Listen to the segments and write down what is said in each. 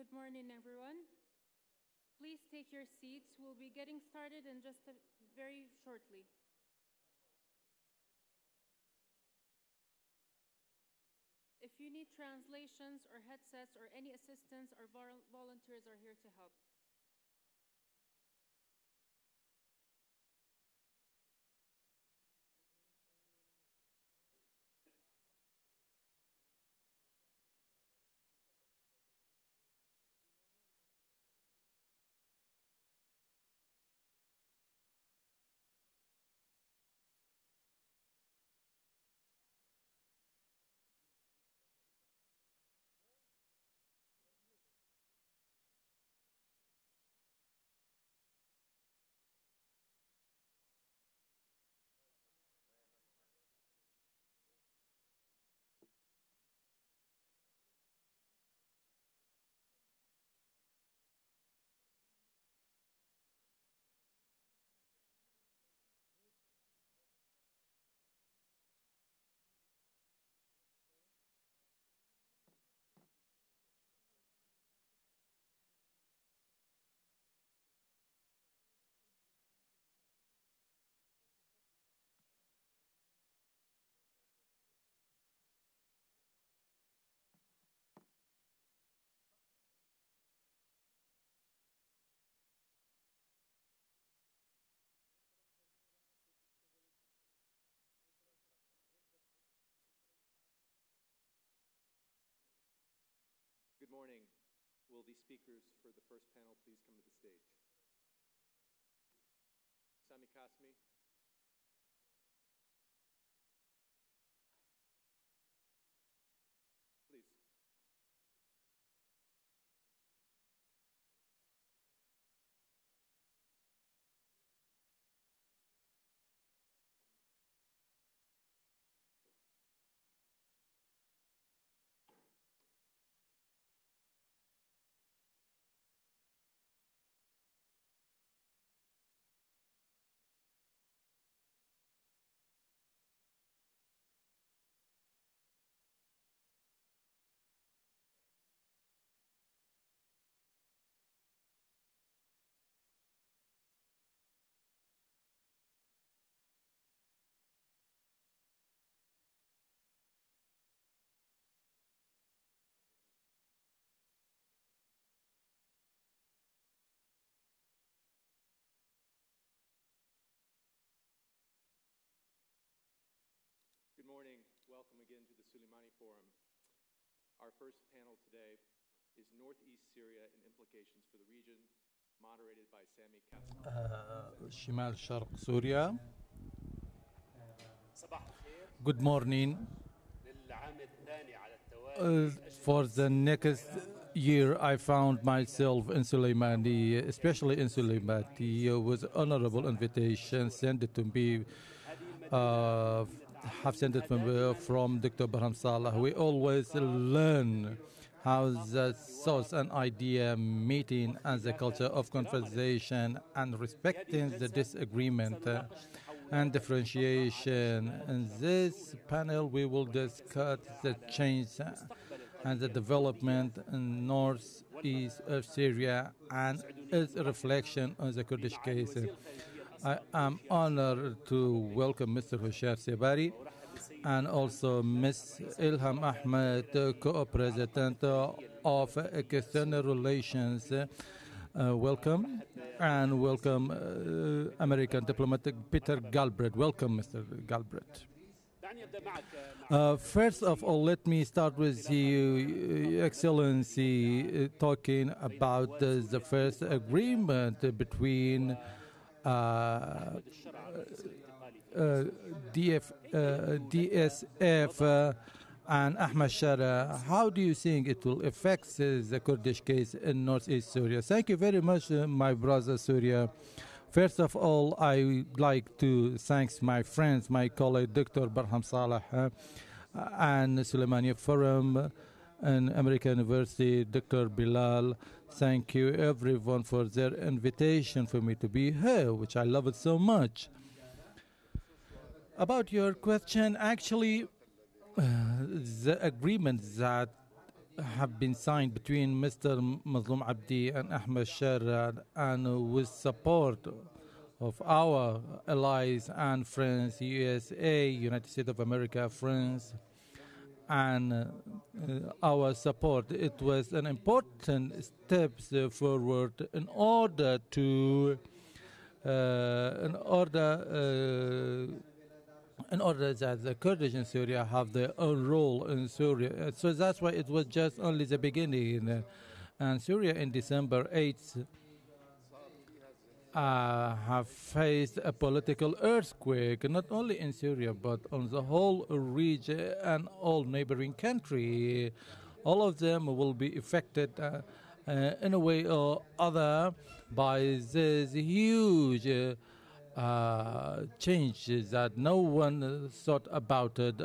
Good morning, everyone. Please take your seats. We'll be getting started in just very shortly. If you need translations or headsets or any assistance, our volunteers are here to help. Good morning. Will the speakers for the first panel please come to the stage? Sami Kasmi. Please. Good morning. Welcome again to the Suleimani Forum. Our first panel today is Northeast Syria and Implications for the Region, moderated by Sami Kasmi. شمال شرق سوريا. Good morning. For the next year, I found myself in Suleimani, especially in Suleimani, with honorable invitation sent to me. Have sent it from Dr. Barham Saleh. We always learn how the thoughts and idea meeting and the culture of conversation and respecting the disagreement and differentiation. In this panel, we will discuss the change and the development in northeast of Syria and its reflection on the Kurdish case. I am honored to welcome Mr. Hushar Sebari and also Ms. Ilham Ahmed, co-president of External Relations. Welcome, and welcome American diplomat Peter Galbraith. Welcome, Mr. Galbraith. First of all, let me start with you, Excellency, talking about the first agreement between DSF and Ahmad Shara. How do you think it will affect the Kurdish case in northeast Syria? Thank you very much, my brother Syria. First of all, I would like to thank my friends, my colleague, Dr. Barham Saleh, and Suleimani Forum and American University, Dr. Bilal. Thank you, everyone, for their invitation for me to be here, which I love it so much. About your question, actually, the agreement that have been signed between Mr. Mazloum Abdi and Ahmed Sharad, and with support of our allies and friends, USA, United States of America, France, and our support. It was an important step forward in order to in order that the Kurdish in Syria have their own role in Syria. So that's why it was just only the beginning. And Syria in December 8th have faced a political earthquake, not only in Syria, but on the whole region and all neighboring countries. All of them will be affected in a way or other by this huge changes that no one thought about it.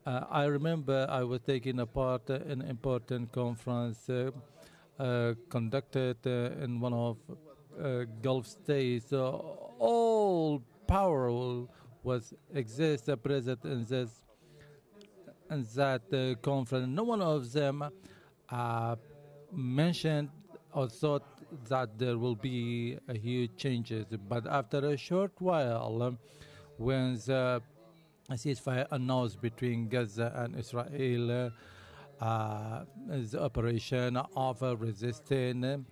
I remember I was taking a part in an important conference conducted in one of Gulf states. All power was present in that conference. No one of them mentioned or thought that there will be a huge changes. But after a short while, when the ceasefire announced between Gaza and Israel, the operation of resisting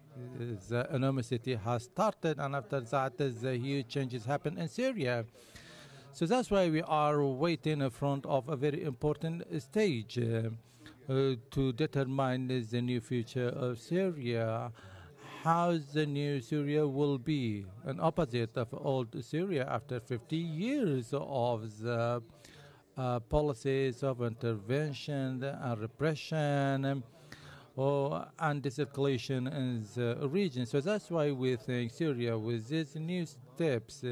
the enormity has started, and after that, the huge changes happen in Syria. So that's why we are waiting in front of a very important stage to determine the new future of Syria. How the new Syria will be, an opposite of old Syria after 50 years of the policies of intervention and repression and de-escalation in the region. So that's why we think Syria, with these new steps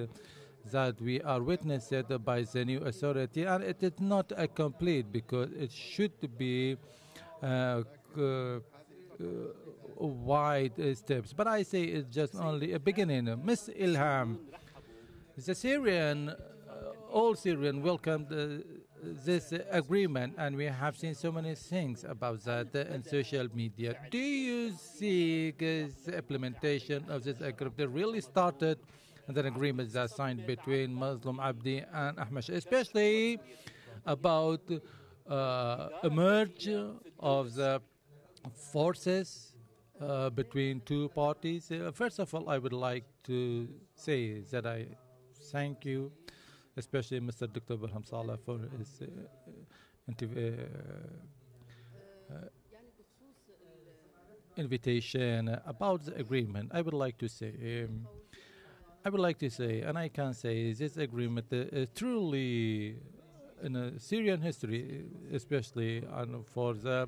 that we are witnessed by the new authority, and it is not a complete, because it should be wide steps. But I say it's just only a beginning. Miss Ilham, the Syrian, all Syrian welcomed this agreement, and we have seen so many things about that in social media. Do you see the implementation of this agreement really started in the agreement that signed between Mazloum Abdi and Ahmed, especially about a merge of the forces between two parties? First of all, I would like to say that I thank you, especially Mr. Dr. Barham Saleh, for his invitation about the agreement. I would like to say, and I can say, this agreement truly in Syrian history, especially for the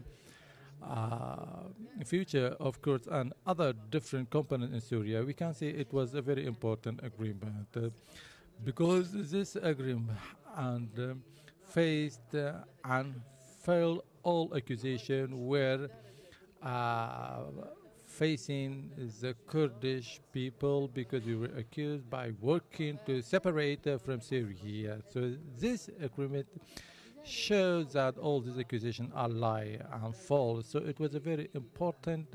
future of Kurds and other different components in Syria, we can say it was a very important agreement because this agreement faced and failed all accusations were facing the Kurdish people, because we were accused by working to separate from Syria. So this agreement shows that all these accusations are lie and false. So it was a very important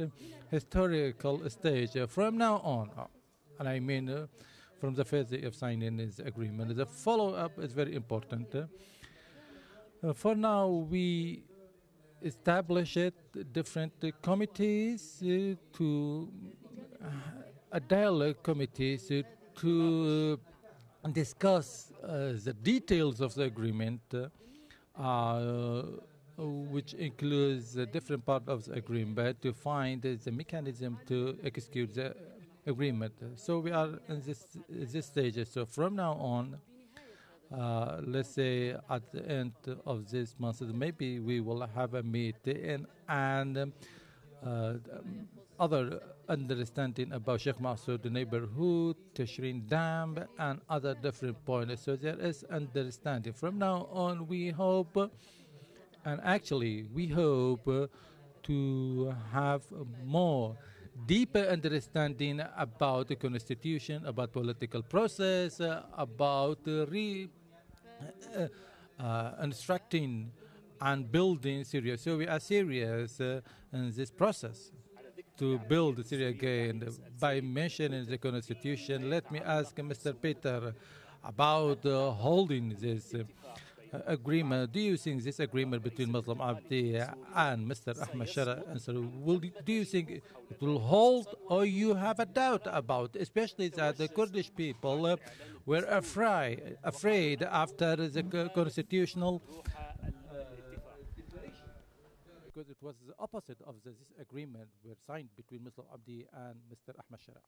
historical stage. From now on, and I mean from the first day of signing this agreement, the follow-up is very important. For now, we established different committees to dialogue committees to discuss the details of the agreement, which includes the different parts of the agreement, to find the mechanism to execute the agreement. So we are in this stage. So from now on, let's say at the end of this month, maybe we will have a meeting and other understanding about Sheikh Massoud, the neighborhood, Tashrin Dam, and other different points. So there is understanding. From now on, we hope, and actually we hope to have more deeper understanding about the constitution, about political process, about instructing and building Syria. So we are serious in this process to build Syria again. By mentioning the constitution, let me ask Mr. Peter about holding this agreement. Do you think this agreement between Muslim Abdi and Mr. Ahmed Shara, do you think it will hold, or you have a doubt about, especially that the Kurdish people were afraid after the constitutional because it was the opposite of this agreement were signed between Muslim Abdi and Mr. Ahmed Shara.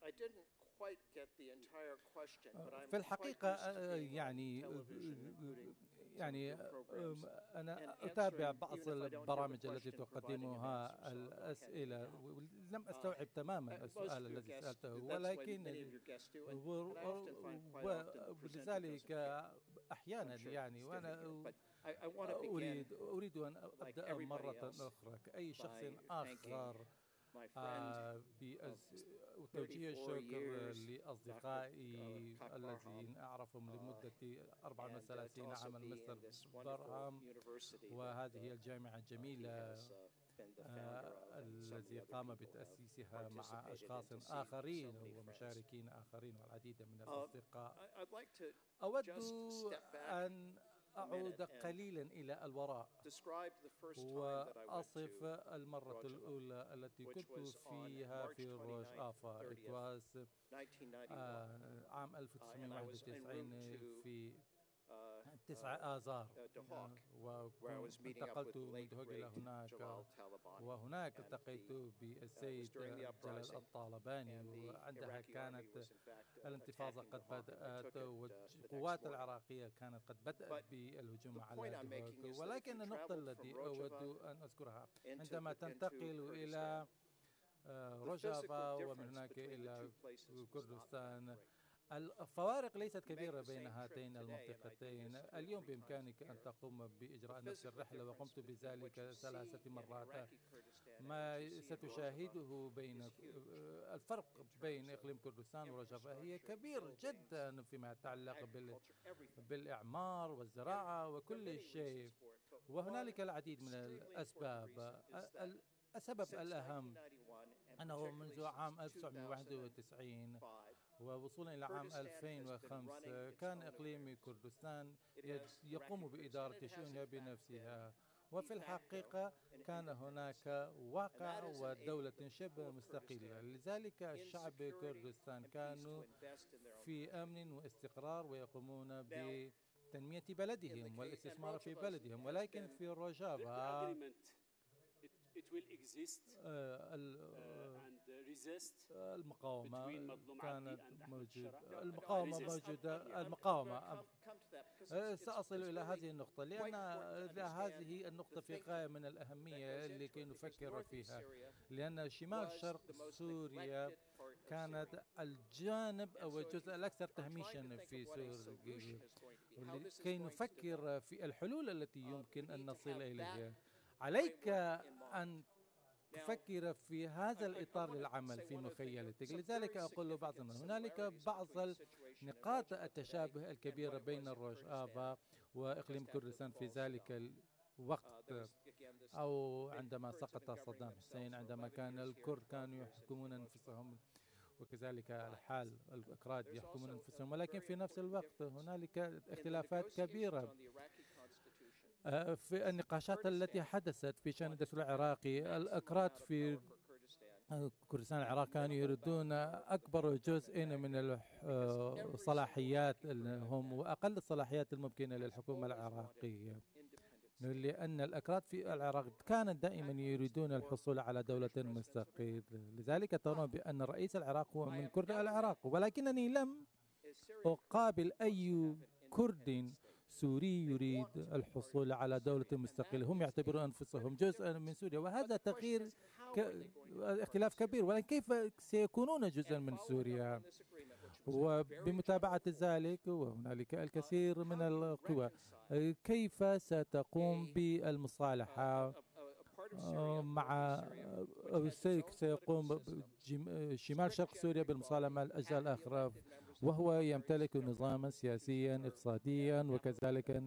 I didn't quite get the entire question, but I'm في الحقيقة يعني أنا أتابع بعض البرامج التي تقدمها الأسئلة لم أستوعب تماما السؤال الذي سألته ولكن ولذلك أحيانا وأنا أريد أن أبدأ مرة أخرى كأي شخص آخر بتوجيه الشكر لأصدقائي الذين أعرفهم لمدة 34 عاما مستر برهام وهذه هي الجامعة الجميلة الذي قام بتأسيسها مع أشخاص آخرين ومشاركين آخرين والعديد من الأصدقاء. أود أن أعود قليلا إلى الوراء وأصف المرة الأولى التي كنت فيها في روج آفا. It was عام 1991 في 9 آذار وانتقلت من دهوك إلى هناك وهناك التقيت بالسيد جلال الطالباني وعندها كانت الانتفاضة قد بدأت والقوات العراقية كانت قد بدأت بالهجوم على دهوك. ولكن النقطة التي أود أن أذكرها عندما تنتقل إلى روجافا ومن هناك إلى كردستان الفوارق ليست كبيرة بين هاتين المنطقتين. اليوم بإمكانك أن تقوم بإجراء نفس الرحلة وقمت بذلك 3 مرات. ما ستشاهده بين الفرق بين إقليم كردستان ورجافة هي كبير جدا فيما يتعلق بالإعمار والزراعة وكل شيء وهنالك العديد من الأسباب. السبب الأهم أنه منذ عام 1991 ووصولا إلى عام 2005 كان إقليم كردستان يقوم بإدارة شؤونها بنفسها وفي الحقيقة كان هناك واقع ودولة شبه مستقلة. لذلك الشعب كردستان كانوا في أمن واستقرار ويقومون بتنمية بلدهم والاستثمار في بلدهم. ولكن في روجافا المقاومة كانت موجودة. المقاومة سأصل إلى هذه النقطة لأن هذه النقطة في غاية من الأهمية لكي نفكر فيها لأن شمال شرق سوريا كانت الجانب أو الجزء الأكثر تهميشا في سوريا لكي نفكر في الحلول التي يمكن أن نصل إليها. عليك أن تفكر في هذا الإطار للعمل في مخيلتك. لذلك أقول بعض هنالك بعض نقاط التشابه الكبيرة بين روجافا وإقليم كردستان في ذلك الوقت أو عندما سقط صدام حسين عندما كان الكرد كانوا يحكمون أنفسهم وكذلك الحال الأكراد يحكمون أنفسهم. ولكن في نفس الوقت هنالك اختلافات كبيرة في النقاشات التي حدثت في شأن الدستور العراقي. الأكراد في كردستان العراق كانوا يريدون أكبر جزء من الصلاحيات هم وأقل الصلاحيات الممكنة للحكومة العراقية لأن الأكراد في العراق كانوا دائما يريدون الحصول على دولة مستقلة. لذلك ترون بأن رئيس العراق هو من كرد العراق ولكنني لم أقابل أي كرد سوري يريد الحصول على دولة مستقلة. هم يعتبرون أنفسهم جزءا من سوريا وهذا تغيير اختلاف كبير. ولكن كيف سيكونون جزءا من سوريا؟ وبمتابعة ذلك وهنالك الكثير من القوى كيف ستقوم بالمصالحة مع سيقوم شمال شرق سوريا بالمصالحة مع الأجزاء الأخرى وهو يمتلك نظاما سياسيا اقتصاديا، وكذلك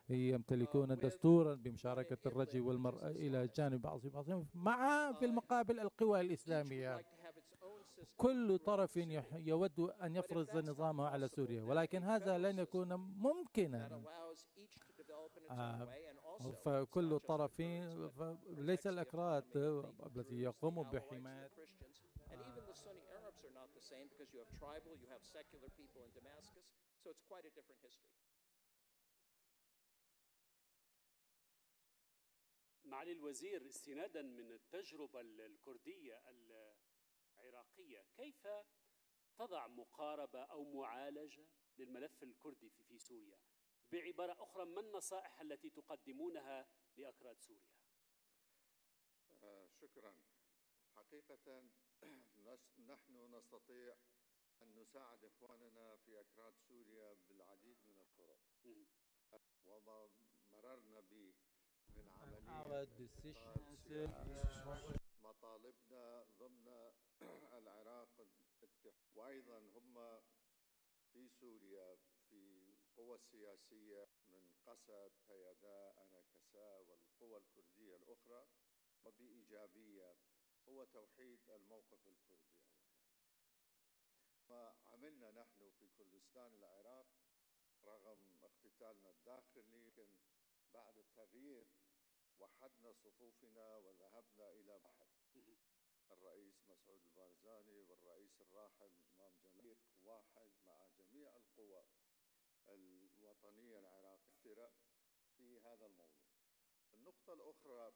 يمتلكون دستورا بمشاركة الرجل والمرأة إلى جانب بعضهم، مع في المقابل القوى الإسلامية. كل طرف يود أن يفرض نظامه على سوريا، ولكن هذا لن يكون ممكنا. فكل طرف ليس الأكراد الذي يقوم بحماية And even the Sunni Arabs are not the same because you have tribal, you have secular people in Damascus, so it's quite a different history. معالي الوزير، استنادا من التجربة الكردية العراقية، كيف تضع مقاربة أو معالجة للملف الكردي في سوريا؟ بعبارة أخرى، ما النصائح التي تقدمونها لأكراد سوريا؟ شكرا. حقيقة نحن نستطيع أن نساعد إخواننا في أكراد سوريا بالعديد من الطرق، وما مررنا به من عملية مطالبنا ضمن العراق، وأيضا هم في سوريا في القوى السياسية من قسد، بيداء، أناكسا والقوى الكردية الأخرى، وبإيجابية هو توحيد الموقف الكردي. ما عملنا نحن في كردستان العراق رغم اقتتالنا الداخلي، لكن بعد التغيير وحدنا صفوفنا وذهبنا إلى واحد. الرئيس مسعود البارزاني والرئيس الراحل إمام جليق واحد مع جميع القوى الوطنية العراقية في هذا الموضوع. النقطة الأخرى،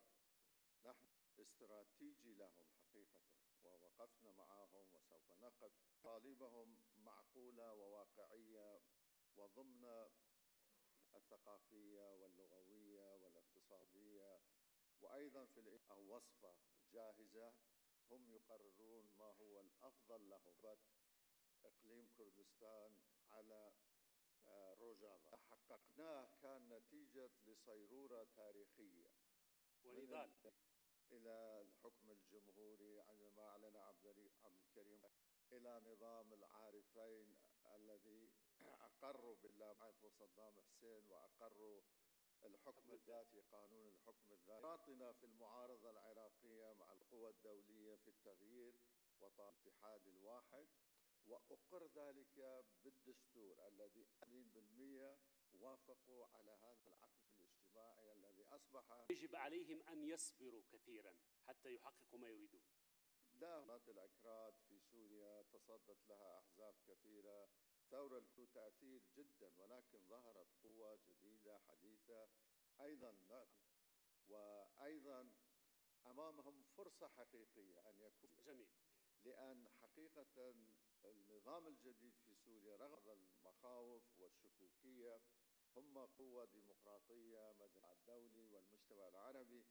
نحن استراتيجي لهم حقيقة، ووقفنا معهم وسوف نقف. طالبهم معقولة وواقعية وضمن الثقافية واللغوية والاقتصادية، وأيضا في وصفة جاهزة هم يقررون ما هو الأفضل له. إقليم كردستان على روجافا حققناه كان نتيجة لصيرورة تاريخية ونضال إلى الحكم الجمهوري عندما أعلن عبد الكريم إلى نظام العارفين الذي أقروا بالله وصدام حسين وأقروا الحكم الذاتي، قانون الحكم الذاتي. نشاطنا في المعارضة العراقية مع القوى الدولية في التغيير والاتحاد الواحد، وأقر ذلك بالدستور الذي 20% وافقوا على هذا العقد الاجتماعي الذي أصبح. يجب عليهم أن يصبروا كثيرا حتى يحققوا ما يريدون. لا، الأكراد في سوريا تصدت لها أحزاب كثيرة، ثورة له تأثير جدا، ولكن ظهرت قوة جديدة حديثة أيضا، وأيضا أمامهم فرصة حقيقية أن يكون جميل. لأن حقيقة النظام الجديد في سوريا رغم المخاوف والشكوكية هم قوة ديمقراطية مدى الدولي والمجتمع العربي،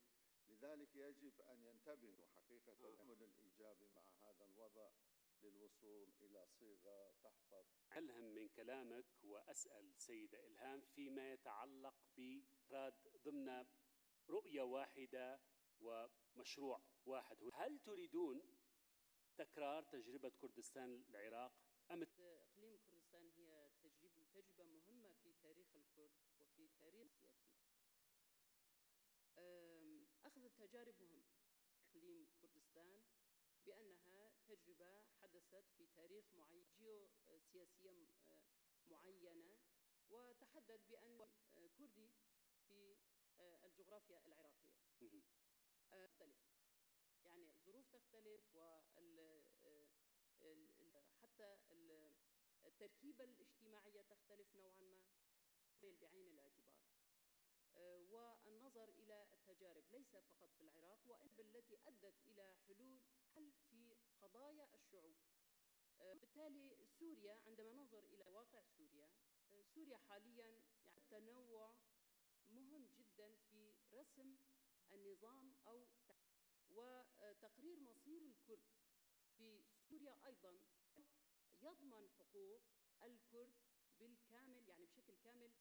لذلك يجب أن ينتبهوا حقيقة العمل الإيجابي مع هذا الوضع للوصول إلى صيغة تحفظ. ألهم من كلامك وأسأل سيدة إلهام فيما يتعلق براد ضمن رؤية واحدة ومشروع واحد، هل تريدون تكرار تجربة كردستان العراق أم إقليم كردستان هي تجربة مهمة في تاريخ الكرد وفي تاريخ السياسي. أخذ التجارب مهم إقليم كردستان بأنها تجربة حدثت في تاريخ معين جيوسياسية معينة، وتحدد بأن كردي في الجغرافيا العراقية تختلف، يعني ظروف تختلف، حتى التركيبة الاجتماعية تختلف نوعا ما بعين الاعتبار، والنظر إلى التجارب ليس فقط في العراق وإنما التي أدت إلى حل في قضايا الشعوب. بالتالي سوريا عندما ننظر إلى واقع سوريا حاليا يعني تنوع مهم جدا في رسم النظام أو وتقرير مصير الكرد في سوريا، أيضا يضمن حقوق الكرد بالكامل، يعني بشكل كامل.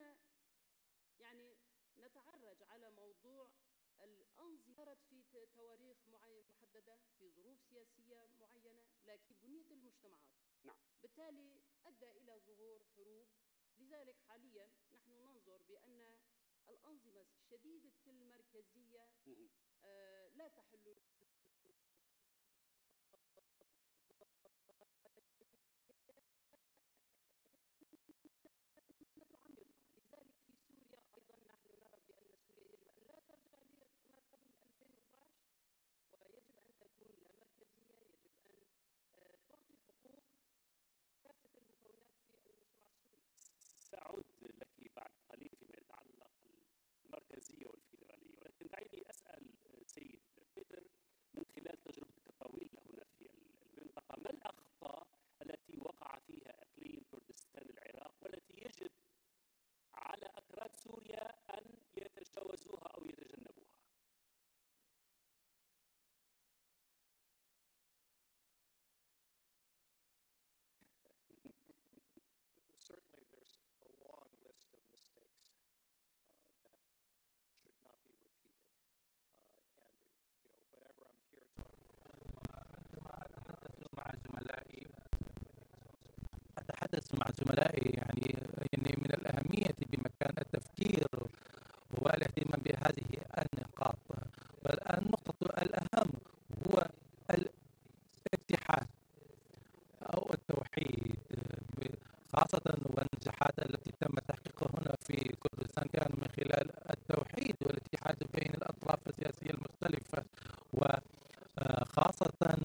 يعني نتعرج على موضوع الأنظمة في تواريخ محددة في ظروف سياسية معينة، لكن بنية المجتمعات نعم. بالتالي أدى إلى ظهور حروب. لذلك حاليا نحن ننظر بأن الأنظمة شديدة المركزية لا تحل لذلك في سوريا أيضا نحن نرى بأن سوريا يجب أن لا ترجع لما قبل 2012 ويجب أن تكون لا مركزية. يجب أن تعطي حقوق كافة المكونات في المجتمع السوري. سأعود لك بعد قليل فيما يتعلق بالمركزية والفيدرالية، ولكن دعيني أسأل سيد بيتر من خلال تجربتك الطويلة هنا في المنطقة، ما الأخطاء التي وقع فيها إقليم كردستان العراق والتي يجب على أكراد سوريا أن يتجاوزوها أو يتجنبوها؟ Certainly, there's a long list of mistakes that should not be repeated. And whenever I'm here talking أتحدث مع زملائي يعني من الأهمية بمكان التفكير والاهتمام بهذه النقاط. النقطة الأهم هو الاتحاد أو التوحيد، خاصة والنجاحات التي تم تحقيقها هنا في كردستان كان من خلال التوحيد والاتحاد بين الأطراف السياسية المختلفة، وخاصة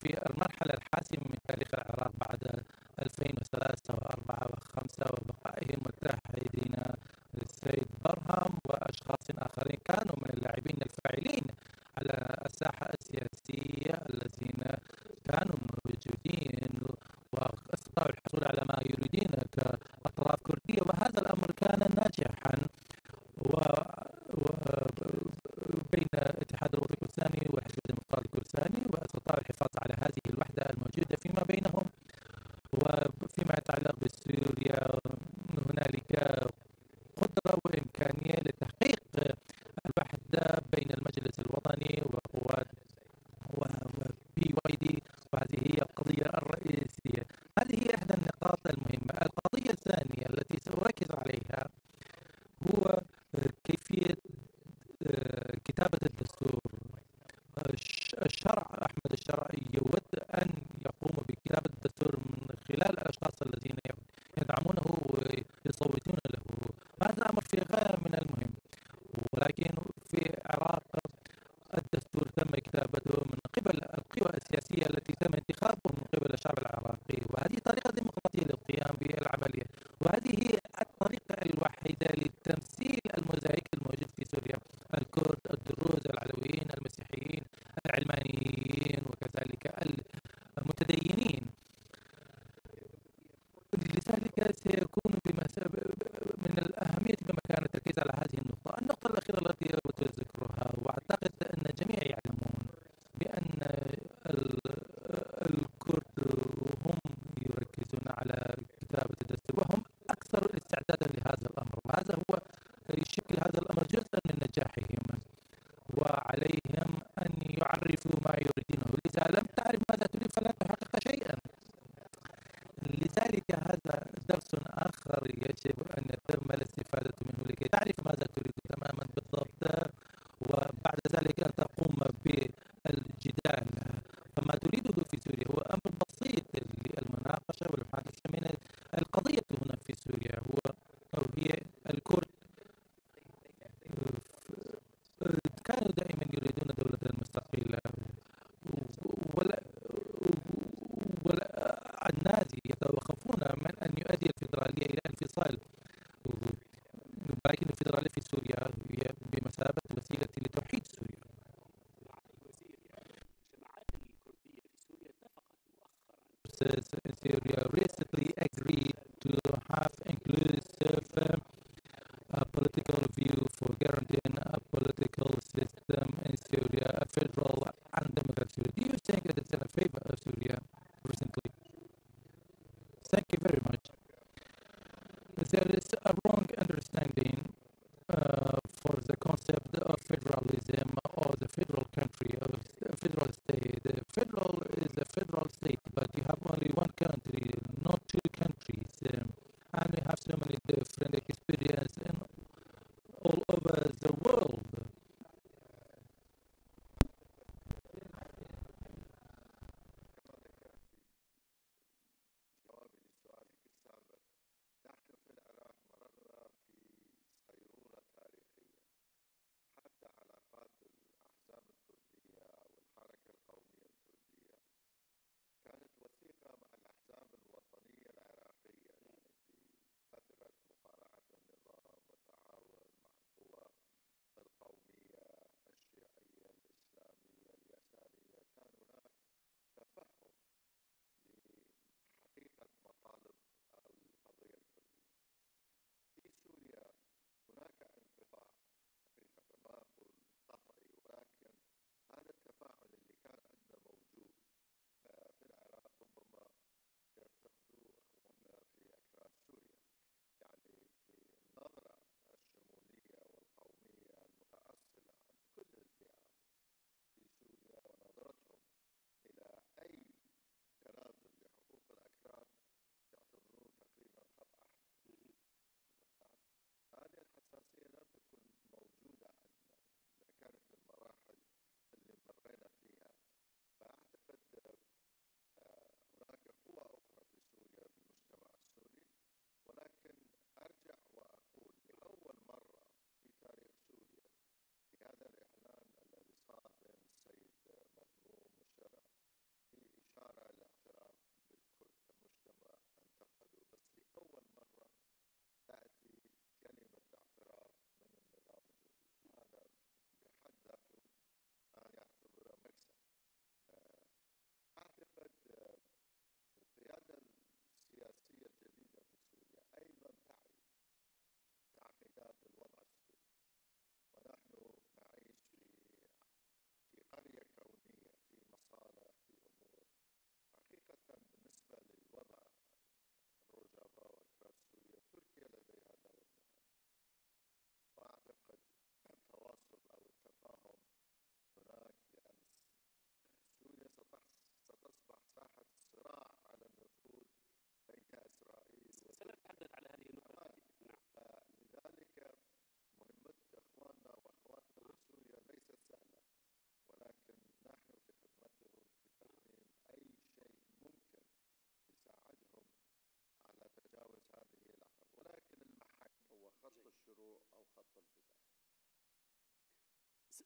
في المرحلة الحاسمة من تاريخ العراق بعد 2003 و4 و5 وبقائهم متحدين السيد برهم وأشخاص آخرين كانوا من اللاعبين الفاعلين على الساحة السياسية الذين كانوا موجودين واستطاعوا الحصول على ما يريدون كأطراف كردية، وهذا الأمر كان ناجحا بين الاتحاد الوطني الكردستاني والحزب الديمقراطي الكردستاني، واستطاعوا الحفاظ على هذه الوحدة الموجودة فيما بينهم. وفيما يتعلق بسوريا هنالك قدرة وإمكانية لتحقيق الوحدة بين المجلس الوطني وقوات PYD، وهذه هي القضية الرئيسية. هذه هي إحدى النقاط المهمة. القضية الثانية التي سأركز عليها هو كيفية كتابة الدستور. أحمد الشرع يود أن يقوم بكتابة الدستور من خلال الأشخاص الذين يدعمونه ويصوتون له، وهذا أمر في غاية من المهم. ولكن في العراق الدستور تم كتابته من قبل القوى السياسية التي تم انتخابهم من قبل الشعب العراقي، وهذه طريقة ديمقراطية للقيام بالعملية، وهذه هي الطريقة الوحيدة لتمثيل الموزايك الموجود في سوريا: الكرد، الدروز، العلويين، المسيحيين، العلمانيين، وكذلك المتدينين. لذلك سيكون من الأهمية بمكان التركيز على هذه النقطة. النقطة الأخيرة التي أود ذكرها، وأعتقد أن الجميع يعلمون بأن الكرد هم يركزون على كتابة الدستور وهم أكثر استعدادا لهذا الأمر، وهذا هو يشكل هذا الأمر جزءا من نجاحهم، وعليهم أن يعرفوا ما يريدونه. لذا لم تعرف ماذا تريد فلا تحقق شيئا. لذلك هذا درس آخر يجب أن يتم الاستفادة منه لكي تعرف ماذا تريد تماما بالضبط، وبعد ذلك تقوم بالجدال. فما تريده في سوريا هو أمر بسيط للمناقشة والمحادثة من القضية هنا في سوريا هي الكرد كانوا دائما يريدون دولة مستقلة، والناس يتوقفون من أن يؤدي الفيدرالية إلى انفصال، ولكن الفيدرالية في سوريا هي بمثابة وسيلة لتوحيد سوريا. الجماعات الكردية في سوريا اتفقت مؤخرا. Syria recently agreed to have inclusive political view for guaranteeing a political system in Syria, a federal and democratic Syria. Do you think that it's in favor of Syria recently? Thank you very much. There is a wrong understanding for the concept of federalism or the federal country or federal state. The federal is a federal state, but you have only one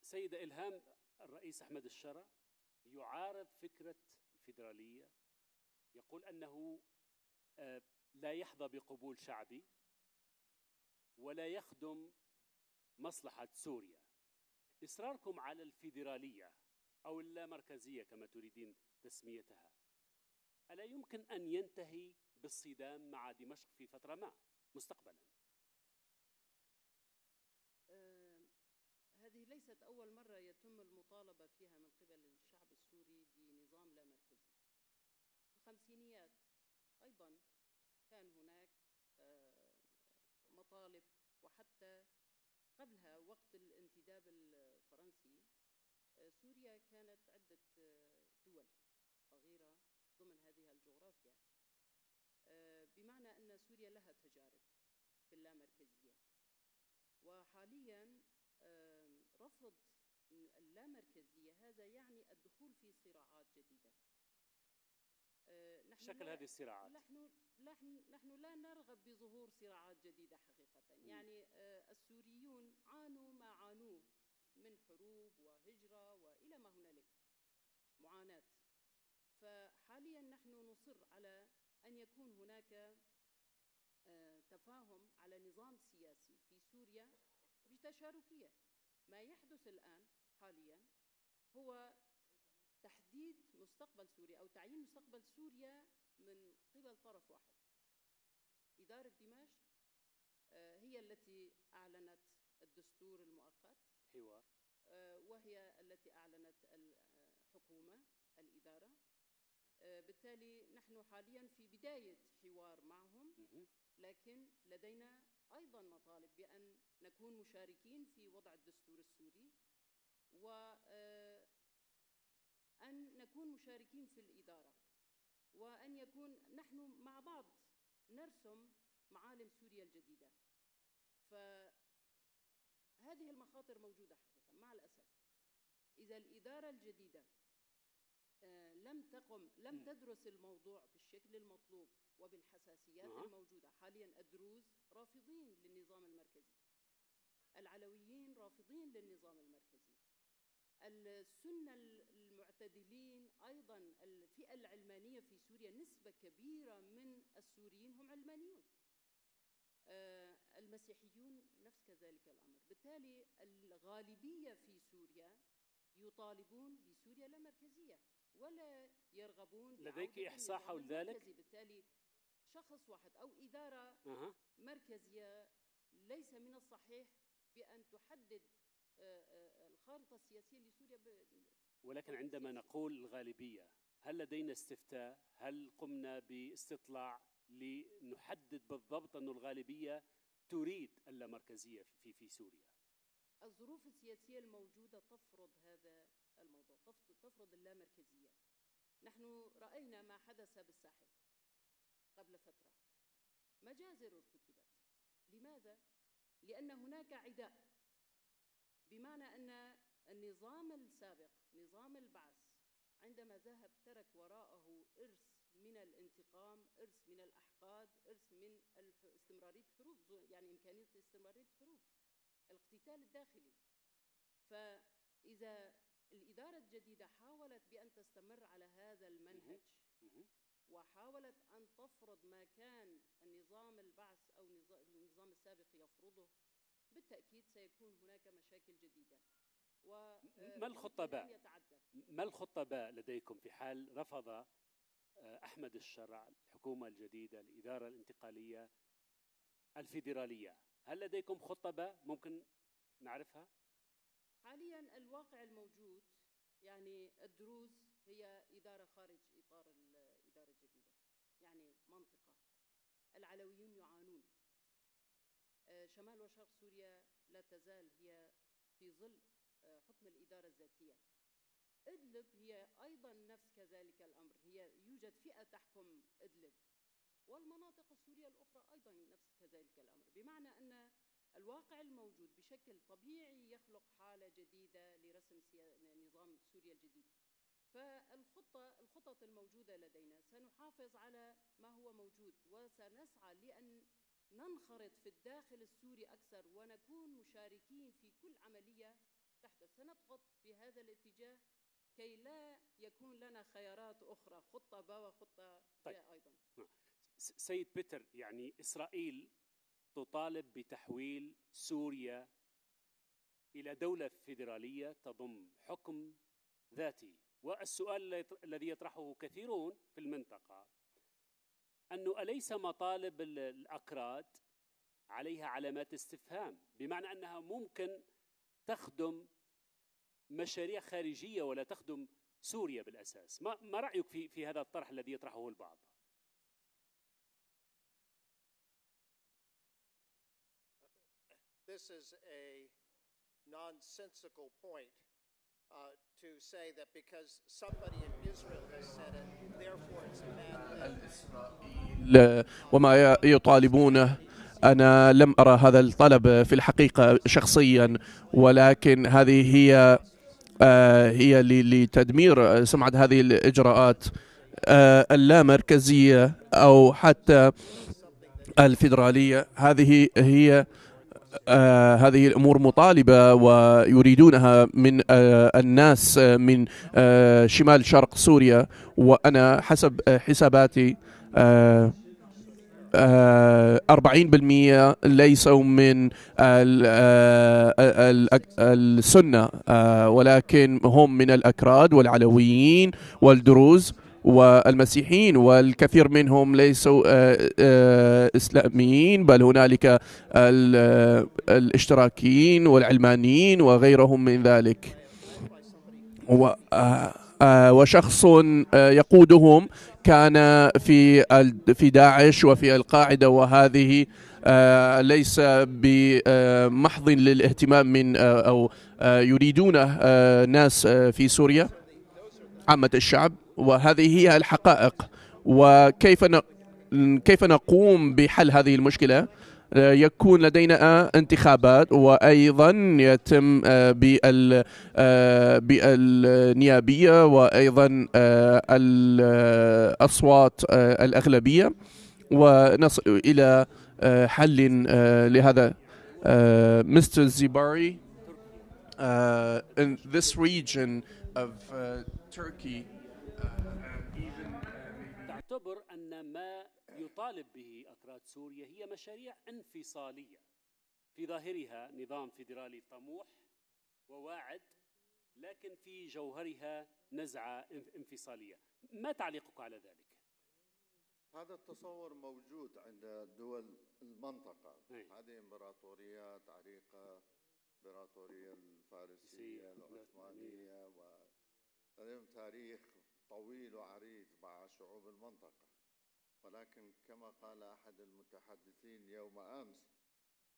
سيدة إلهام، الرئيس أحمد الشرع يعارض فكرة الفيدرالية، يقول أنه لا يحظى بقبول شعبي ولا يخدم مصلحة سوريا. إصراركم على الفيدرالية أو اللامركزية كما تريدين تسميتها، ألا يمكن أن ينتهي بالصدام مع دمشق في فترة ما مستقبلا؟ هذه ليست أول مرة يتم المطالبة فيها من قبل الشعب السوري بنظام لا مركزي. في الخمسينيات أيضا كان هناك مطالب، وحتى قبلها وقت الانتداب الفرنسي سوريا كانت عدة دول صغيرة ضمن هذه الجغرافيا، بمعنى أن سوريا لها تجارب باللامركزية. وحاليا رفض اللامركزية هذا يعني الدخول في صراعات جديدة. شكل هذه الصراعات، نحن لا نرغب بظهور صراعات جديدة حقيقة. يعني السوريون عانوا ما عانوه من حروب وهجرة وإلى ما هنالك معاناة. فحاليا نحن نصر على أن يكون هناك تفاهم على نظام سياسي في سوريا بتشاركية. ما يحدث الآن حاليا هو تحديد مستقبل سوريا أو تعيين مستقبل سوريا من قبل طرف واحد. إدارة دمشق هي التي أعلنت الدستور المؤقت حوار، وهي التي أعلنت الحكومة الإدارة. بالتالي نحن حاليا في بداية حوار معهم، لكن لدينا أيضا مطالب بأن نكون مشاركين في وضع الدستور السوري، وأن نكون مشاركين في الإدارة، وأن يكون نحن مع بعض نرسم معالم سوريا الجديدة. فهذه المخاطر موجودة حقيقة مع الأسف. إذا الإدارة الجديدة لم تدرس الموضوع بالشكل المطلوب وبالحساسيات الموجودة حاليا. الدروز رافضين للنظام المركزي، العلويين رافضين للنظام المركزي، السنة المعتدلين أيضا، الفئة العلمانية في سوريا نسبة كبيرة من السوريين هم علمانيون، المسيحيون نفس كذلك الأمر. بالتالي الغالبية في سوريا يطالبون بسوريا لا مركزية ولا يرغبون. لديك إحصاء حول ذلك؟ بالتالي شخص واحد أو إدارة مركزية ليس من الصحيح بأن تحدد الخارطة السياسية لسوريا. ولكن عندما نقول الغالبية، هل لدينا استفتاء؟ هل قمنا باستطلاع لنحدد بالضبط أن الغالبية تريد اللامركزية في سوريا؟ الظروف السياسية الموجودة تفرض هذا الموضوع، تفرض اللامركزية. نحن رأينا ما حدث بالساحل قبل فترة، مجازر ارتكبت. لماذا؟ لأن هناك عداء، بمعنى أن النظام السابق نظام البعث عندما ذهب ترك وراءه إرث من الانتقام، إرث من الأحقاد، إرث من استمرارية الحروب، يعني إمكانية استمرارية الحروب، الاقتتال الداخلي. فإذا الإدارة الجديدة حاولت بأن تستمر على هذا المنهج وحاولت أن تفرض ما كان النظام البعث أو النظام السابق يفرضه، بالتأكيد سيكون هناك مشاكل جديدة. ما الخطة باء لديكم في حال رفض أحمد الشرع الحكومة الجديدة، الإدارة الانتقالية الفيدرالية؟ هل لديكم خطة باء ممكن نعرفها؟ حاليا الواقع الموجود يعني الدروز هي إدارة خارج إطار الإدارة الجديدة، يعني منطقة. العلويون يعانون. شمال وشرق سوريا لا تزال هي في ظل حكم الإدارة الذاتية. إدلب هي أيضا نفس كذلك الأمر، يوجد فئة تحكم إدلب، والمناطق السورية الأخرى أيضا نفس كذلك الأمر. بمعنى أن الواقع الموجود بشكل طبيعي يخلق حالة جديدة لرسم نظام سوريا الجديد. فالخطط الموجودة لدينا سنحافظ على ما هو موجود، وسنسعى لأن ننخرط في الداخل السوري أكثر ونكون مشاركين في كل عملية تحدث. سنضغط في هذا الاتجاه كي لا يكون لنا خيارات أخرى، خطة ب وخطة ج أيضا. سيد بيتر، يعني إسرائيل تطالب بتحويل سوريا إلى دولة فيدرالية تضم حكم ذاتي، والسؤال الذي يطرحه كثيرون في المنطقة أنه أليس مطالب الأكراد عليها علامات استفهام، بمعنى أنها ممكن تخدم مشاريع خارجية ولا تخدم سوريا بالأساس؟ ما رأيك في هذا الطرح الذي يطرحه البعض؟ This is a nonsensical point to say that because somebody in Israel has said it, therefore it's a bad thing. وما يطالبونه، أنا لم أرى هذا الطلب في الحقيقة شخصيا، ولكن هذه هي لتدمير سمعة هذه الإجراءات اللامركزية أو حتى الفيدرالية. هذه الأمور مطالبة ويريدونها من الناس من شمال شرق سوريا، وأنا حسب حساباتي 40% ليسوا من السنة، ولكن هم من الأكراد والعلويين والدروز والمسيحيين، والكثير منهم ليسوا إسلاميين، بل هنالك الاشتراكيين والعلمانيين وغيرهم من ذلك. وشخص يقودهم كان في داعش وفي القاعدة، وهذه ليس بمحض للاهتمام من أو يريدونه ناس في سوريا عامة الشعب، وهذه هي الحقائق. وكيف نقوم بحل هذه المشكلة؟ يكون لدينا انتخابات، وأيضا يتم بالنيابية وأيضا الأصوات الأغلبية، ونصل إلى حل لهذا. Mr. Zibari, in this region of Turkey, تعتبر أن ما يطالب به أكراد سوريا هي مشاريع انفصالية، في ظاهرها نظام فيدرالي طموح وواعد، لكن في جوهرها نزعة انفصالية. ما تعليقك على ذلك؟ هذا التصور موجود عند دول المنطقة. هذه إمبراطوريات عريقة، إمبراطورية الفارسية العثمانية، ولديهم تاريخ طويل وعريض مع شعوب المنطقة. ولكن كما قال أحد المتحدثين يوم أمس،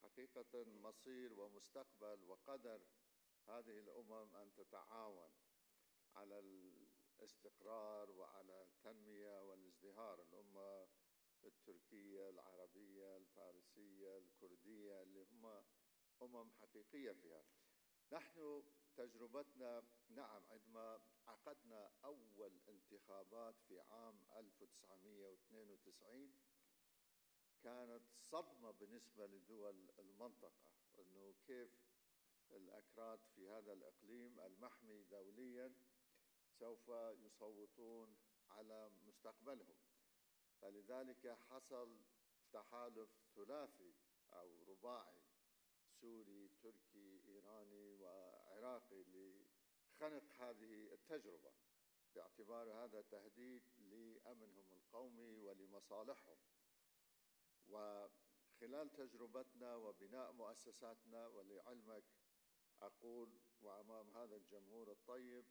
حقيقة مصير ومستقبل وقدر هذه الأمم أن تتعاون على الاستقرار وعلى التنمية والازدهار. الأمة التركية، العربية، الفارسية، الكردية، اللي هم أمم حقيقية فيها. نحن تجربتنا، نعم، عندما عقدنا أول انتخابات في عام 1992 كانت صدمة بالنسبة لدول المنطقة، أنه كيف الأكراد في هذا الإقليم المحمي دوليا سوف يصوتون على مستقبلهم. فلذلك حصل تحالف ثلاثي أو رباعي، سوري، تركي، إيراني وعراقي، لخنق هذه التجربة، باعتبار هذا تهديد لأمنهم القومي ولمصالحهم. وخلال تجربتنا وبناء مؤسساتنا، ولعلمك أقول وأمام هذا الجمهور الطيب،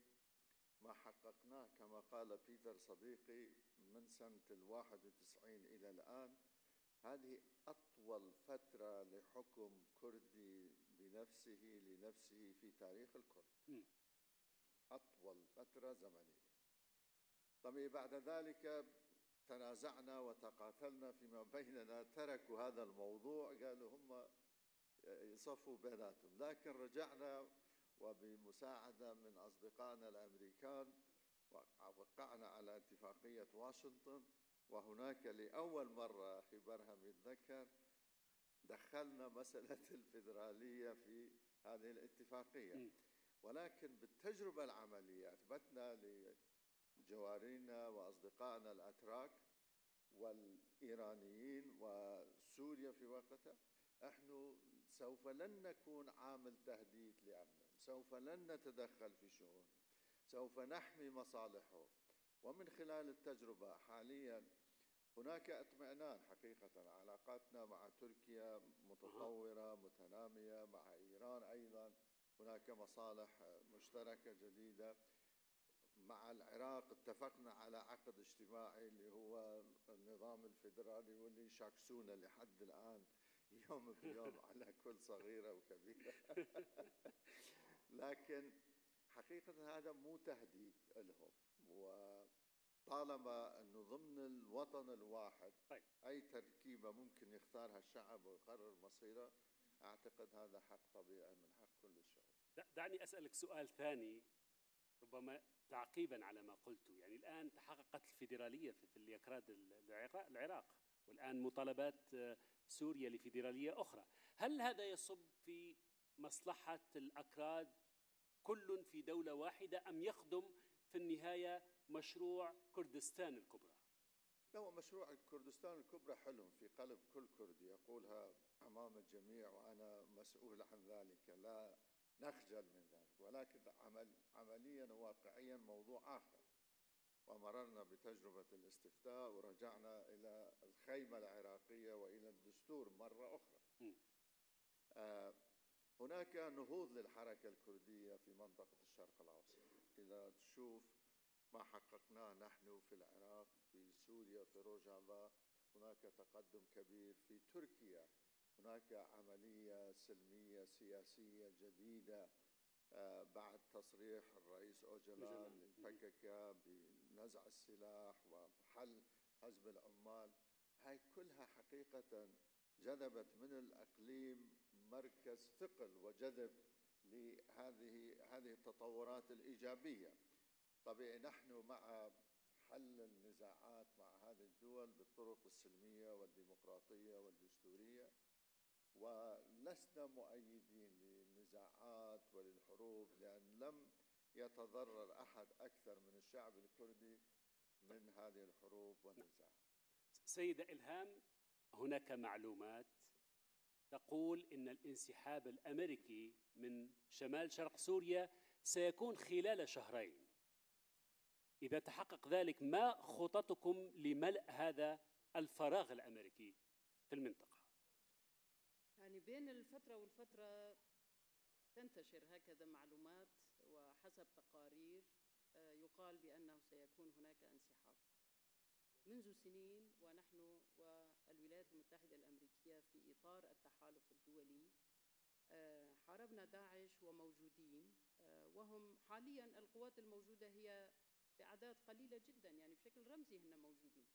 ما حققناه كما قال بيتر صديقي من سنة 91 إلى الآن، هذه أطول فترة لحكم كردي لنفسه في تاريخ الكرد. أطول فترة زمنية. طبعا بعد ذلك تنازعنا وتقاتلنا فيما بيننا، تركوا هذا الموضوع، قالوا هم يصفوا بيناتهم. لكن رجعنا وبمساعدة من أصدقائنا الأمريكان وقعنا على اتفاقية واشنطن، وهناك لأول مرة أخي برهم يتذكر دخلنا مسألة الفيدرالية في هذه الاتفاقية. ولكن بالتجربة العملية أثبتنا لجوارينا وأصدقائنا الأتراك والإيرانيين وسوريا في وقتها، نحن سوف لن نكون عامل تهديد لأمنهم، سوف لن نتدخل في شؤونهم، سوف نحمي مصالحهم. ومن خلال التجربة حاليا هناك اطمئنان حقيقة. علاقاتنا مع تركيا متطورة متنامية، مع إيران أيضا هناك مصالح مشتركة جديدة. مع العراق اتفقنا على عقد اجتماعي اللي هو النظام الفيدرالي، واللي يشاكسونا لحد الآن يوم بيوم على كل صغيرة وكبيرة. لكن حقيقة هذا مو تهديد لهم، وطالما أنه ضمن الوطن الواحد أي تركيبة ممكن يختارها الشعب ويقرر مصيره، أعتقد هذا حق طبيعي من حق كل الشعوب. دعني أسألك سؤال ثاني ربما تعقيبا على ما قلته. يعني الآن تحققت الفيدرالية في اليكراد العراق، والآن مطالبات سوريا لفيدرالية أخرى. هل هذا يصب في مصلحة الأكراد كل في دولة واحدة، أم يخدم في النهاية مشروع كردستان الكبرى؟ هو مشروع كردستان الكبرى حلم في قلب كل كردي يقولها أمام الجميع، وأنا مسؤول عن ذلك، لا نخجل من ذلك. ولكن عمليا وواقعيا موضوع آخر. ومررنا بتجربة الاستفتاء ورجعنا إلى الخيمة العراقية وإلى الدستور مرة أخرى. هناك نهوض للحركة الكردية في منطقة الشرق الأوسط. إذا تشوف ما حققناه نحن في العراق، في سوريا، في روجافا، هناك تقدم كبير. في تركيا هناك عملية سلمية سياسية جديدة بعد تصريح الرئيس أوجلان للبككة بنزع السلاح وحل حزب العمال. هاي كلها حقيقة جذبت من الأقليم مركز ثقل وجذب لهذه التطورات الإيجابية. طبيعي نحن مع حل النزاعات مع هذه الدول بالطرق السلمية والديمقراطية والدستورية، ولسنا مؤيدين للنزاعات وللحروب، لأن لم يتضرر أحد أكثر من الشعب الكردي من هذه الحروب والنزاعات. سيدة إلهام، هناك معلومات تقول إن الانسحاب الأمريكي من شمال شرق سوريا سيكون خلال شهرين. إذا تحقق ذلك، ما خططكم لملء هذا الفراغ الأمريكي في المنطقة؟ يعني بين الفترة والفترة تنتشر هكذا معلومات، وحسب تقارير يقال بأنه سيكون هناك انسحاب. منذ سنين ونحن والولايات المتحدة الأمريكية في إطار التحالف الدولي حاربنا داعش وموجودين، وهم حاليا القوات الموجودة هي بأعداد قليلة جدا، يعني بشكل رمزي هن موجودين.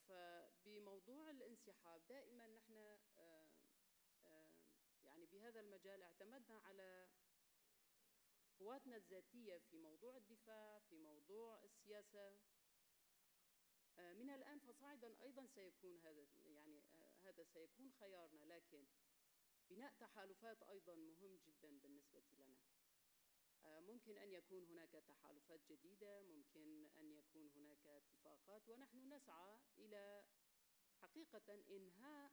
فبموضوع الانسحاب دائما نحن يعني بهذا المجال اعتمدنا على قواتنا الذاتية في موضوع الدفاع، في موضوع السياسة. من الآن فصاعدا أيضا سيكون هذا سيكون خيارنا، لكن بناء تحالفات أيضا مهم جدا بالنسبة لنا. ممكن أن يكون هناك تحالفات جديدة، ممكن أن يكون هناك اتفاقات، ونحن نسعى إلى حقيقة إنهاء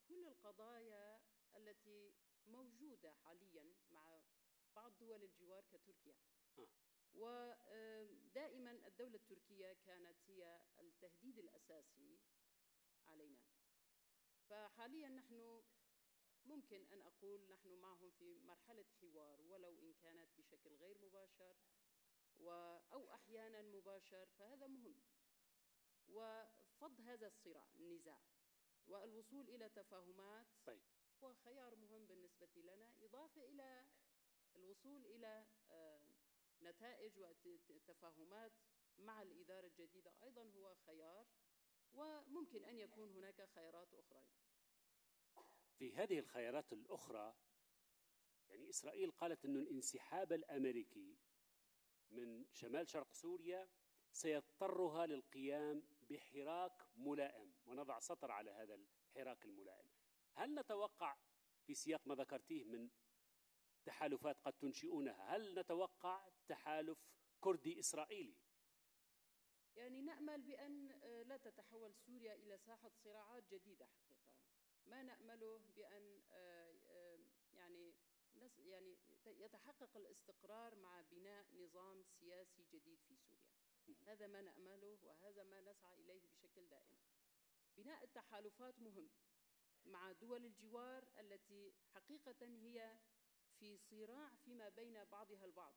كل القضايا التي موجودة حاليا مع بعض دول الجوار كتركيا. ودائما الدولة التركية كانت هي التهديد الأساسي علينا. فحاليا نحن ممكن أن أقول نحن معهم في مرحلة حوار، ولو إن كانت بشكل غير مباشر أو أحيانا مباشر، فهذا مهم. وفض هذا النزاع والوصول إلى تفاهمات هو خيار مهم بالنسبة لنا، إضافة إلى الوصول إلى نتائج وتفاهمات مع الإدارة الجديدة أيضا هو خيار، وممكن أن يكون هناك خيارات أخرى. في هذه الخيارات الأخرى، يعني إسرائيل قالت أن الانسحاب الأمريكي من شمال شرق سوريا سيضطرها للقيام بحراك ملائم، ونضع سطر على هذا الحراك الملائم. هل نتوقع في سياق ما ذكرتيه من تحالفات قد تنشئونها؟ هل نتوقع تحالف كردي إسرائيلي؟ يعني نأمل بأن لا تتحول سوريا إلى ساحة صراعات جديدة حقيقة. ما نأمله بأن يعني يتحقق الاستقرار مع بناء نظام سياسي جديد في سوريا. هذا ما نأمله وهذا ما نسعى إليه بشكل دائم. بناء التحالفات مهم مع دول الجوار التي حقيقة هي في صراع فيما بين بعضها البعض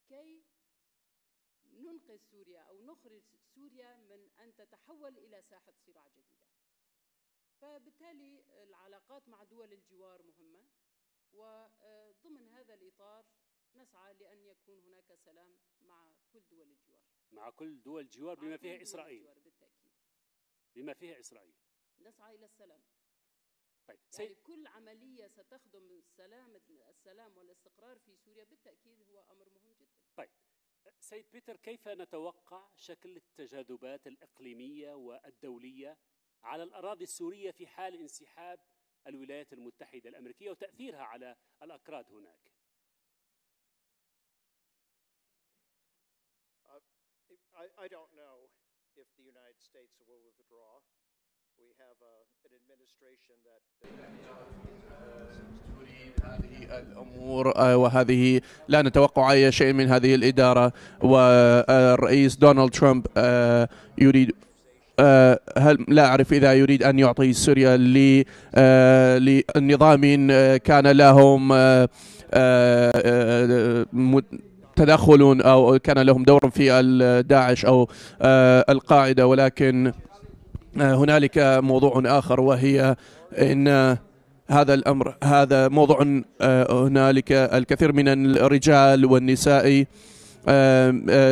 كي ننقذ سوريا أو نخرج سوريا من أن تتحول إلى ساحة صراع جديدة. فبالتالي العلاقات مع دول الجوار مهمة، وضمن هذا الإطار نسعى لأن يكون هناك سلام مع كل دول الجوار. مع كل دول الجوار بما فيها إسرائيل. بالتأكيد. بما فيها إسرائيل. نسعى إلى السلام. طيب. يعني كل عملية ستخدم السلام والاستقرار في سوريا بالتأكيد هو أمر مهم جدا. طيب سيد بيتر، كيف نتوقع شكل التجاذبات الإقليمية والدولية على الأراضي السورية في حال انسحاب الولايات المتحدة الأمريكية وتأثيرها على الأكراد هناك؟ I don't know if the United States will withdraw. We have an administration that هذه الأمور وهذه لا نتوقع أي شيء من هذه الإدارة، والرئيس دونالد ترامب يريد هل لا أعرف إذا يريد أن يعطي سوريا لنظام كان لهم تدخل أو كان لهم دور في داعش أو القاعدة، ولكن هنالك موضوع آخر وهي أن هذا الأمر هذا موضوع هنالك الكثير من الرجال والنساء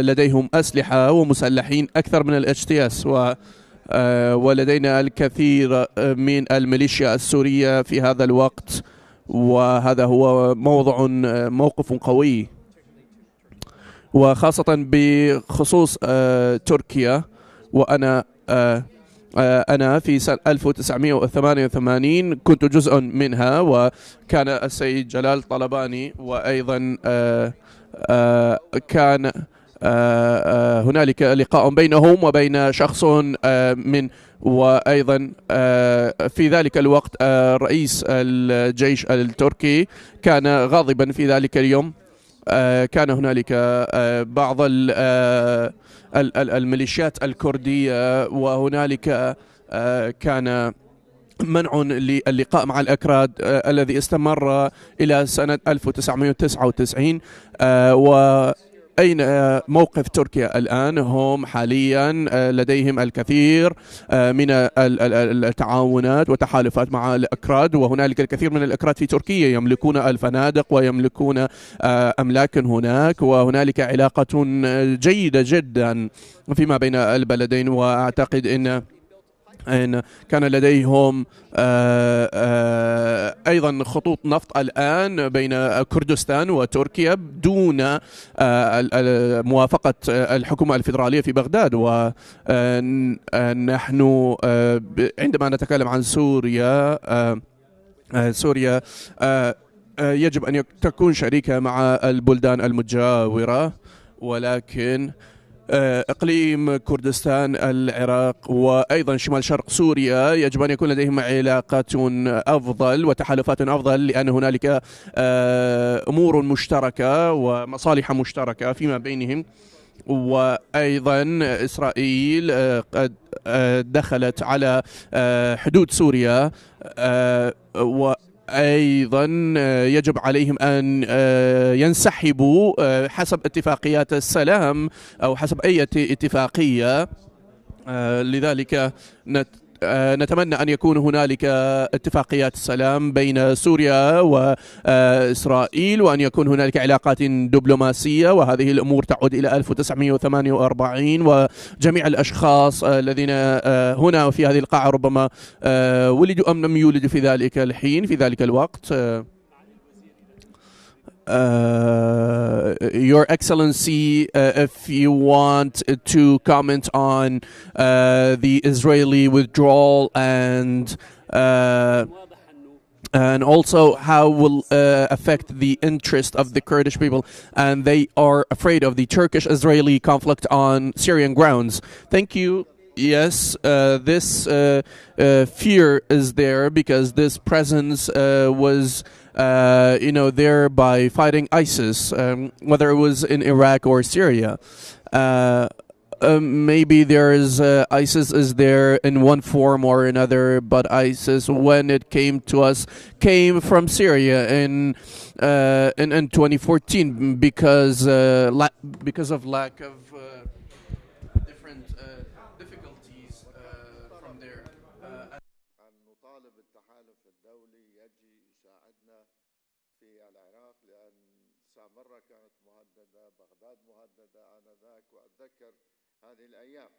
لديهم أسلحة ومسلحين أكثر من الHTS ولدينا الكثير من الميليشيا السورية في هذا الوقت، وهذا هو موقف قوي، وخاصة بخصوص تركيا. وأنا في سنة 1988 كنت جزء منها، وكان السيد جلال طلباني، وأيضا كان هنالك لقاء بينهم وبين شخص من، وأيضا في ذلك الوقت رئيس الجيش التركي كان غاضبا في ذلك اليوم. كان هنالك بعض الميليشيات الكردية، وهنالك كان منع للقاء مع الأكراد الذي استمر إلى سنة 1999. أين موقف تركيا الآن؟ هم حاليا لديهم الكثير من التعاونات والتحالفات مع الأكراد، وهنالك الكثير من الأكراد في تركيا يملكون الفنادق ويملكون أملاكا هناك، وهنالك علاقة جيدة جدا فيما بين البلدين. وأعتقد أن كان لديهم أيضا خطوط نفط الآن بين كردستان وتركيا دون موافقة الحكومة الفيدرالية في بغداد. ونحن عندما نتكلم عن سوريا يجب أن تكون شريكة مع البلدان المجاورة، ولكن إقليم كردستان، العراق، وأيضا شمال شرق سوريا يجب أن يكون لديهم علاقات أفضل وتحالفات أفضل، لأن هنالك أمور مشتركة ومصالح مشتركة فيما بينهم. وأيضا إسرائيل قد دخلت على حدود سوريا، أيضا يجب عليهم أن ينسحبوا حسب اتفاقيات السلام أو حسب أي اتفاقية. لذلك نتمنى أن يكون هنالك اتفاقيات سلام بين سوريا وإسرائيل، وأن يكون هنالك علاقات دبلوماسية، وهذه الأمور تعود إلى 1948. وجميع الأشخاص الذين هنا في هذه القاعة ربما ولدوا أم لم يولدوا في ذلك الحين في ذلك الوقت. Your Excellency, if you want to comment on the Israeli withdrawal and and also how will affect the interest of the Kurdish people, and they are afraid of the Turkish-Israeli conflict on Syrian grounds. Thank you. Yes, this fear is there because this presence was, there by fighting ISIS, whether it was in Iraq or Syria. Maybe there is ISIS is there in one form or another, but ISIS, when it came to us, came from Syria in 2014 because of lack of different difficulties from there. أن نطالب التحالف الدولي يجي يساعدنا في العراق، لأن سامرة كانت مهددة، بغداد مهددة آنذاك، وأتذكر هذه الأيام.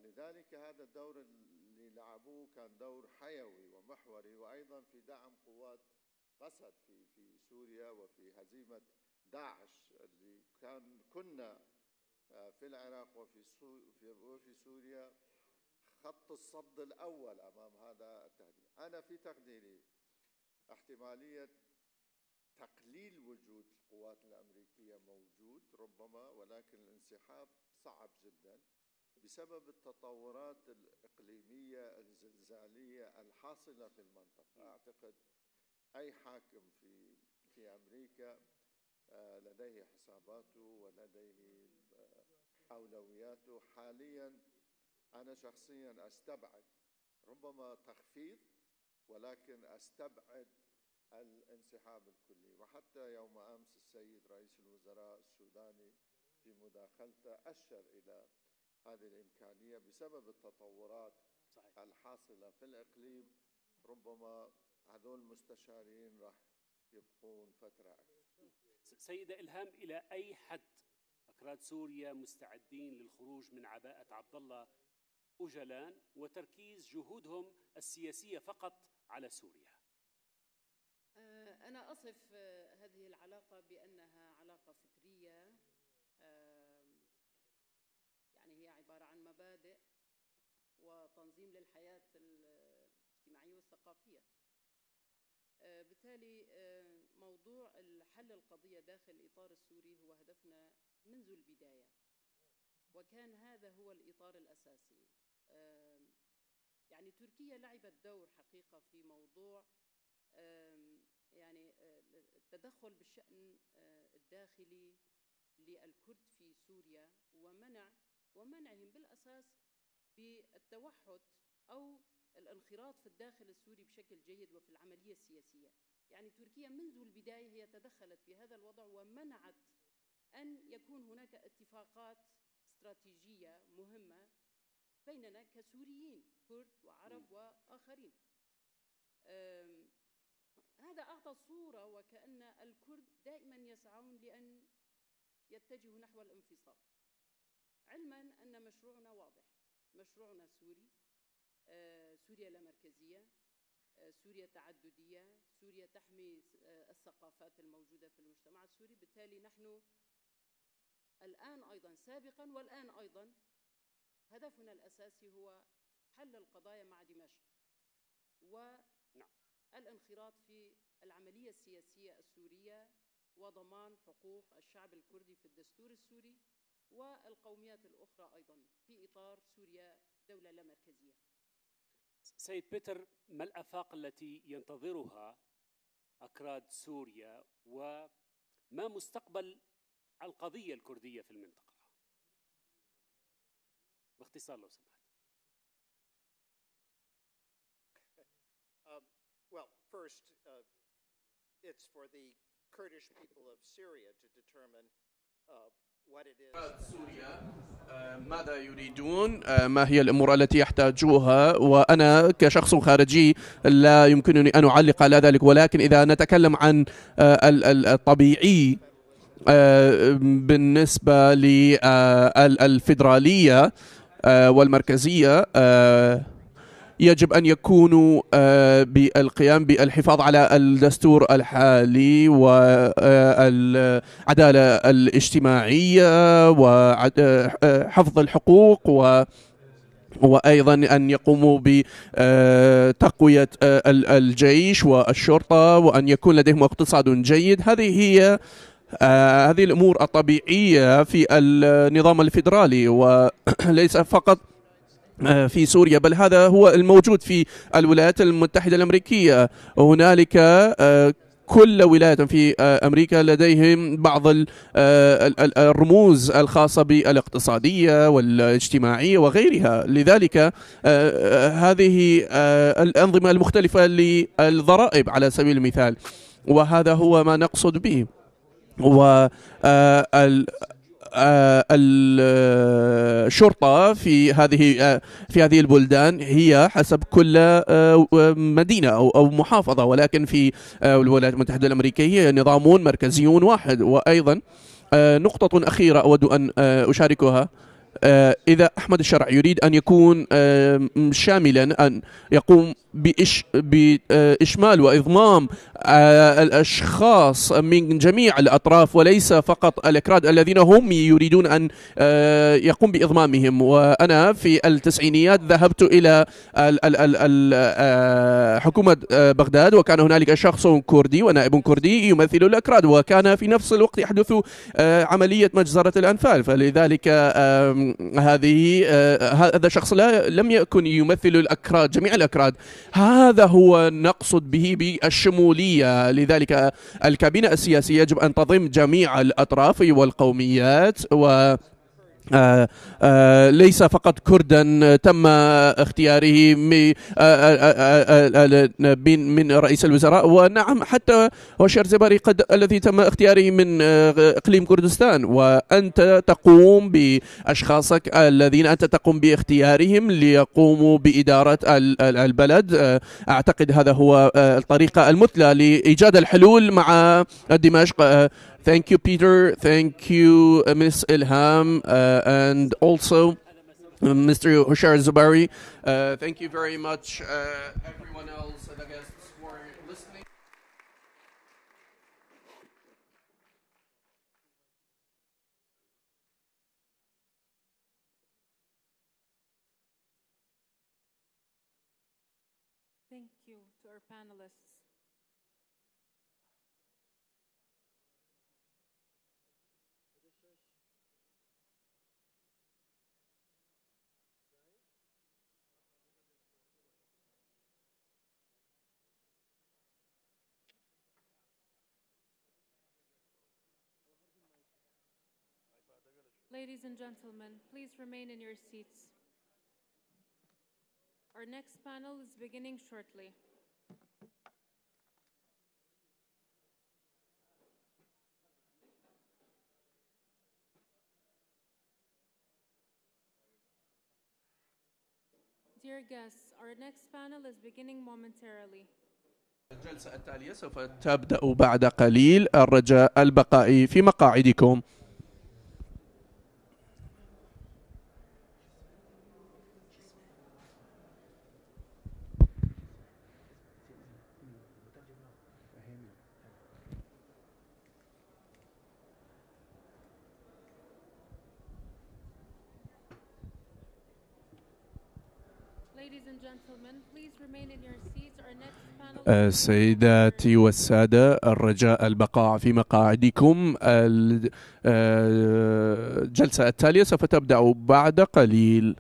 لذلك هذا الدور اللي لعبوه كان دور حيوي ومحوري، وأيضا في دعم قوات قسد في سوريا وفي هزيمة داعش اللي كنا في العراق وفي سوريا خط الصد الأول أمام هذا التهديد. أنا في تقديري احتمالية تقليل وجود القوات الأمريكية موجود ربما، ولكن الانسحاب صعب جدا بسبب التطورات الإقليمية الزلزالية الحاصلة في المنطقة. أعتقد أي حاكم في أمريكا لديه حساباته ولديه أولوياته. حاليا أنا شخصيا أستبعد ربما تخفيض، ولكن أستبعد الانسحاب الكلي. وحتى يوم أمس السيد رئيس الوزراء السوداني في مداخلته أشار إلى هذه الإمكانية بسبب التطورات الحاصلة في الإقليم. ربما هذول المستشارين راح يبقون فترة أكثر. سيدة إلهام، إلى أي حد أكراد سوريا مستعدين للخروج من عباءة عبد الله أوجلان وتركيز جهودهم السياسية فقط على سوريا؟ أنا أصف هذه العلاقة بأنها علاقة فكرية، يعني هي عبارة عن مبادئ وتنظيم للحياة الاجتماعية والثقافية. بالتالي موضوع حل القضية داخل الإطار السوري هو هدفنا منذ البداية، وكان هذا هو الإطار الأساسي. يعني تركيا لعبت دور حقيقة في موضوع يعني التدخل بالشأن الداخلي للكرد في سوريا ومنعهم بالأساس بالتوحد أو الانخراط في الداخل السوري بشكل جيد وفي العملية السياسية. يعني تركيا منذ البداية هي تدخلت في هذا الوضع ومنعت أن يكون هناك اتفاقات استراتيجية مهمة بيننا كسوريين كرد وعرب وآخرين. هذا أعطى صورة وكأن الكرد دائما يسعون لأن يتجهوا نحو الانفصال، علما أن مشروعنا واضح، مشروعنا سوري، سوريا لا مركزية، سوريا تعددية، سوريا تحمي الثقافات الموجودة في المجتمع السوري. بالتالي نحن الآن أيضا سابقا والآن أيضا هدفنا الأساسي هو حل القضايا مع دمشق والانخراط في العملية السياسية السورية وضمان حقوق الشعب الكردي في الدستور السوري والقوميات الأخرى أيضا في إطار سوريا دولة لا مركزية. سيد بيتر، ما الآفاق التي ينتظرها أكراد سوريا وما مستقبل القضية الكردية في المنطقة؟ باختصار لو سمحت. Well, first, it's for the Kurdish people of Syria to determine what it is. ماذا يريدون؟ ما هي الأمور التي يحتاجوها؟ وأنا كشخص خارجي لا يمكنني أن أعلق على ذلك، ولكن إذا نتكلم عن الطبيعي بالنسبة للفيدرالية والمركزية، يجب أن يكونوا بالقيام بالحفاظ على الدستور الحالي والعدالة الاجتماعية وحفظ الحقوق وأيضا أن يقوموا بتقوية الجيش والشرطة، وأن يكون لديهم اقتصاد جيد. هذه الأمور الطبيعية في النظام الفيدرالي، وليس فقط في سوريا، بل هذا هو الموجود في الولايات المتحدة الأمريكية. هنالك كل ولاية في أمريكا لديهم بعض الرموز الخاصة بالاقتصادية والاجتماعية وغيرها. لذلك هذه الأنظمة المختلفة للضرائب على سبيل المثال، وهذا هو ما نقصد به. الشرطة في هذه البلدان هي حسب كل مدينة أو محافظة، ولكن في الولايات المتحدة الأمريكية نظام مركزي واحد. وأيضا نقطة أخيرة أود أن أشاركها: إذا أحمد الشرع يريد أن يكون شاملا، أن يقوم بإشمال وإضمام الأشخاص من جميع الأطراف وليس فقط الأكراد الذين هم يريدون أن يقوم بإضمامهم. وأنا في التسعينيات ذهبت إلى حكومة بغداد، وكان هنالك شخص كردي ونائب كردي يمثل الأكراد، وكان في نفس الوقت يحدث عملية مجزرة الأنفال. فلذلك هذا الشخص لم يكن يمثل الأكراد، جميع الأكراد. هذا هو نقصد به بالشمولية. لذلك الكابينة السياسية يجب أن تضم جميع الأطراف والقوميات، و ليس فقط كردا تم اختياره من رئيس الوزراء، ونعم حتى هوشير زباري الذي تم اختياره من اقليم كردستان. وانت تقوم باشخاصك الذين انت تقوم باختيارهم ليقوموا باداره البلد. اعتقد هذا هو الطريقه المثلى لايجاد الحلول مع دمشق. Thank you, Peter. Thank you, Ms. Ilham, and also Mr. Hushar Zubari. Thank you very much, everyone else, the guests for listening. Thank you to our panelists. Ladies and gentlemen, please remain in your seats. Our next panel is beginning shortly. Dear guests, our next panel is beginning momentarily. الجلسة التالية سوف تبدأ بعد قليل. الرجاء البقاء في مقاعدكم. Ladies and gentlemen, please remain in your seats. Our next panel. سيداتي والسادة، الرجاء البقاء في مقاعدكم. الجلسة التالية سوف تبدأ بعد قليل.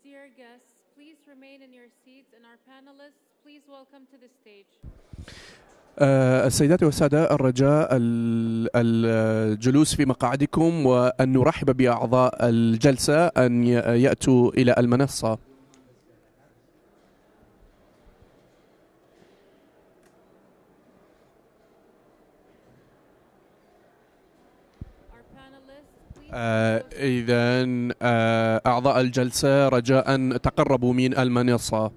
Dear guests, please remain in your seats, and our panelists, please welcome to the stage. السيدات والسادة، الرجاء الجلوس في مقاعدكم وأن نرحب بأعضاء الجلسة أن يأتوا إلى المنصة. إذا أعضاء الجلسة رجاء تقربوا من المنصة.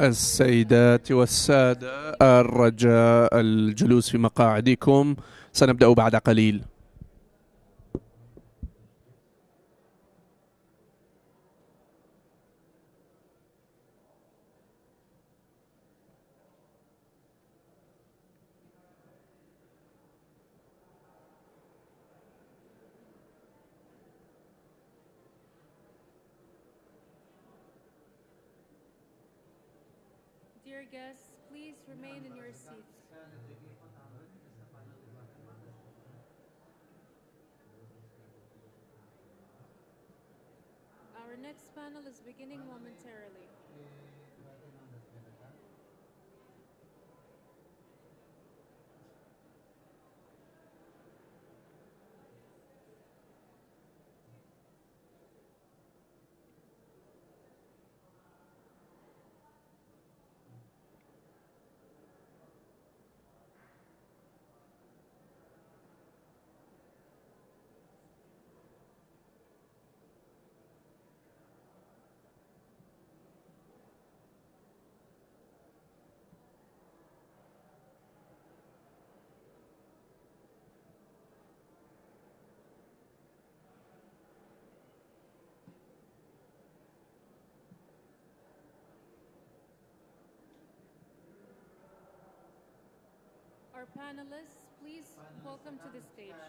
السيدات والسادة، الرجاء الجلوس في مقاعدكم، سنبدأ بعد قليل. Dear guests, please remain in your seats. Our next panel is beginning momentarily. Our panelists, please welcome to the stage.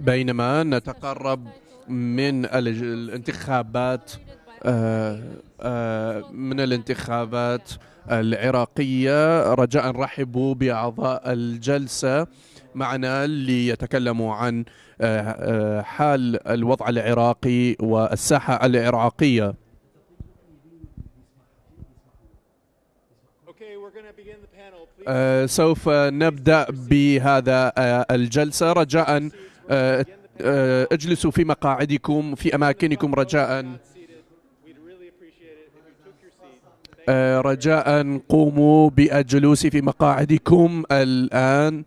بينما نتقرب من الانتخابات العراقية، رجاء رحبوا بأعضاء الجلسة معنا ليتكلموا عن حال الوضع العراقي والساحة العراقية. سوف نبدأ بهذا الجلسة. رجاء اجلسوا في مقاعدكم في أماكنكم، رجاء قوموا بالجلوس في مقاعدكم الآن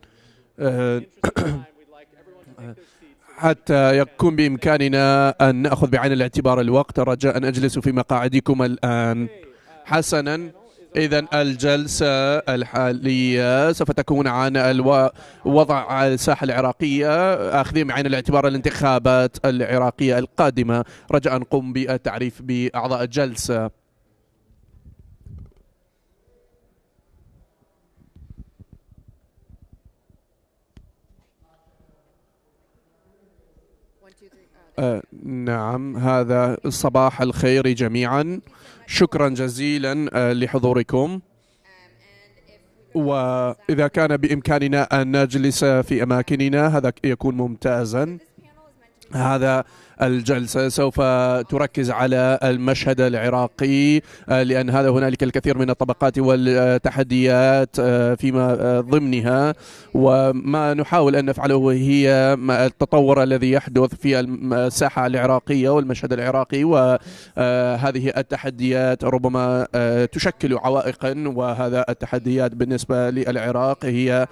حتى يكون بإمكاننا أن نأخذ بعين الاعتبار الوقت. رجاء اجلسوا في مقاعدكم الآن. حسنا، إذن الجلسة الحالية سوف تكون عن وضع الساحة العراقية آخذين بعين الاعتبار الانتخابات العراقية القادمة. رجاء نقوم بالتعريف بأعضاء الجلسة. نعم، هذا صباح الخير جميعا. شكرا جزيلا لحضوركم. وإذا كان بإمكاننا أن نجلس في أماكننا هذا يكون ممتازا. هذا الجلسة سوف تركز على المشهد العراقي، لأن هذا هنالك الكثير من الطبقات والتحديات فيما ضمنها، وما نحاول أن نفعله هي التطور الذي يحدث في الساحة العراقية والمشهد العراقي، وهذه التحديات ربما تشكل عوائقا. وهذا التحديات بالنسبة للعراق هي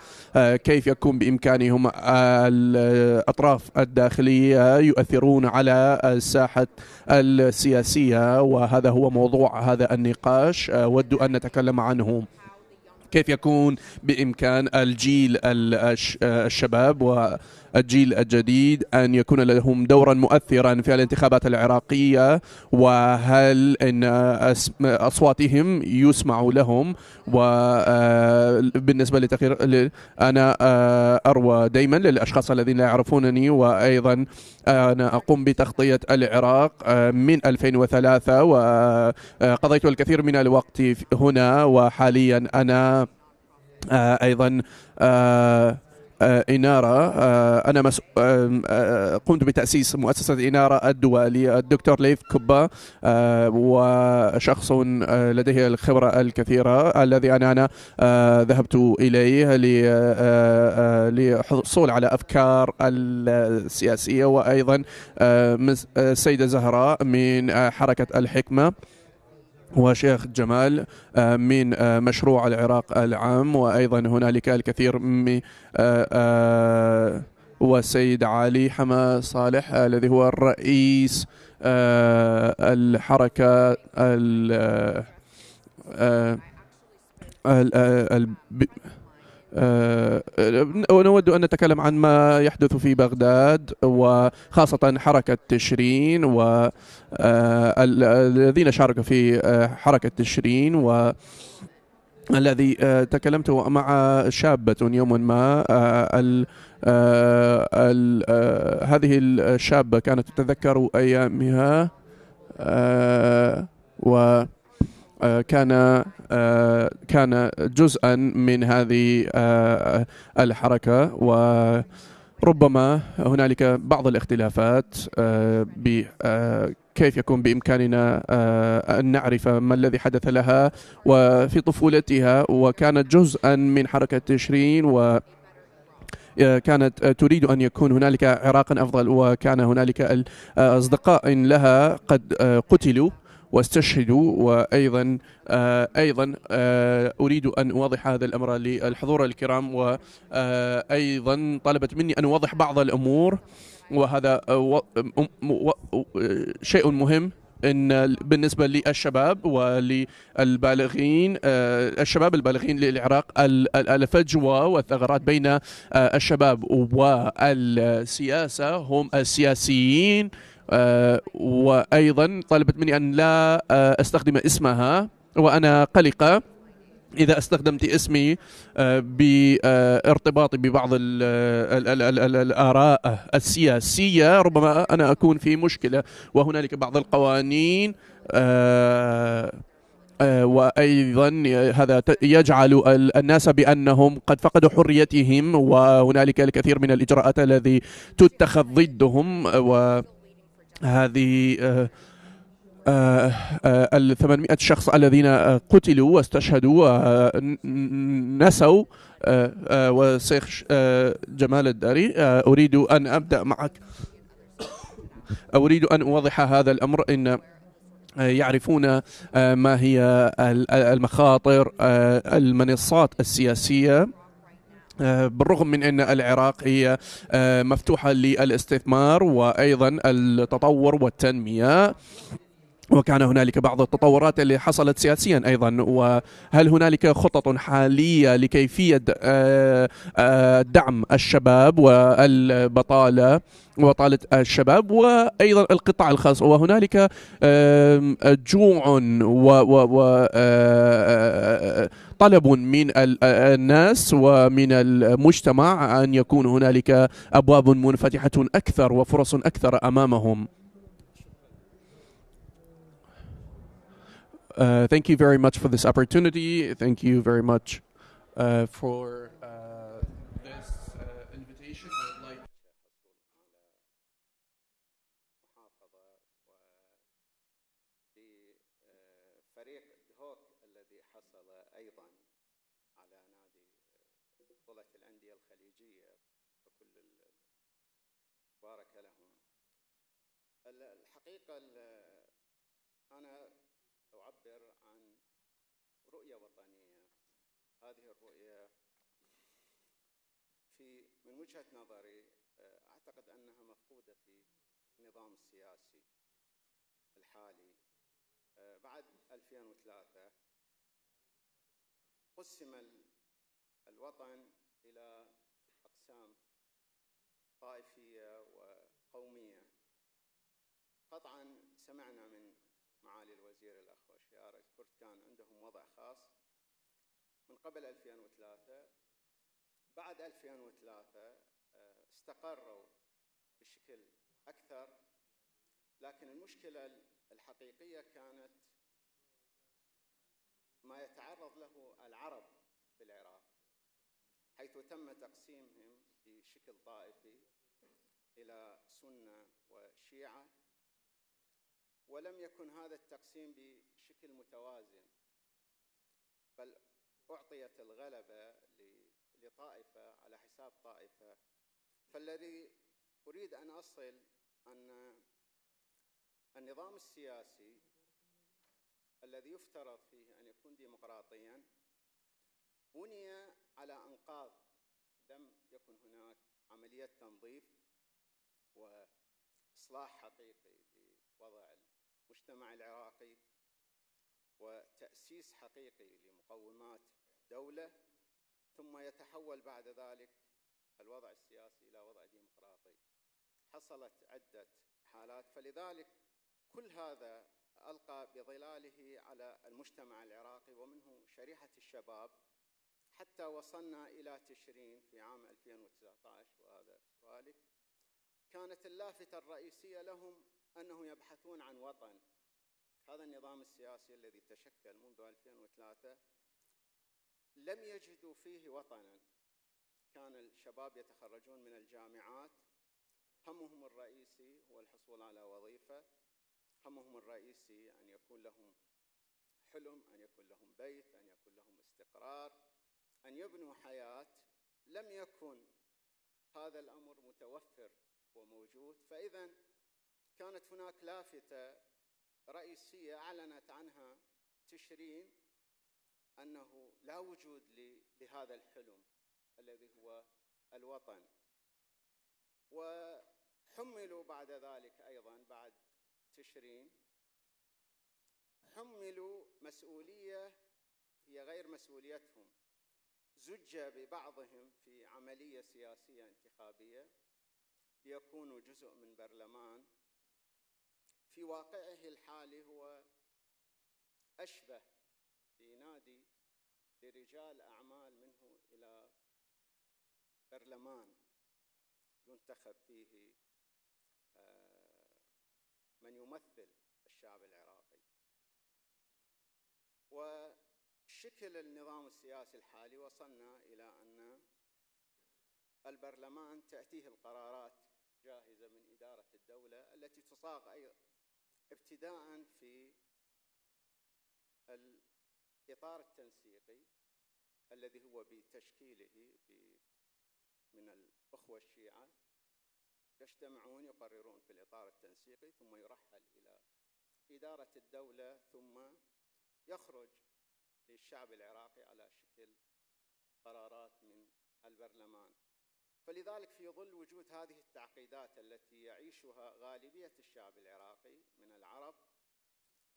كيف يكون بإمكانهم الأطراف الداخلية يؤثرون على الساحة السياسية، وهذا هو موضوع هذا النقاش. أود أن نتكلم عنه. كيف يكون بإمكان الجيل الشباب والجيل الجديد أن يكون لهم دورا مؤثرا في الانتخابات العراقية، وهل أن أصواتهم يسمع لهم؟ وبالنسبة لتغيير، أنا أروى دائما للأشخاص الذين لا يعرفونني، وأيضا أنا أقوم بتغطية العراق من 2003 وقضيت الكثير من الوقت هنا، وحاليا أنا أيضا إنارة. أنا قمت بتأسيس مؤسسة إنارة الدولي. الدكتور ليث كوبا وشخص لديه الخبرة الكثيرة الذي أنا ذهبت إليه للحصول على أفكار السياسية، وأيضا السيدة زهراء من حركة الحكمة، وشيخ جمال من مشروع العراق العام، وأيضا هنالك الكثير من والسيد علي حما صالح الذي هو الرئيس الحركة ونود أن نتكلم عن ما يحدث في بغداد، وخاصة حركة تشرين والذين شاركوا في حركة تشرين. والذي تكلمت مع شابة يوما ما، هذه الشابة كانت تتذكر أيامها، كان جزءا من هذه الحركة، وربما هنالك بعض الاختلافات كيف يكون بإمكاننا أن نعرف ما الذي حدث لها وفي طفولتها، وكانت جزءا من حركة تشرين، كانت تريد أن يكون هنالك عراقا أفضل، وكان هنالك أصدقاء لها قد قتلوا واستشهدوا. وأيضا أريد أن أوضح هذا الأمر للحضور الكرام، وأيضا طلبت مني أن أوضح بعض الأمور، وهذا شيء مهم إن بالنسبة للشباب وللبالغين، الشباب البالغين للعراق، الفجوة والثغرات بين الشباب والسياسة هم السياسيين. وأيضا طلبت مني أن لا أستخدم اسمها، وأنا قلقة إذا استخدمت اسمي بارتباطي ببعض الآراء السياسية ربما أنا أكون في مشكلة، وهنالك بعض القوانين وأيضا هذا يجعل الناس بأنهم قد فقدوا حريتهم، وهنالك الكثير من الإجراءات التي تتخذ ضدهم. وهذه 800 شخص الذين قتلوا واستشهدوا ونسوا. والشيخ جمال الداري، أريد أن أبدأ معك. أريد أن أوضح هذا الأمر، إن يعرفون ما هي المخاطر المنصات السياسية، بالرغم من أن العراق هي مفتوحة للاستثمار وأيضا التطور والتنمية. وكان هنالك بعض التطورات اللي حصلت سياسيا أيضا. وهل هنالك خطط حالية لكيفية دعم الشباب والبطالة وبطالة الشباب وأيضا القطاع الخاص؟ وهنالك جوع وطلب من الناس ومن المجتمع أن يكون هنالك أبواب منفتحة أكثر وفرص أكثر أمامهم. Thank you very much for this opportunity. Thank you very much for this invitation. I would like فريق هوك الذي حصل أيضا على نادي بطولة الأندية الخليجية، وكل بارك لهم. الحقيقة أنا أعبر عن رؤية وطنية. هذه الرؤية من وجهة نظري أعتقد أنها مفقودة في النظام السياسي الحالي. بعد 2003 قسم الوطن إلى أقسام طائفية وقومية. قطعا سمعنا من معالي الوزير الأخ وشيار الكرد كان عندهم وضع خاص من قبل 2003. بعد 2003 استقروا بشكل أكثر، لكن المشكلة الحقيقية كانت ما يتعرض له العرب في العراق، حيث تم تقسيمهم بشكل طائفي إلى سنة وشيعة، ولم يكن هذا التقسيم بشكل متوازن، بل أعطيت الغلبة لطائفة على حساب طائفة. فالذي أريد أن أصل أن النظام السياسي الذي يفترض فيه أن يكون ديمقراطيا بني على أنقاض. لم يكن هناك عملية تنظيف وإصلاح حقيقي لوضع المجتمع العراقي وتأسيس حقيقي لمقومات دولة، ثم يتحول بعد ذلك الوضع السياسي إلى وضع ديمقراطي. حصلت عدة حالات، فلذلك كل هذا ألقى بظلاله على المجتمع العراقي ومنه شريحة الشباب، حتى وصلنا إلى تشرين في عام 2019. وهذا سؤالك. كانت اللافتة الرئيسية لهم أنهم يبحثون عن وطن. هذا النظام السياسي الذي تشكل منذ 2003 لم يجدوا فيه وطنا. كان الشباب يتخرجون من الجامعات، همهم الرئيسي هو الحصول على وظيفة، همهم الرئيسي أن يكون لهم حلم، أن يكون لهم بيت، أن يكون لهم استقرار، أن يبنوا حياة. لم يكن هذا الأمر متوفر وموجود. فإذا كانت هناك لافتة رئيسية أعلنت عنها تشرين أنه لا وجود لهذا الحلم الذي هو الوطن. وحملوا بعد ذلك أيضا بعد تشرين حملوا مسؤولية هي غير مسؤوليتهم. زج ببعضهم في عملية سياسية انتخابية ليكونوا جزء من برلمان في واقعه الحالي هو أشبه بنادي لرجال أعمال منه إلى برلمان ينتخب فيه من يمثل الشعب العراقي. وشكل النظام السياسي الحالي وصلنا إلى أن البرلمان تأتيه القرارات جاهزة من إدارة الدولة التي تصاغ ابتداء في الإطار التنسيقي الذي هو بتشكيله من الأخوة الشيعة، يجتمعون يقررون في الإطار التنسيقي، ثم يرحل إلى إدارة الدولة، ثم يخرج للشعب العراقي على شكل قرارات من البرلمان. فلذلك في ظل وجود هذه التعقيدات التي يعيشها غالبية الشعب العراقي من العرب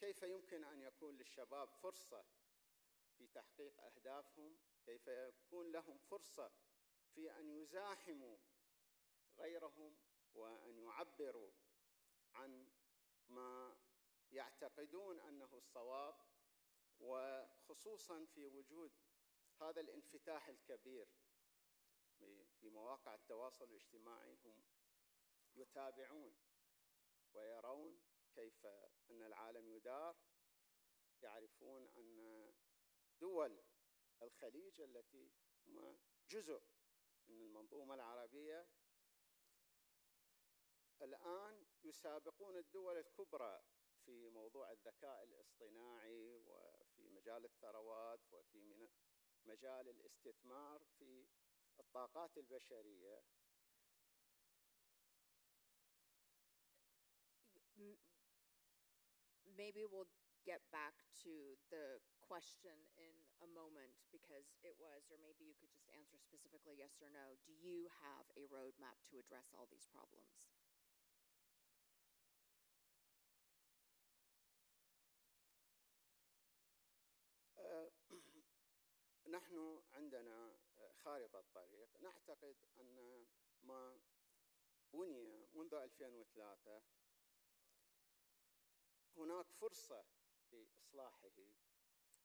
كيف يمكن أن يكون للشباب فرصة في تحقيق أهدافهم، كيف يكون لهم فرصة في أن يزاحموا غيرهم وأن يعبروا عن ما يعتقدون أنه الصواب، وخصوصا في وجود هذا الانفتاح الكبير في مواقع التواصل الاجتماعي. هم يتابعون ويرون كيف أن العالم يدار، يعرفون أن دول الخليج التي هم جزء من المنظومة العربية الآن يسابقون الدول الكبرى في موضوع الذكاء الاصطناعي وفي مجال الثروات وفي مجال الاستثمار في الطاقات البشرية. Maybe we'll get back to the question in a moment, because it was, or maybe you could just answer specifically yes or no. Do you have a roadmap to address all these problems? نحن عندنا خارطة طريق. نعتقد أن ما بني منذ 2003 هناك فرصة لإصلاحه،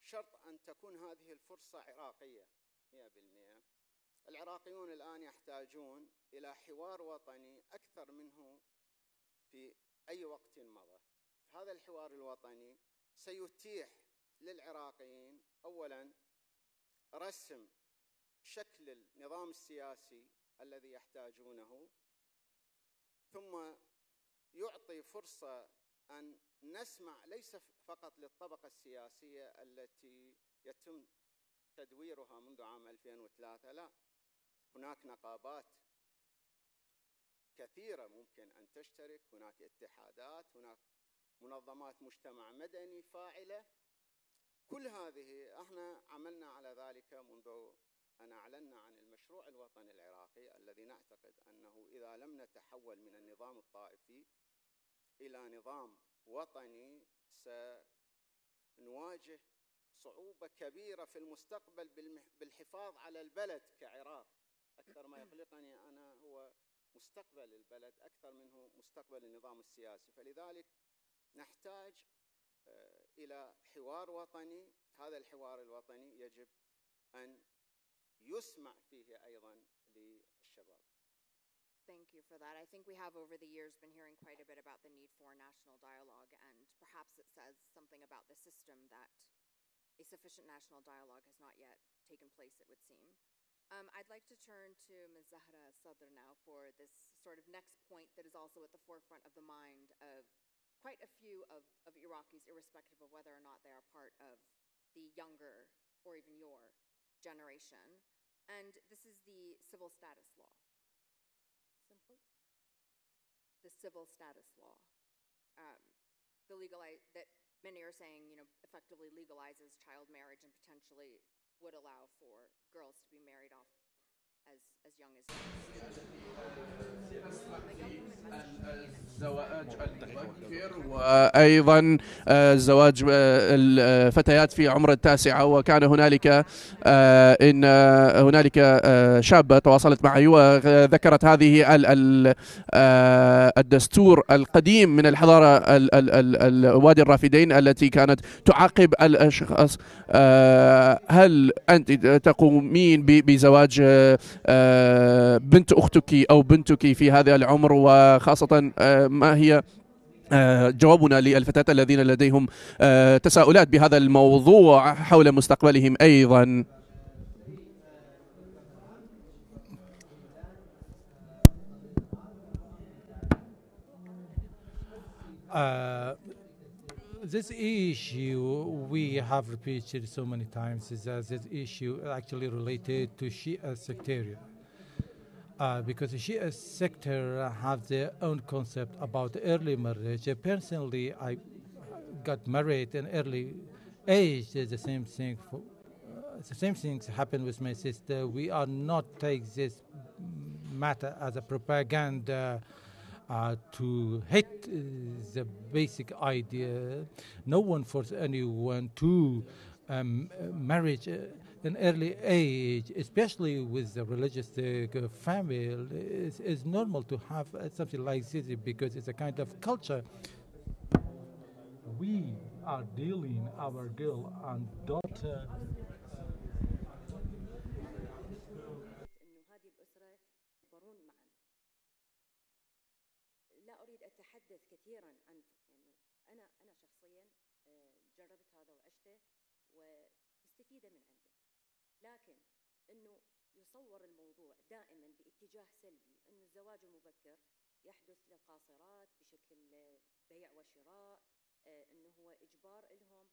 شرط أن تكون هذه الفرصة عراقية 100%. العراقيون الآن يحتاجون إلى حوار وطني أكثر منه في أي وقت مضى. هذا الحوار الوطني سيتيح للعراقيين أولاً رسم شكل النظام السياسي الذي يحتاجونه، ثم يعطي فرصة أن نسمع ليس فقط للطبقة السياسية التي يتم تدويرها منذ عام 2003، لا، هناك نقابات كثيرة ممكن أن تشترك، هناك اتحادات، هناك منظمات مجتمع مدني فاعلة. كل هذه احنا عملنا على ذلك منذ أن أعلنا عن المشروع الوطني العراقي، الذي نعتقد أنه إذا لم نتحول من النظام الطائفي إلى نظام وطني سنواجه صعوبة كبيرة في المستقبل بالحفاظ على البلد كعراق. أكثر ما يقلقني أنا هو مستقبل البلد أكثر منه مستقبل النظام السياسي. فلذلك نحتاج إلى حوار وطني. هذا الحوار الوطني يجب أن يسمع فيه أيضا للشباب. Thank you for that. I think we have over the years been hearing quite a bit about the need for national dialogue, and perhaps it says something about the system that a sufficient national dialogue has not yet taken place, it would seem. I'd like to turn to Ms. Zahra Sadr now for this sort of next point that is also at the forefront of the mind of quite a few of Iraqis, irrespective of whether or not they are part of the younger or even your generation. And this is the civil status law. The civil status law. That many are saying, effectively legalizes child marriage and potentially would allow for girls to be married off as young as الزواج المبكر وأيضا زواج الفتيات في عمر 9. وكان هنالك هنالك شابة تواصلت معي وذكرت هذه الدستور القديم من الحضارة وادي الرافدين التي كانت تعاقب الأشخاص. هل أنت تقومين بزواج بنت أختك أو بنتك في هذا العمر، وخاصة ما هي جوابنا للفتاة الذين لديهم تساؤلات بهذا الموضوع حول مستقبلهم أيضا؟ This issue we have repeated so many times is that this issue actually related to Shia sectarian. Because the Shia sector have their own concept about early marriage. Personally, I got married in early age. The same thing. The same things happened with my sister. We are not take this matter as a propaganda to hit the basic idea. No one forces anyone to marriage an early age, especially with the religious family. It's normal to have something like this because it's a kind of culture. We are dealing our girl and daughter. لا أريد أتحدث كثيرا عن أنا شخصيا جربت هذا وعشته ومستفيدة من عنده، لكن أنه يصور الموضوع دائما باتجاه سلبي، أنه الزواج المبكر يحدث للقاصرات بشكل بيع وشراء، أنه هو إجبار لهم.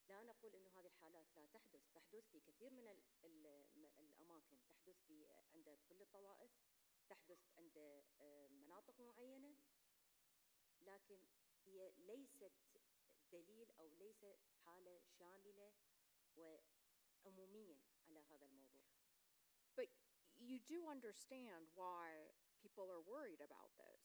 لا نقول أنه هذه الحالات لا تحدث، تحدث في كثير من الأماكن، تحدث عند كل الطوائف، تحدث عند مناطق معينة، لكن هي ليست دليل أو ليست حالة شاملة وعمومية على هذا الموضوع. But you do understand why people are worried about this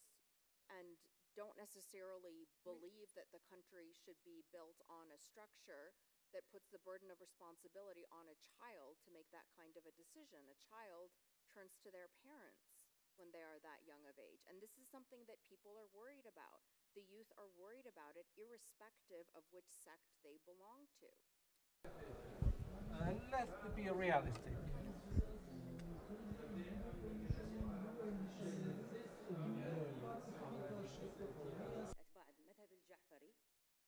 and don't necessarily believe that the country should be built on a structure that puts the burden of responsibility on a child to make that kind of a decision. A child turns to their parents when they are that young of age. And this is something that people are worried about. The youth are worried about it irrespective of which sect they belong to. Let's be realistic. أتباع المذهب الجعفري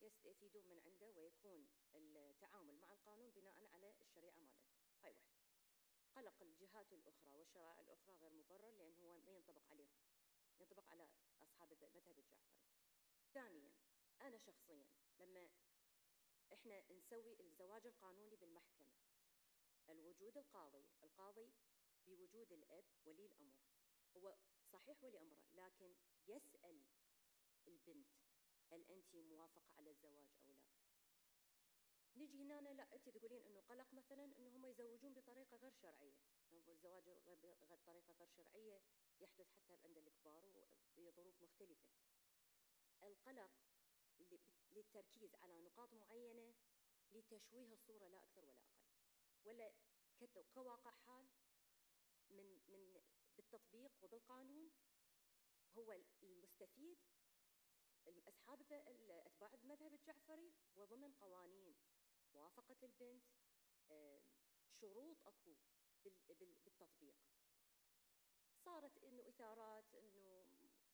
يستفيدون من عنده ويكون التعامل مع القانون بناء على الشريعة مالتهم. هاي واحدة. قلق الجهات الأخرى والشرائع الأخرى غير مبرر لأنه هو ما ينطبق عليهم، ينطبق على أصحاب المذهب الجعفري. ثانيا أنا شخصيا لما إحنا نسوي الزواج القانوني بالمحكمة، الوجود القاضي بوجود الأب ولي الأمر، هو صحيح ولي أمره لكن يسأل البنت هل أنت موافقة على الزواج أو لا. نجي هنا لا أنت تقولين إنه قلق مثلا إنه هم يزوجون بطريقة غير شرعية، الزواج بطريقة غير شرعية يحدث حتى عند الكبار وبظروف مختلفة. القلق للتركيز على نقاط معينة لتشويه الصورة لا أكثر ولا أقل، ولا كواقع حال من بالتطبيق وبالقانون هو المستفيد أصحاب أتباع المذهب الجعفري وضمن قوانين موافقة البنت، شروط أكو بالتطبيق. صارت إنه إثارات إنه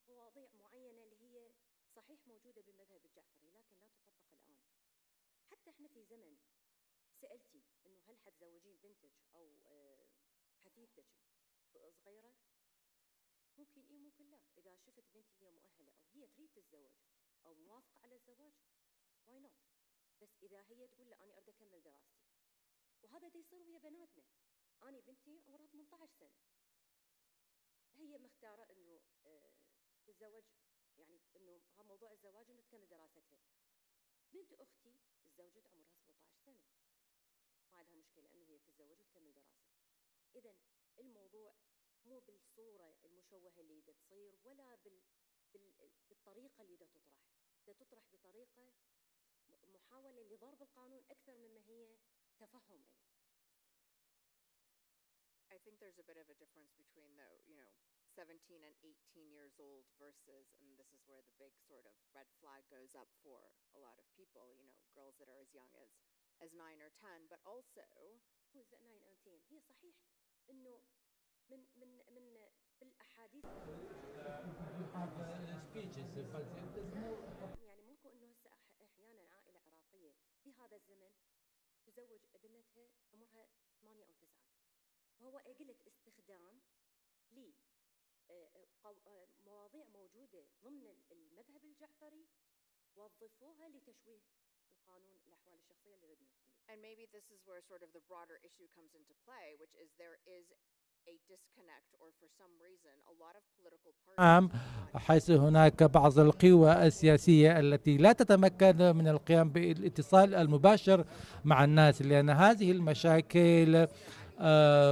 مواضيع معينة اللي هي صحيح موجودة بالمذهب الجعفري لكن لا تطبق الآن. حتى إحنا في زمن سألتي إنه هل حتزوجين بنتك أو حفيدتك صغيرة؟ ممكن إيه ممكن لا. إذا شفت بنتي هي مؤهلة أو هي تريد تتزوج أو موافقة على الزواج why not. بس إذا هي تقول لا أنا أريد أكمل دراستي، وهذا دا يصير ويا بناتنا. أنا بنتي عمرها 18 سنة هي مختارة إنه تتزوج، يعني إنه ها موضوع الزواج إنه تكمل دراستها. بنت أختي تزوجت عمرها 17 سنة ما عندها مشكلة إنه هي تتزوج وتكمل دراستها. إذن الموضوع مو بالصورة المشوهة اللي دا تصير ولا بالطريقة اللي دا تطرح بطريقة محاولة لضرب القانون أكثر مما هي تفهم له. I think there's a bit of a difference between the, 17 and 18 years old versus, and this is where the big sort of red flag goes up for a lot of people, girls that are as young as 9 or 10, but also 9 أو 10 هي صحيح إنه من بالأحاديث يعني ممكن إنه هسه أحيانا عائلة عراقية بهذا الزمن تزوج ابنتها عمرها 8 أو 9، وهو قلت استخدام لمواضيع موجودة ضمن المذهب الجعفري وظفوها لتشويه القانون الأحوال الشخصية اللي ردنا نخليه. And maybe this is where sort of the broader issue comes into play, which is there is a disconnect, or for some reason a lot of political parties حيث هناك بعض القوى السياسية التي لا تتمكن من القيام بالاتصال المباشر مع الناس، لأن هذه المشاكل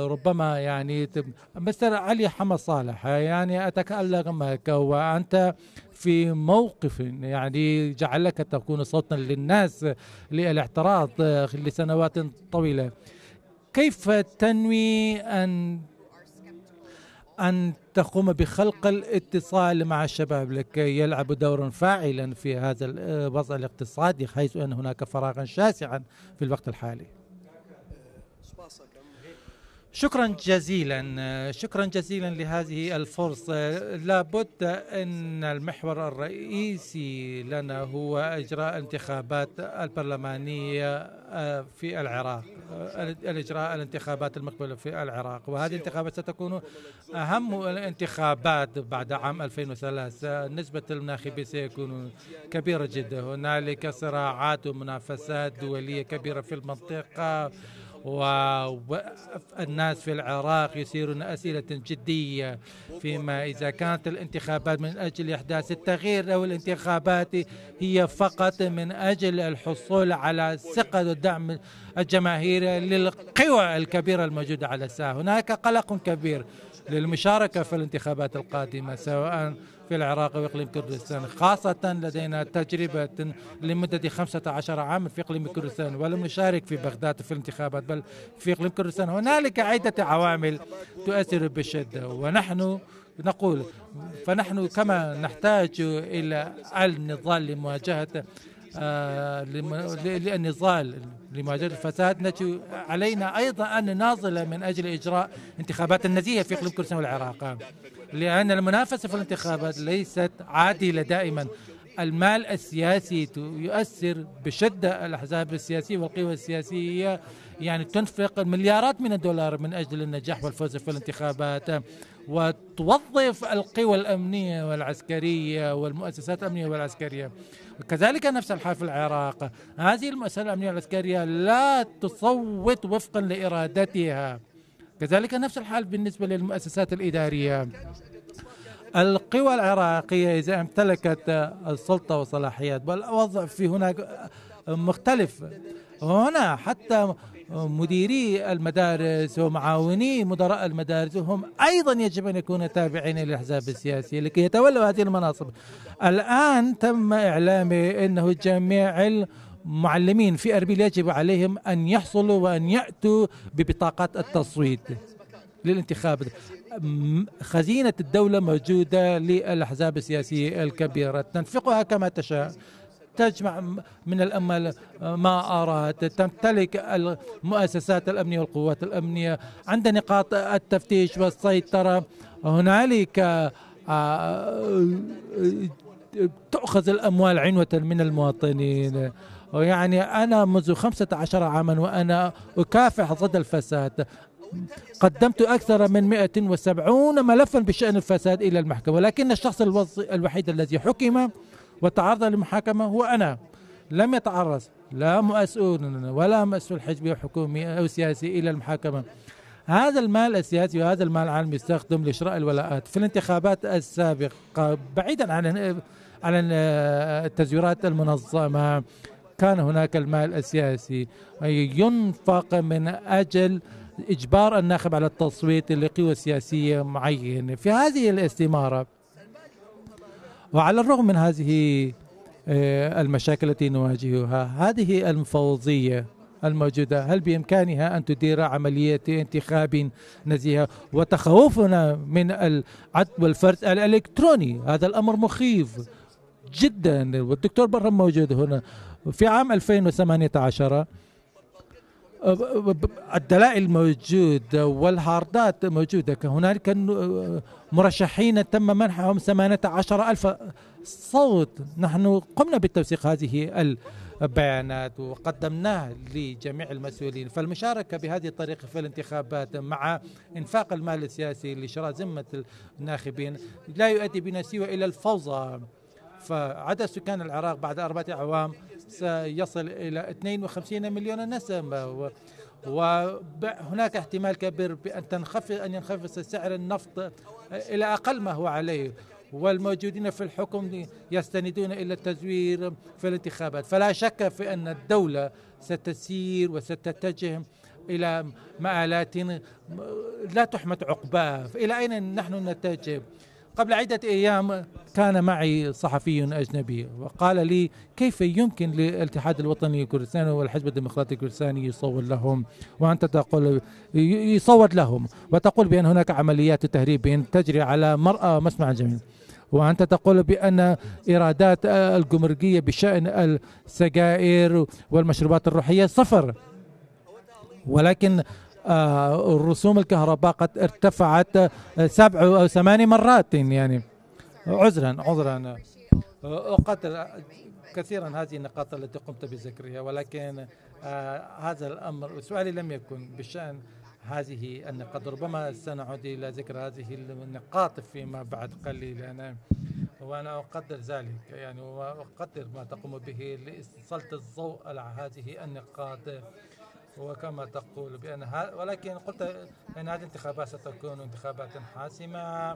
ربما يعني مستر علي حمد صالح، يعني أتكلم معك وأنت في موقف يعني جعلك تكون صوتا للناس للاعتراض لسنوات طويلة. كيف تنوي أن تقوم بخلق الاتصال مع الشباب لكي يلعبوا دورا فاعلا في هذا الوضع الاقتصادي، حيث أن هناك فراغا شاسعا في الوقت الحالي؟ شكرا جزيلا، شكرا جزيلا لهذه الفرصة. لابد أن المحور الرئيسي لنا هو إجراء الانتخابات البرلمانية في العراق، الإجراء الانتخابات المقبلة في العراق، وهذه الانتخابات ستكون أهم الانتخابات بعد عام 2003. نسبة الناخبين سيكون كبيرة جدا، هنالك صراعات ومنافسات دولية كبيرة في المنطقة، والناس في العراق يثيرون أسئلة جدية فيما إذا كانت الانتخابات من أجل إحداث التغيير أو الانتخابات هي فقط من أجل الحصول على ثقة ودعم الجماهيري للقوى الكبيرة الموجودة على الساحة. هناك قلق كبير للمشاركة في الانتخابات القادمة سواء في العراق وإقليم كردستان، خاصة لدينا تجربة لمدة 15 عاما في إقليم كردستان، ولم نشارك في بغداد في الانتخابات بل في إقليم كردستان. هنالك عدة عوامل تؤثر بشدة، ونحن نقول فنحن كما نحتاج إلى النضال لمواجهة النضال لمواجهة الفساد، نجد علينا أيضا أن نناضل من أجل إجراء انتخابات نزيهة في إقليم كردستان والعراق، لأن المنافسة في الانتخابات ليست عادلة دائما. المال السياسي يؤثر بشدة، الأحزاب السياسية والقوى السياسية يعني تنفق مليارات من الدولار من أجل النجاح والفوز في الانتخابات، وتوظف القوى الأمنية والعسكرية والمؤسسات الأمنية والعسكرية. وكذلك نفس الحال في العراق، هذه المؤسسات الأمنية والعسكرية لا تصوت وفقا لإرادتها. كذلك نفس الحال بالنسبة للمؤسسات الإدارية. القوى العراقية إذا امتلكت السلطة وصلاحيات، والوضع في هناك مختلف. هنا حتى مديري المدارس ومعاوني مدراء المدارس هم أيضا يجب أن يكونوا تابعين للأحزاب السياسية لكي يتولوا هذه المناصب. الآن تم إعلام أنه جميع المعلمين في أربيل يجب عليهم أن يحصلوا وأن يأتوا ببطاقات التصويت للانتخابات. خزينة الدولة موجودة للأحزاب السياسية الكبيرة، تنفقها كما تشاء، تجمع من الأموال ما أراد، تمتلك المؤسسات الأمنية والقوات الأمنية، عند نقاط التفتيش والسيطرة. هنالك تأخذ الأموال عنوة من المواطنين. يعني أنا منذ 15 عاما وأنا أكافح ضد الفساد، قدمت أكثر من 170 ملفا بشأن الفساد إلى المحكمة، ولكن الشخص الوحيد الذي حكم وتعرض للمحاكمة هو أنا. لم يتعرض لا مسؤول ولا مسؤول حزبي أو حكومي أو سياسي إلى المحاكمة. هذا المال السياسي وهذا المال العام يستخدم لشراء الولاءات. في الانتخابات السابقة بعيدا عن التزويرات المنظمة كان هناك المال السياسي ينفق من أجل إجبار الناخب على التصويت لقوى سياسية معينة. في هذه الاستمارة وعلى الرغم من هذه المشاكل التي نواجهها، هذه المفوضية الموجودة هل بإمكانها أن تدير عملية انتخاب نزيهة؟ وتخوفنا من العد والفرز الإلكتروني، هذا الأمر مخيف جدا. والدكتور برهم موجود هنا. في عام 2018 الدلائل موجودة والهاردات موجودة، هنالك مرشحين تم منحهم 18,000 صوت. نحن قمنا بتوثيق هذه البيانات وقدمناها لجميع المسؤولين. فالمشاركة بهذه الطريقة في الانتخابات مع إنفاق المال السياسي لشراء ذمة الناخبين لا يؤدي بنا سوى إلى الفوضى. فعدد سكان العراق بعد 4 أعوام سيصل إلى 52 مليون نسمة، وهناك احتمال كبير بأن ينخفض سعر النفط إلى أقل ما هو عليه، والموجودين في الحكم يستندون إلى التزوير في الانتخابات. فلا شك في أن الدولة ستسير وستتجه إلى مآلات لا تحمد عقباه. إلى أين نحن نتجه؟ قبل عدة أيام كان معي صحفي أجنبي وقال لي كيف يمكن للاتحاد الوطني الكردستاني والحزب الديمقراطي الكردستاني يصوت لهم، وأنت تقول يصوت لهم وتقول بأن هناك عمليات تهريب تجري على مرأى مسمع الجميع، وأنت تقول بأن إيرادات الجمركية بشأن السجائر والمشروبات الروحية صفر، ولكن الرسوم الكهرباء قد ارتفعت 7 أو 8 مرات. يعني عذرا أقدر كثيرا هذه النقاط التي قمت بذكرها، ولكن هذا الأمر سؤالي لم يكن بشأن هذه النقاط. ربما سنعود إلى ذكر هذه النقاط فيما بعد قليلا، وأنا أقدر ذلك يعني، وأقدر ما تقوم به لإسلط الضوء على هذه النقاط. وكما تقول بأن ولكن قلت أن هذه الانتخابات ستكون انتخابات حاسمة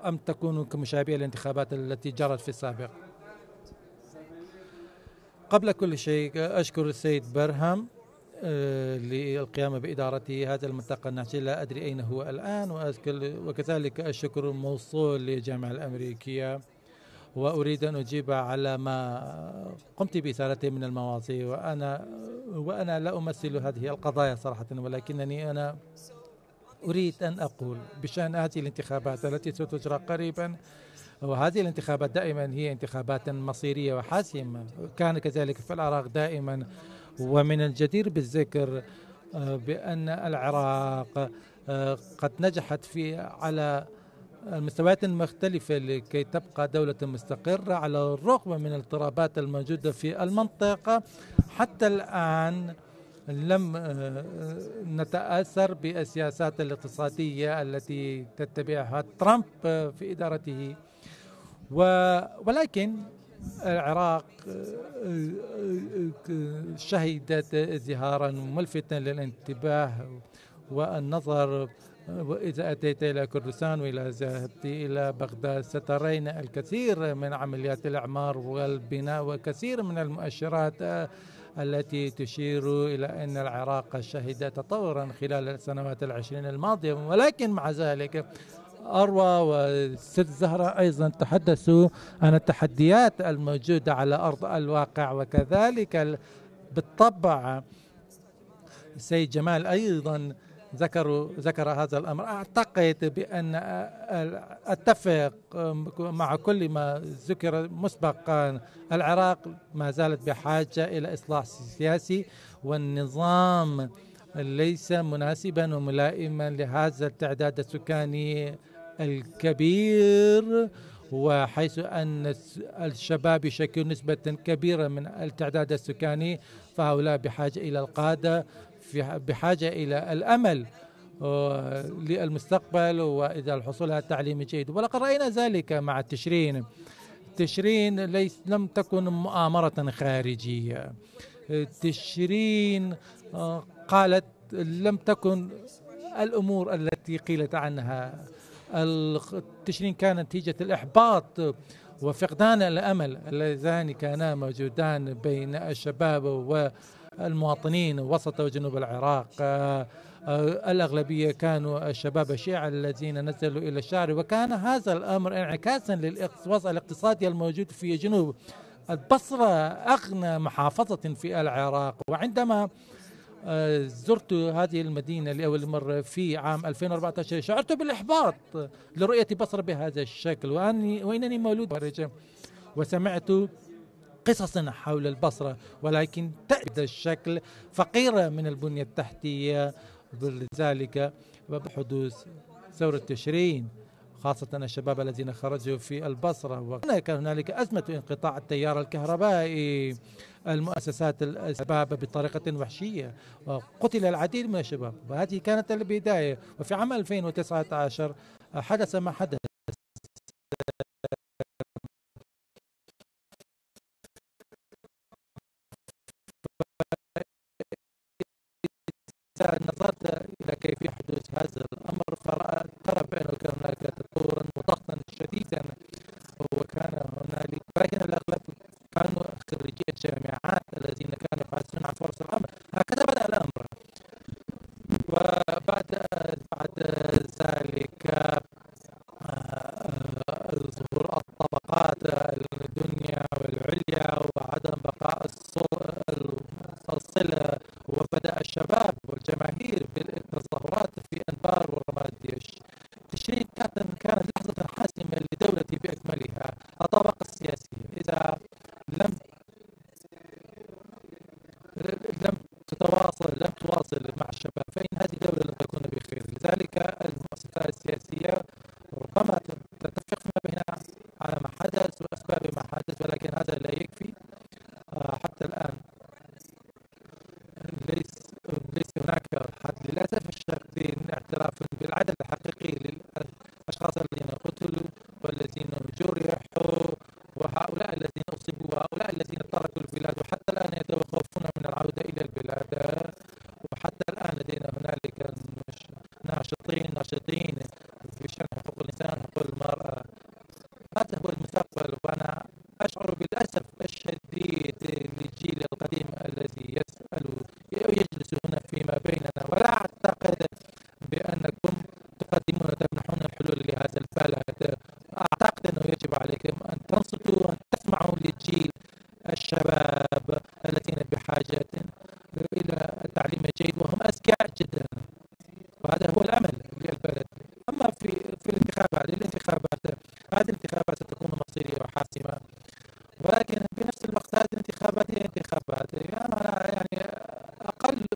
أم تكون كمشابهة للانتخابات التي جرت في السابق. قبل كل شيء أشكر السيد برهم للقيام بإدارة هذا المنطقة الناشئة، لا أدري أين هو الآن، وكذلك الشكر موصول للجامعة الأمريكية. وأريد أن أجيب على ما قمت بإثارته من المواضيع، وأنا لا أمثل هذه القضايا صراحة، ولكنني أنا أريد أن أقول بشأن هذه الانتخابات التي ستجرى قريبا، وهذه الانتخابات دائما هي انتخابات مصيرية وحاسمة، كان كذلك في العراق دائما. ومن الجدير بالذكر بأن العراق قد نجحت على المستويات المختلفة لكي تبقى دولة مستقرة على الرغم من الاضطرابات الموجودة في المنطقة. حتى الآن لم نتأثر بالسياسات الاقتصادية التي تتبعها ترامب في إدارته، ولكن العراق شهدت ازدهارا ملفتا للانتباه والنظر. وإذا أتيت إلى كردستان وإذا ذهبت إلى بغداد سترين الكثير من عمليات الإعمار والبناء وكثير من المؤشرات التي تشير إلى أن العراق شهد تطورا خلال السنوات 20 الماضية. ولكن مع ذلك أروى والست زهرة أيضا تحدثوا عن التحديات الموجودة على أرض الواقع، وكذلك بالطبع السيد جمال أيضا ذكر هذا الأمر. أعتقد بأن أتفق مع كل ما ذكر مسبقا. العراق ما زالت بحاجة إلى إصلاح سياسي، والنظام ليس مناسبا وملائما لهذا التعداد السكاني الكبير، وحيث أن الشباب يشكل نسبة كبيرة من التعداد السكاني، فهؤلاء بحاجة إلى القادة، بحاجة إلى الأمل للمستقبل وإذا الحصول على تعليم جيد. ولقد رأينا ذلك مع تشرين لم تكن مؤامرة خارجية. تشرين قالت لم تكن الأمور التي قيلت عنها. تشرين كانت نتيجة الإحباط وفقدان الأمل اللذان كانا موجودان بين الشباب والمواطنين وسط وجنوب العراق. الأغلبية كانوا الشباب الشيعة الذين نزلوا إلى الشارع، وكان هذا الأمر انعكاسا للوضع الاقتصادي الموجود في جنوب البصرة، أغنى محافظة في العراق. وعندما زرت هذه المدينة لأول مرة في عام 2014 شعرت بالإحباط لرؤية بصرة بهذا الشكل، وإنني مولود خارجة وسمعت قصصا حول البصرة، ولكن بهذا الشكل فقيرة من البنية التحتية. لذلك بحدوث ثورة تشرين خاصة الشباب الذين خرجوا في البصرة، وكان هنالك أزمة انقطاع التيار الكهربائي، المؤسسات الشباب بطريقة وحشية، وقتل العديد من الشباب، وهذه كانت البداية. وفي عام 2019 حدث ما حدث. نظرت إلى كيف يحدث هذا الأمر ترى بأنه كان هناك تطورا وضغطا شديدا، وكان هنالك، ولكن الأغلب كانوا خريجي الجامعات الذين كانوا يبحثون عن فرص العمل. هكذا بدأ الأمر. سوريا وعدم بقاء الصلة، وبدأ الشباب والجماهير بالتظاهرات في أنبار ورماديش. تشرين كانت لحظة حاسمة لدولتي بأكملها. الطبقة السياسية إذا لم تواصل مع الشباب فإن هذه الدولة لن تكون بخير. لذلك المؤسسات السياسية ربما تتفق فيما بينها على ما حدث وأسباب ما حدث، ولكن هذا لا يكفي. حتى الآن ليس هناك حد للأسف الشديد اعتراف بالعدد الحقيقي للأشخاص الذين قتلوا والذين جرحوا وهؤلاء الذين أصيبوا وهؤلاء الذين تركوا البلاد وحتى الآن يتوقفون من العودة إلى البلاد. وحتى الآن لدينا هنالك ناشطين في شأن حقوق الإنسان وحقوق المرأة. هذا هو المستقبل، وأنا أشعر بالأسف الشديد للجيل القديم الذي يجلس هنا فيما بيننا، ولا أعتقد بأنكم تمنحون الحلول لهذا البلد. أعتقد أنه يجب عليكم أن تنصتوا وأن تسمعوا للجيل الشباب الذين بحاجة إلى تعليم جيد وهم أذكياء جدا، وهذا هو الأمل للبلد. أما في الانتخابات هذه الانتخابات ستكون مصيرية وحاسمة، ولكن في نفس الوقت هذه الانتخابات هي انتخابات. أنا يعني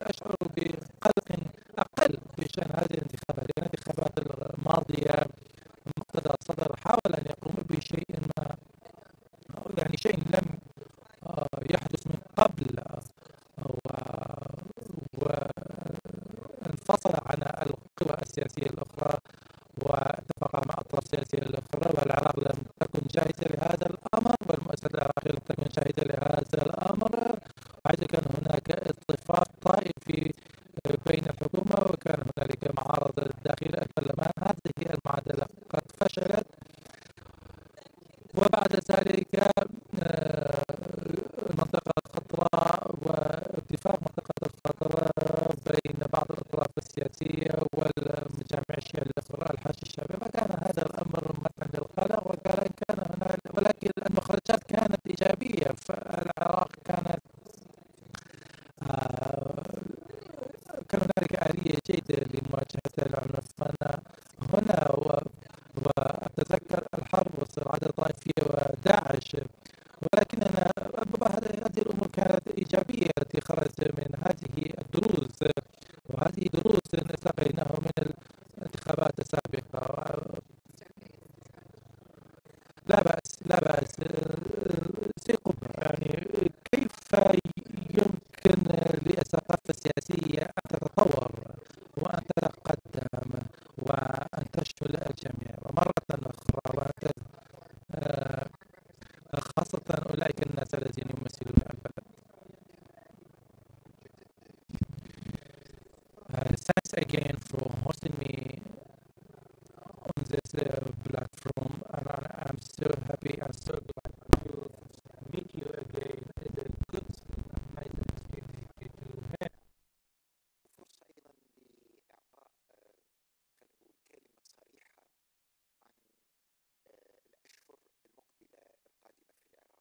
أشعر بقلق أقل بشأن هذه الانتخابات. الانتخابات الماضية مقتدى الصدر حاول أن يقوم بشيء ما، يعني شيء لم يحدث من قبل، وانفصل عن القوى السياسية الأخرى واتفق مع أطراف سياسية الأخرى، والعراق لم تكن جاهزة لهذا الأمر والمؤسسات العراقية لم تكن جاهزة لهذا الأمر، وحيث كان هناك اصطفاف طائفي بين الحكومة وكان هنالك معارضة داخل البرلمان. هذه المعادلة قد فشلت، وبعد ذلك المنطقة الخضراء واتفاق منطقة الخضراء بين بعض الأطراف السياسية والمجامع الشيعية الأخرى الحاشية الشعبية، فكان هذا الأمر مثلا للقلق، ولكن المخرجات كانت إيجابية. فالعراق كان هنالك آلية جيدة لمواجهة العنف. فأنا هنا وأتذكر الحرب والصراعات الطائفية وداعش، ولكننا هذه الأمور كانت إيجابية التي خرجت من هذه الدروس، وهذه دروس استقيناها من الانتخابات السابقة. لا بأس سيقب. يعني كيف يمكن للثقافة السياسية أن تتطور وأن تتقدم وأن تشمل الجميع، ومرة أخرى خاصة أولئك الناس الذين يمثلون البلد. Thanks again for hosting me on this platform, and I'm so happy and so glad to meet you again. It's a good, amazing experience to have. فرصة أيضا لإعطاء خلينا نقول كلمة صريحة عن الأشهر المقبلة القادمة في العراق.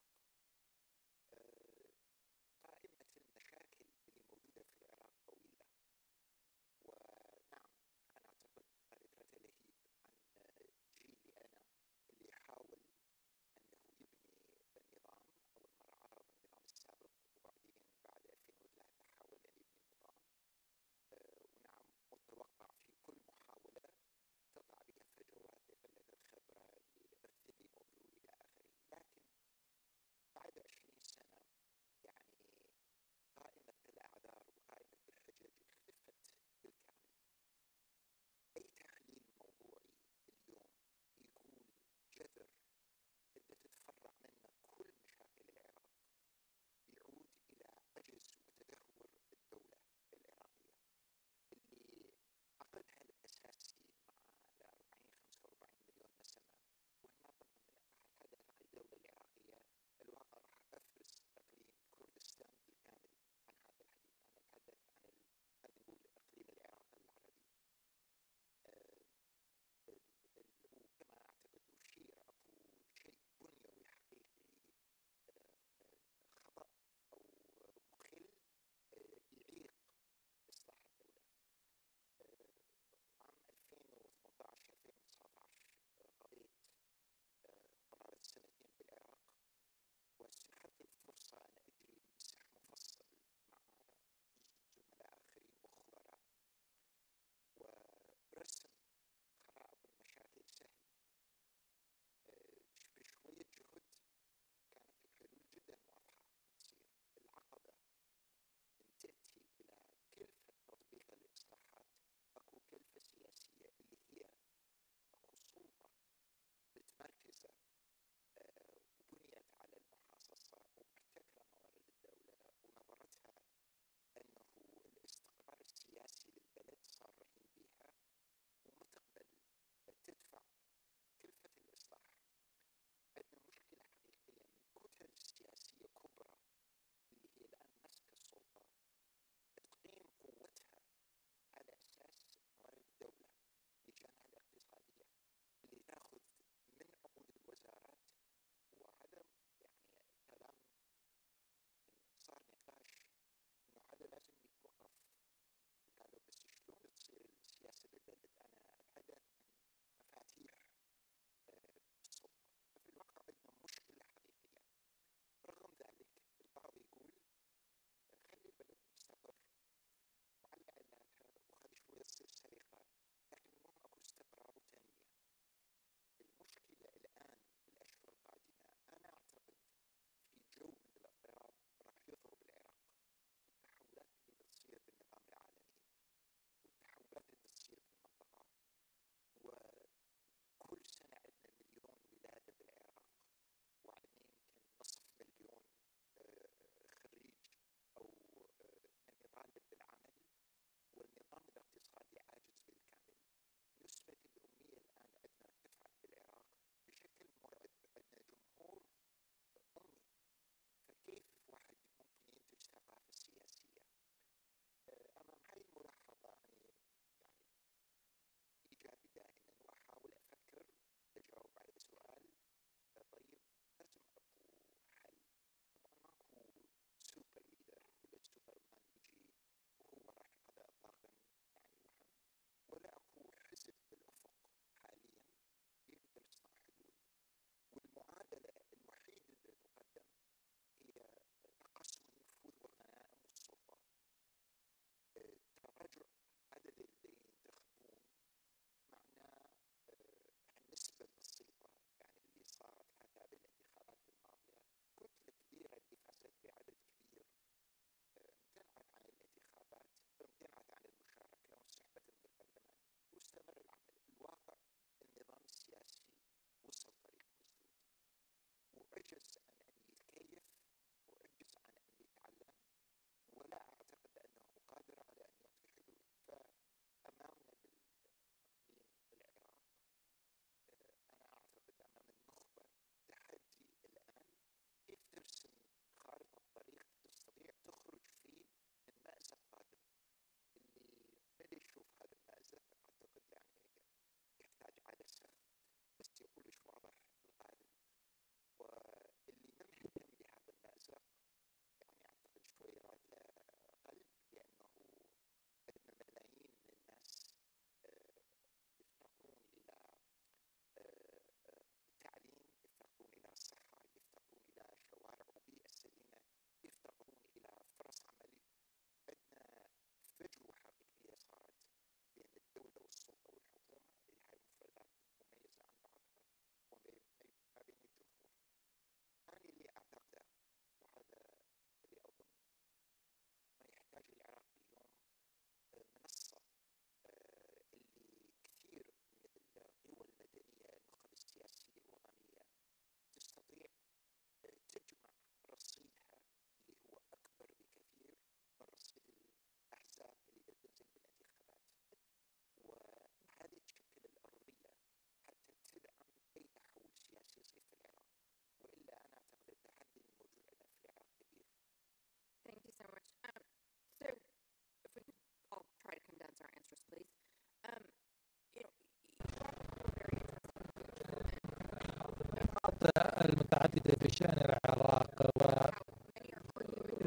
المتحدثة بشأن العراق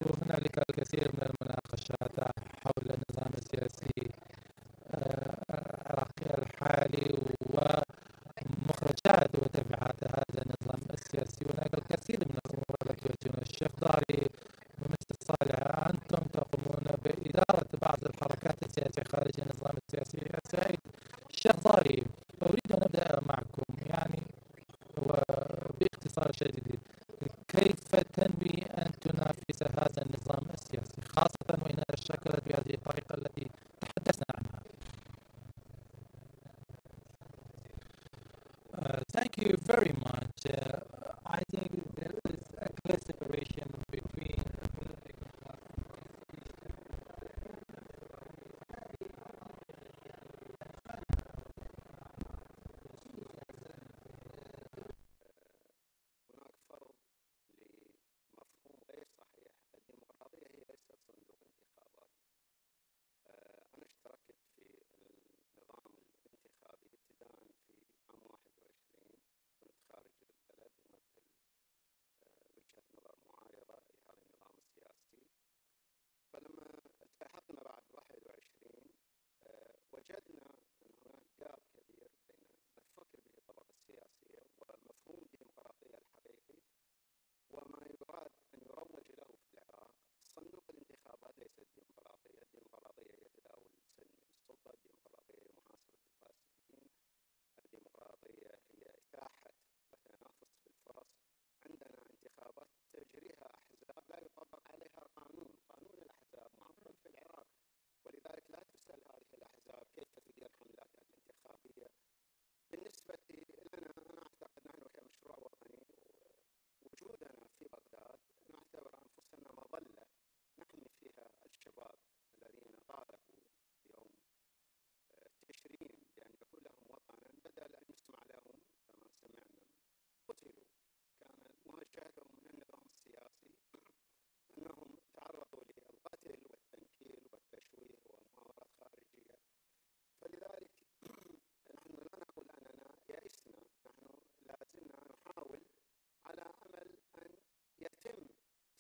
وهنالك الكثير من المناقشات حول النظام السياسي العراقي الحالي ومخرجات وتبعات هذا النظام السياسي. هناك الكثير من الأمور التي يواجهون الشيخ ضاري ومستر صالح. أنتم تقومون بإدارة بعض الحركات السياسية خارج النظام السياسي. السيد الشيخ ضاري، أريد أن أبدأ معكم يعني وباختصار شديد، كيف تنوي أن تنافس هذا النظام السياسي خاصة وإنها شكلت بهذه الطريقة التي تحدثنا عنها؟ Thank you very much. I think there is a clear separation between هناك فرض لمفهوم غير صحيح. الديمقراطية هي ليست صندوق انتخابات. أنا اشتركت في النظام الانتخابي ابتداء في عام 21. كنت خارج البلد ومثل وجهة نظر معارضة لهذا النظام السياسي. فلما التحقنا بعد 21 وجدنا أن هناك جاب كبير بين ما تفكر به الطبقة السياسية ومفهوم الديمقراطية الحقيقي وما يراد أن يروج له في العراق. صندوق الانتخابات ليست ديمقراطية. الديمقراطية هي تداول سلمي للسلطة. الديمقراطية هي محاسبة الفاسدين. الديمقراطية هي إتاحة وتنافس بالفرص. عندنا انتخابات تجريها أحزاب لا يطبق عليها قانون الأحزاب معطل في العراق، ولذلك لا تسأل هذه الأحزاب كيف تدير حملاتها الانتخابية. بالنسبة لنا أنا أعتقد نحن كمشروع وطني وجودنا في بغداد نعتبر أنفسنا مظلة نحمي فيها الشباب الذين طالبوا يوم تشرين بأن يكون لهم وطنا، بدل أن يسمع لهم كما سمعنا قتلوا. كان مواجهتهم من النظام السياسي أنهم تعرضوا للقتل والتنكيل والتشويه ومؤامرات خارجية. فلذلك نحن لا نقول أننا يئسنا، نحن لازلنا نحاول على أمل أن يتم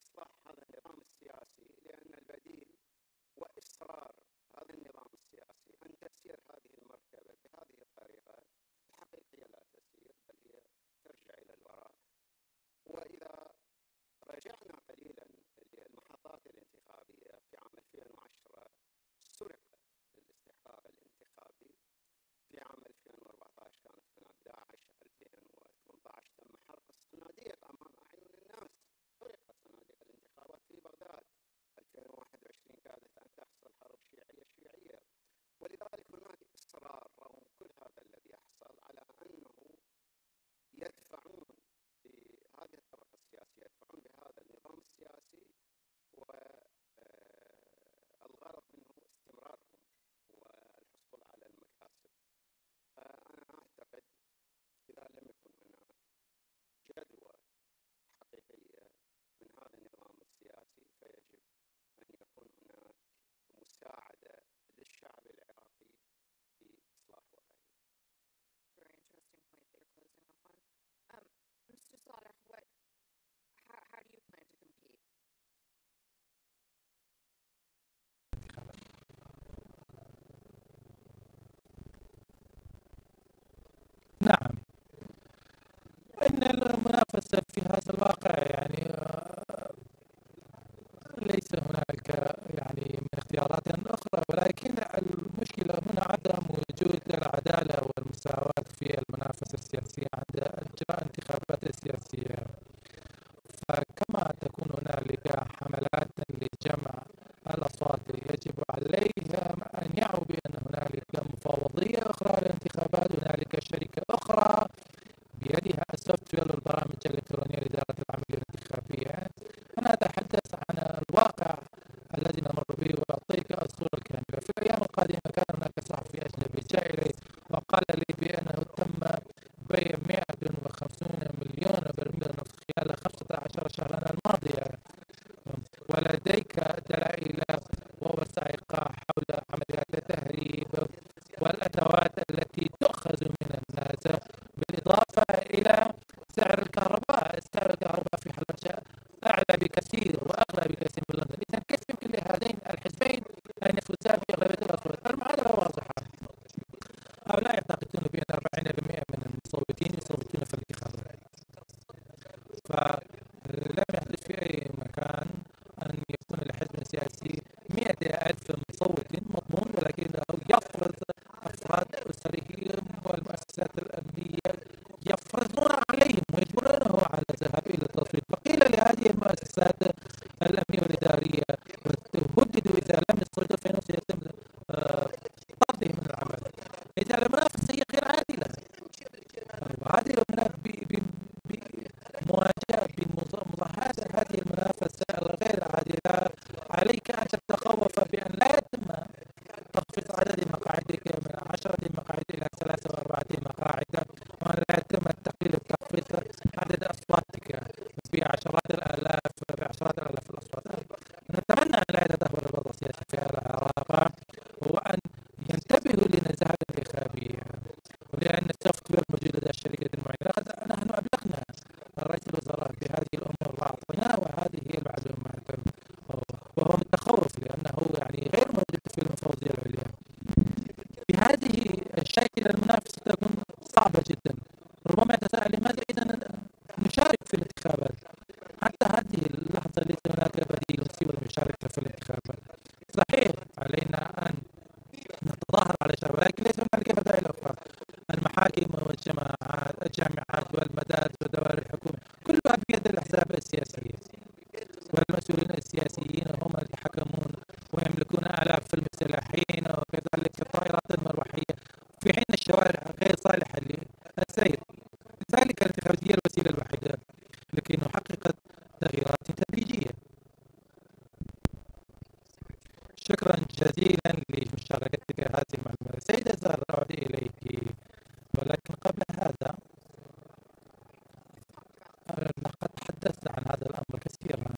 إصلاح هذا النظام السياسي، لأن البديل وإصرار هذا النظام السياسي أن تسير هذه المركبة بهذه الطريقة الحقيقية لا تسير، بل هي ترجع إلى الوراء. وإذا رجعنا قليلا للمحطات الانتخابية في عام 2010 سرق الاستحقاق الانتخابي. في عام 2014 كانت هناك داعش. 2018 تم حرق الصناديق أمام أعين الناس. سرقت صناديق الانتخابات في بغداد. 2021 كادت أن تحصل حرب شيعية. ولذلك هناك إصرار رغم كل هذا الذي يحصل على أنه يدفعون بهذه الطبقة السياسية، يدفعون بهذا النظام السياسي، والغرض منه استمرارهم والحصول على المكاسب. أنا أعتقد إذا لم يكن هناك جدوى حقيقية من هذا النظام السياسي فيجب أن يكون هناك مساعدة للشعب العراقي في إصلاح وضعه. Very interesting point that you're closing off on. Mr. Saleh, how do you plan to compete? نعم، إن المنافسة في هذا الواقع يعني ليس هناك يعني من اختيارات أخرى، ولكن المشكلة هنا عدم وجود العدالة والمساواة في المنافسة السياسية عند إجراء الانتخابات السياسية. فكما تكون هنالك حملات لجمع الأصوات يجب عليهم أن يعوا بأن هنالك مفوضية أخرى للانتخابات، هنالك شركة أخرى بيدها السوفت وير والبرامج الإلكترونية لإدارة العملية الانتخابية. أنا أتحدث عن الواقع الذي نمر به وأعطيك الصورة الكاملة. في الأيام القادمة كان هناك صحفي أجنبي جاء إلي وقال لي بأنه تم بيع 150 مليون برميل نفط خلال 15 شهرا الماضية، ولديك دلائل كبير وأغلى بكثير من لندن. إذا كيف يمكن لهذين الحزبين أن يفوزا بأغلبية الأصوات؟ المعادلة واضحة. هؤلاء يعتقدون بأن 40% من المصوتين يصوتون في الانتخابات، فلم يحدث في أي مكان أن يكون الحزب السياسي 100,000 مصوت مضمون، ولكنه يفرض أفراد أسرهم والمؤسسات الأمنية يفرضون عليهم ويجبرونه على الذهاب إلى التصويت. وقيل لهذه المؤسسات الأمنية والإدارية هددوا إذا لم يصوتوا فإنه سيتم طردهم من العمل. إذا المنافسة هي غير عادلة، وهذه بمواجهة بمضاهاة هذه المنافسة الغير عادلة عليك أن تتخوف بأن لا يتم تخفيض عدد مقاعدك من 10 مقاعد إلى 3 و4 مقاعد، وأن لا يتم تخفيض عدد أصواتك بعشرات الآلاف الأصوات. نتمنى أن لا يتدهور الوضع السياسي في العراق، وأن ينتبهوا للنزاهة الانتخابية، ولأن السوفت وير موجود لدى الشركة المعينة. نحن أبلغنا رئيس الوزراء بهذه الأمور وأعطيناه هذه المعلومات، وهو متخوف لأنه يعني غير موجود في المفوضية العليا. بهذه الشكل المنافسة تكون صعبة جدا. ربما يتساءل لماذا إذا نشارك في الانتخابات؟ حتى هذه اللحظة ليس هناك بديل سوى المشاركة في الانتخابات. صحيح علينا أن نتظاهر على شيء، ولكن ليس هناك بدائل أخرى. المحاكم والجامعات والمدارس ودوائر الحكومة كلها بيد الأحزاب السياسية، والمسؤولين السياسيين هم اللي يحكمون ويملكون آلاف المسلحين وكذلك الطائرات المروحية، في حين الشوارع غير صالحة للسير. لذلك الانتخابات هي الوسيلة الوحيدة لكي نحقق تغييرات تدريجية. شكرا جزيلا لمشاركتك هذه المعلومات. سيدة زهرة، أعود إليك، ولكن قبل هذا لقد تحدثت عن هذا الأمر كثيرا.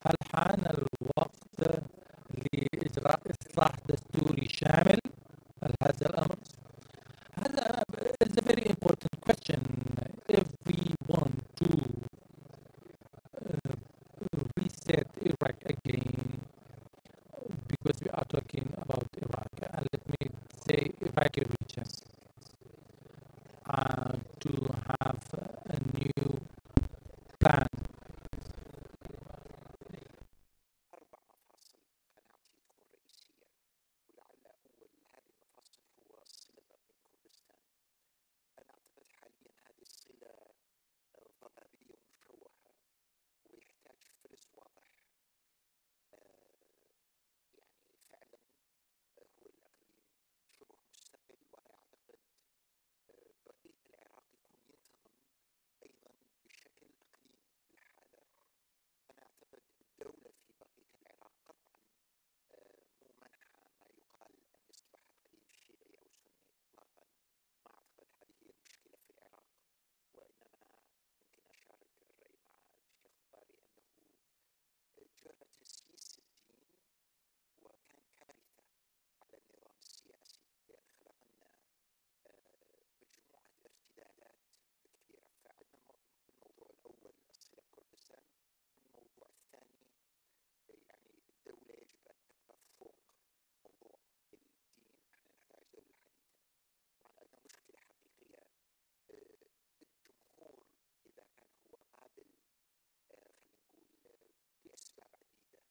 هل حان الوقت لإجراء إصلاح دستوري شامل لهذا الأمر؟ هذا is a very important question. If we want to reset Iraq again, because we are talking about Iraq, and let me say Iraqi region, to have a new plan. أربع مفاصل قناعتي تكون رئيسية، ولعل أول هذه المفاصل هو الصلة بين كردستان. أنا أعتقد حاليا هذه الصلة ضبابية مشوهة، ويحتاج فلس واضح. يعني فعلا هو الإقليم شبه مستقل، وأنا أعتقد بقية العراق يكون ينتظم أيضا بشكل إقليم لحاله. أنا أعتقد الدولة في بقية العراق قطعا مو منحى ما يقال أن يصبح إقليم شيعي أو سني إطلاقا. ما أعتقد هذه هي المشكلة في العراق، وإنما يمكن أشارك الرأي مع الشيخ طاري أنه جرى تسييس الدين وكان كارثة على النظام السياسي، لأن خلق لنا مجموعة ارتدادات كبيرة. فعندنا الموضوع الأول الصلة بكردستان، الموضوع الثاني يعني الدولة يجب أن تبقى فوق موضوع الدين. احنا نحتاج دولة حديثة. طبعا عندنا مشكلة حقيقية، الجمهور إذا كان هو قابل خلينا نقول بأسباب عديدة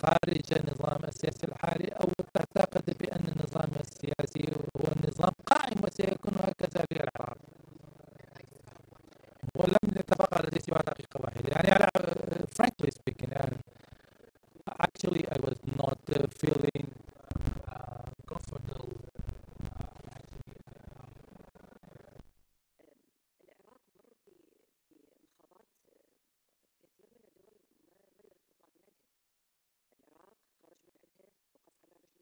خارج النظام السياسي الحالي، أو تعتقد بأن النظام السياسي هو النظام قائم وسيكون هكذا في العراق ولم نتفق على سوى دقيقة واحدة؟ يعني على frankly speaking, actually I was not feeling comfortable. العراق مر بانخفاضات كثير من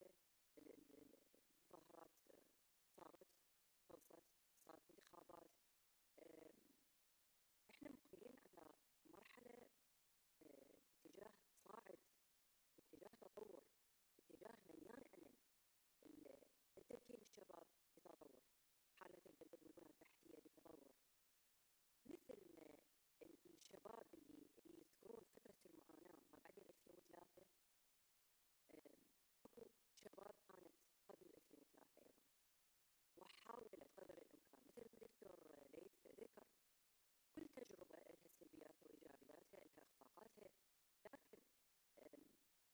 الدول ما قدرت تطلع من عندها. العراق خرج من عندها، وقف على رجله، الظاهرات صارت، خلصت، صارت انتخابات. احنا مقبلين على مرحلة اتجاه صاعد، اتجاه تطور، اتجاه مليان أمل. التمكين الشباب بتطور، حالة البلد والبنى التحتية بتطور، مثل ما الشباب اللي يذكرون فترة المعاناة ما بعد 2003. اكو شباب كانت قبل 2003 ايضا وحاولت قدر الامكان، مثل ما الدكتور ليث ذكر، كل تجربة لها سلبياتها وايجابياتها، لها اخفاقاتها،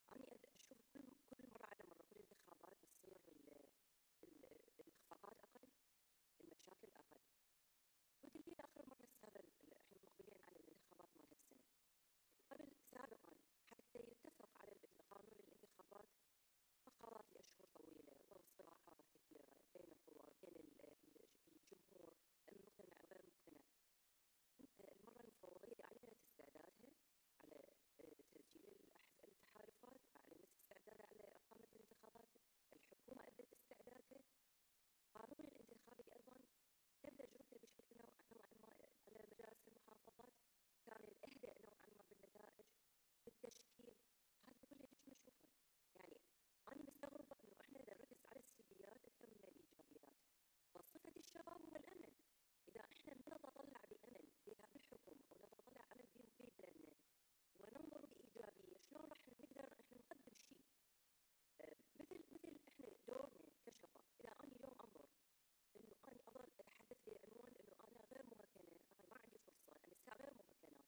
لكن أنا أشوف كل مرة على مرة كل انتخابات تصير الاخفاقات أقل، المشاكل أقل. ودليل آخر مرة هذا احنا مقبلين على الانتخابات مال هالسنة. قبل سابقا حتى يتفق على قانون الانتخابات فقرات لأشهر طويلة وصراعات كثيرة بين القوى، بين الجمهور، المقتنع الغير مقتنع. المرة المفوضية أعلنت استعدادها على تسجيل التحالفات، أعلنت استعدادها على إقامة الانتخابات، الحكومة أبدت استعدادها، قانون الانتخابي أيضا تم تجربته بشكل نوعا ما على مجالس المحافظات، كان الأهدأ نوعا ما بالنتائج بالتشكيل. هذا كله ليش ما نشوفه؟ يعني أنا مستغربة إنه إحنا نركز على السلبيات أكثر من الإيجابيات. فصفة الشباب هو الأمل. إذا إحنا ما نتطلع بأمل بالحكومة ونتطلع أمل ببلدنا وننظر بإيجابية، شلون راح نقدر إحنا نقدم شيء؟ مثل إحنا دورنا كشباب. إذا أنا اليوم أنظر إنه أنا أظل أتحدث بعنوان إنه أنا غير ممكنة، أنا ما عندي فرصة، أنا الساعة غير ممكنات،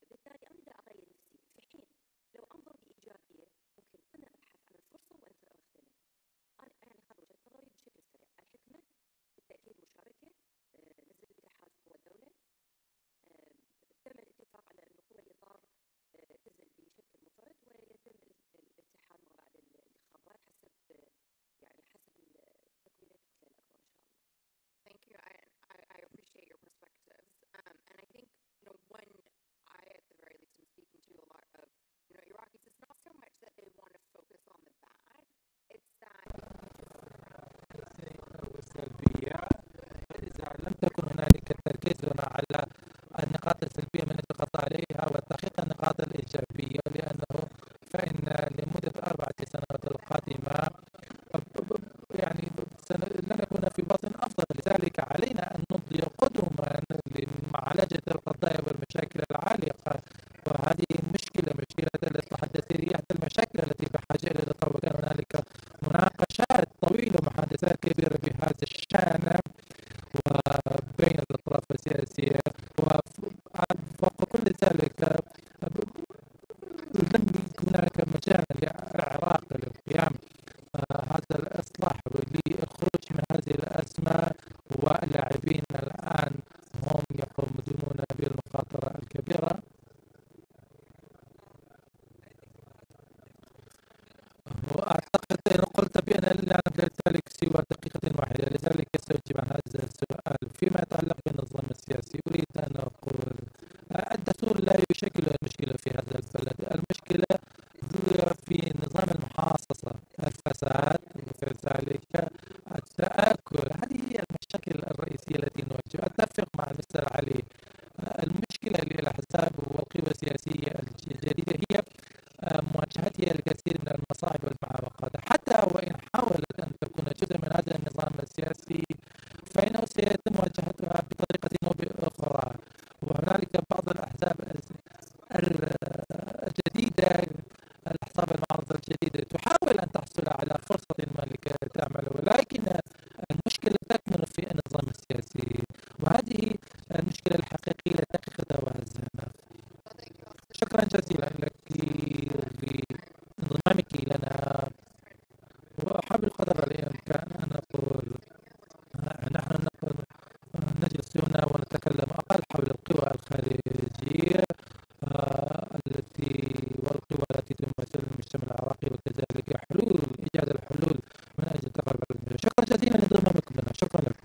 بالتالي أنا دا أغير نفسي، في حين لو أنظر بإيجابية ممكن أنا أبحث عن الفرصة وأنت أغتنم. أنا يعني هذا وجهة نظري بشكل سريع. الحكمة بالتأكيد مشاركة، نزل بتحالف قوى الدولة، تم الاتفاق على أن قوى الإطار تنزل بشكل مفرد ويتم الاتحاد ما بعد الانتخابات حسب تكوين الكتلة الأكبر إن شاء الله. Thank you. I appreciate your perspectives. And I think, when I, at the very least, am speaking to a lot of, Iraqis, it's not so much that they want to focus on the bad, it's that والسلبية. إذا لم تكن هنالك التركيز هنا على النقاط السلبية من الضغط عليها وتحقيق النقاط الإيجابية، لأنه فإن لمدة 4 سنوات القادمة يعني لن نكون في وضع أفضل. لذلك علينا أن نمضي قدما لمعالجة القضايا والمشاكل العالقة، وهذه مشكلة التحدثية، أحد المشاكل التي بحاجة إلى تطور. كان هنالك مناقشات طويلة ومحادثات كبيرة بهذا الشأن وبين الأطراف السياسية، وفوق كل ذلك لم يكن هناك مجال للعراق للقيام هذا الإصلاح وللخروج من هذه الأزمة، واللاعبين الآن هم يقومون بالمخاطرة الكبيرة. وأعتقد أن قلت بأن لا نمتلك سوى دقيقة واحدة، لذلك سأجيب عن هذا السؤال. فيما يتعلق بالنظام السياسي أريد أن أقول الدستور لا يشكل المشكلة في هذا البلد. المشكلة هي في نظام المحاصصة، الفساد، وكذلك التآكل. هذه هي المشاكل الرئيسية التي نواجهها. أتفق مع المستر علي. المشكلة للأحزاب والقوى السياسية الجديدة هي مواجهتها الكثير من المصاعب والمعوقات. حتى وإن حاولت أن تكون جزء من هذا النظام السياسي فإنه سيتم مواجهتها بطريقة أو بأخرى. وهنالك بعض الأحزاب الجديدة، الأحزاب المعارضة الجديدة، تحاول أن تحصل على فرصة ما لكي تعمل، ولكن المشكلة تكمن في النظام السياسي، وهذه المشكلة الحقيقية دقيقة وهزيمة. شكرا جزيلا لك شكرا لك.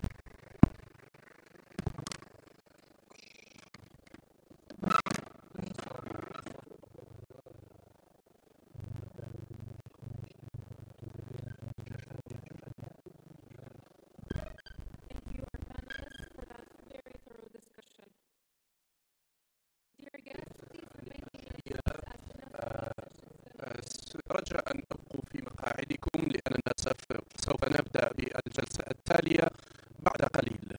رجاء أن تبقوا في مقاعدكم لأننا سوف نبدأ بالجلسة التالية بعد قليل.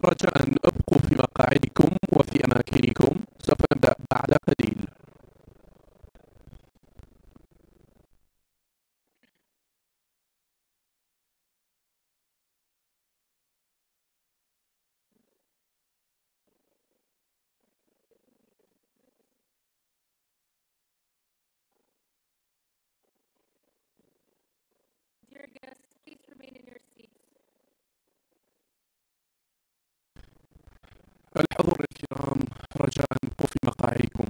رجاء أن ابقوا في مقاعدكم وفي أماكنكم، سوف نبدأ بعد قليل. Dear guests, please remain in your seats. الحضور الكرام، رجاء أن ابقوا في مقاعدكم.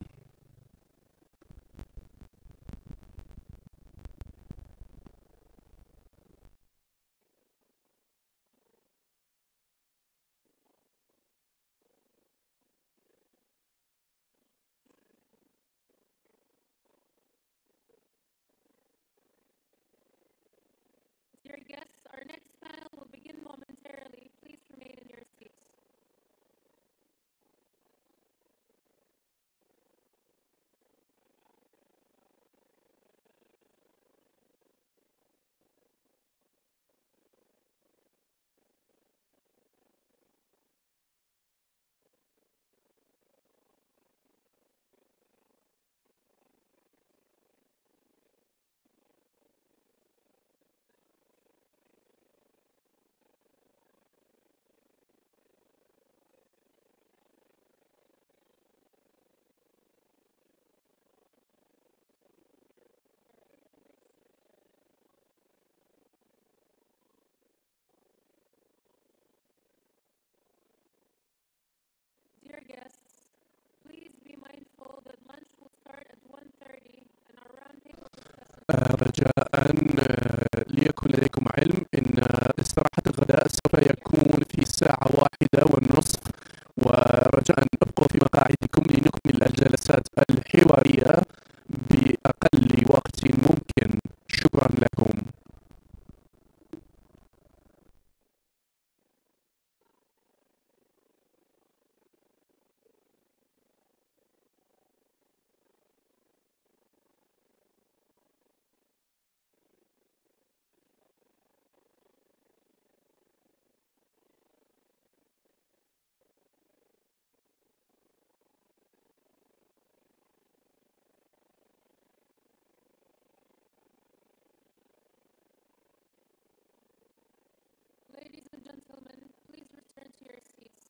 Dear guests, our next panel will begin momentarily. Please remain in your seats. Dear guests, please be mindful that lunch will start at 1:30 and our roundtable discussion. رجاء ليكن لديكم علم أن استراحة الغداء سوف يكون في الساعة 1:30، ورجاء أن ابقوا في مقاعدكم لنكمل الجلسات الحوارية بأقل وقت ممكن. شكرا لكم. Ladies and gentlemen, please return to your seats.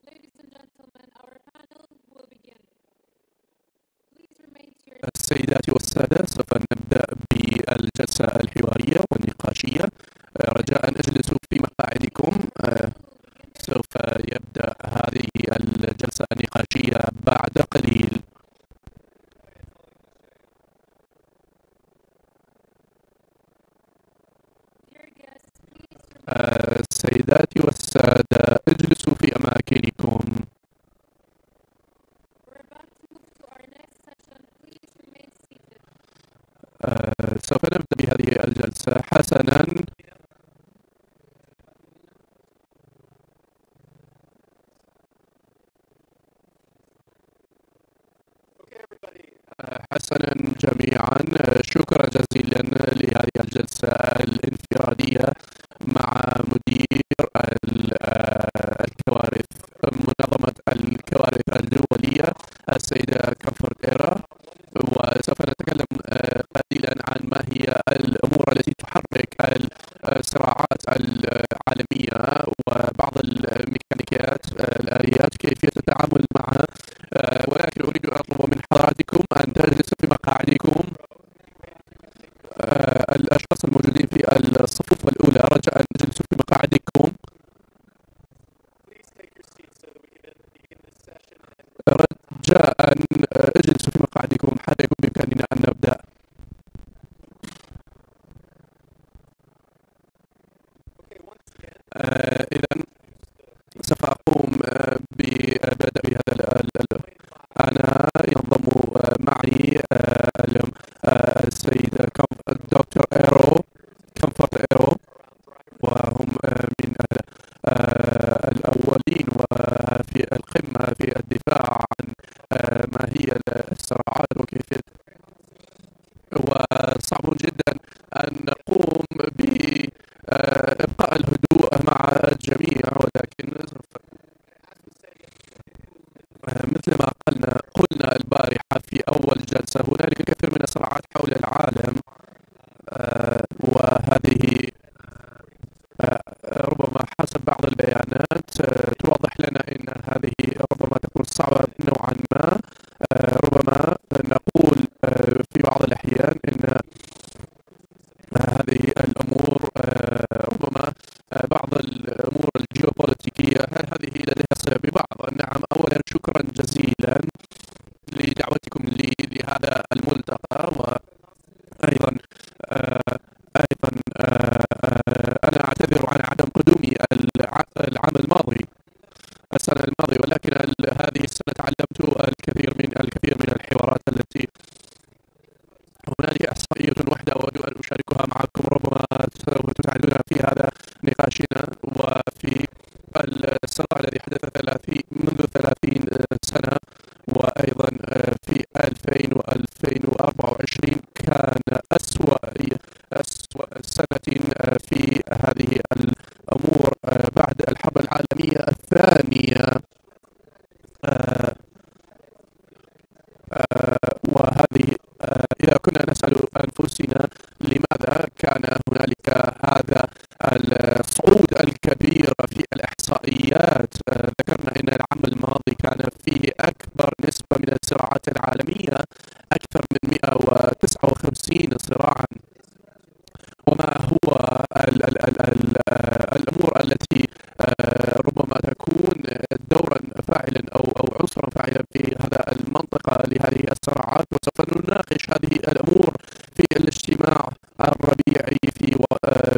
Ladies and gentlemen, our panel will begin. Please remain to your seats. السيدات والسادة، سوف نبدأ بالجلسة الحوارية والنقاشية. رجاء أن اجلسوا في مقاعدكم. سوف يبدأ هذه الجلسة النقاشية بعد قليل. Dear guests, please remain. السيدات والسادة، اجلسوا في أماكنكم. We're about to move to our next session. Please remain seated. سوف نبدأ بهذه الجلسة حسناً. حسناً جميعاً، شكرا جزيلا لهذه الجلسة الانفرادية مع مدير الكوارث، منظمة الكوارث الدولية السيدة كومفورت إيرا، وسوف نتكلم قليلا عن ما هي الأمور التي تحرك الصراعات العالمية وبعض الميكانيكيات الآليات كيفية التعامل معها. ولكن أريد أن أطلب من حضراتكم أن تجلسوا في مقاعدكم. الأشخاص الموجودين في الصفوف الأولى رجاء أن تجلسوا في مقاعدكم. رجاء أن اجلسوا في مقاعدكم حتى يكون بإمكاننا أن نبدأ. إذا سوف أقوم ببدء هذا. أنا ينضم معي السيد دكتور إيرو كومفورت إيرو، وهم من الأولين وفي القمة في الدفاع عن ما هي الصراعات وكيفية، وصعب جدا أن نقوم بإبقاء الهدوء مع الجميع، ولكن مثل ما قلنا البارحة في أول جلسة هنالك الكثير من الصراعات حول العالم، وهذه ربما حسب بعض البيانات توضح لنا أن هذه ربما تكون صعبة نوعا ما. ربما نقول في بعض الأحيان أن هذه الأمور ربما بعض الأمور الجيوبوليتيكية هذه لديها صلة ببعض. نعم، أولا شكرا جزيلا لدعوتكم لي لهذا الملتقى، وأيضا أنا أعتذر عن عدم قدومي العام الماضي السنة الماضية، ولكن هذه السنة تعلمت الكثير من الحوارات التي هنالك إحصائية واحدة أود أن أشاركها معكم، ربما سوف تساعدنا في هذا نقاشنا. وفي الصراع الذي حدث منذ 30 سنة، وأيضا في 2000 و2024 كان أسوأ سنة في هذه الأمور بعد الحرب العالمية الثانية. وهذه إذا كنا نسأل أنفسنا لماذا كان هنالك هذا الصعود الكبير في الإحصائيات، ذكرنا أن العام الماضي كان فيه أكبر نسبة من الصراعات العالمية، أكثر من 159 صراعا. وما هو الأمور التي ربما تكون دورا فاعلا أو عنصرا فاعلا في هذا المنطقة لهذه الصراعات، وسوف نناقش هذه الأمور في الاجتماع الربيعي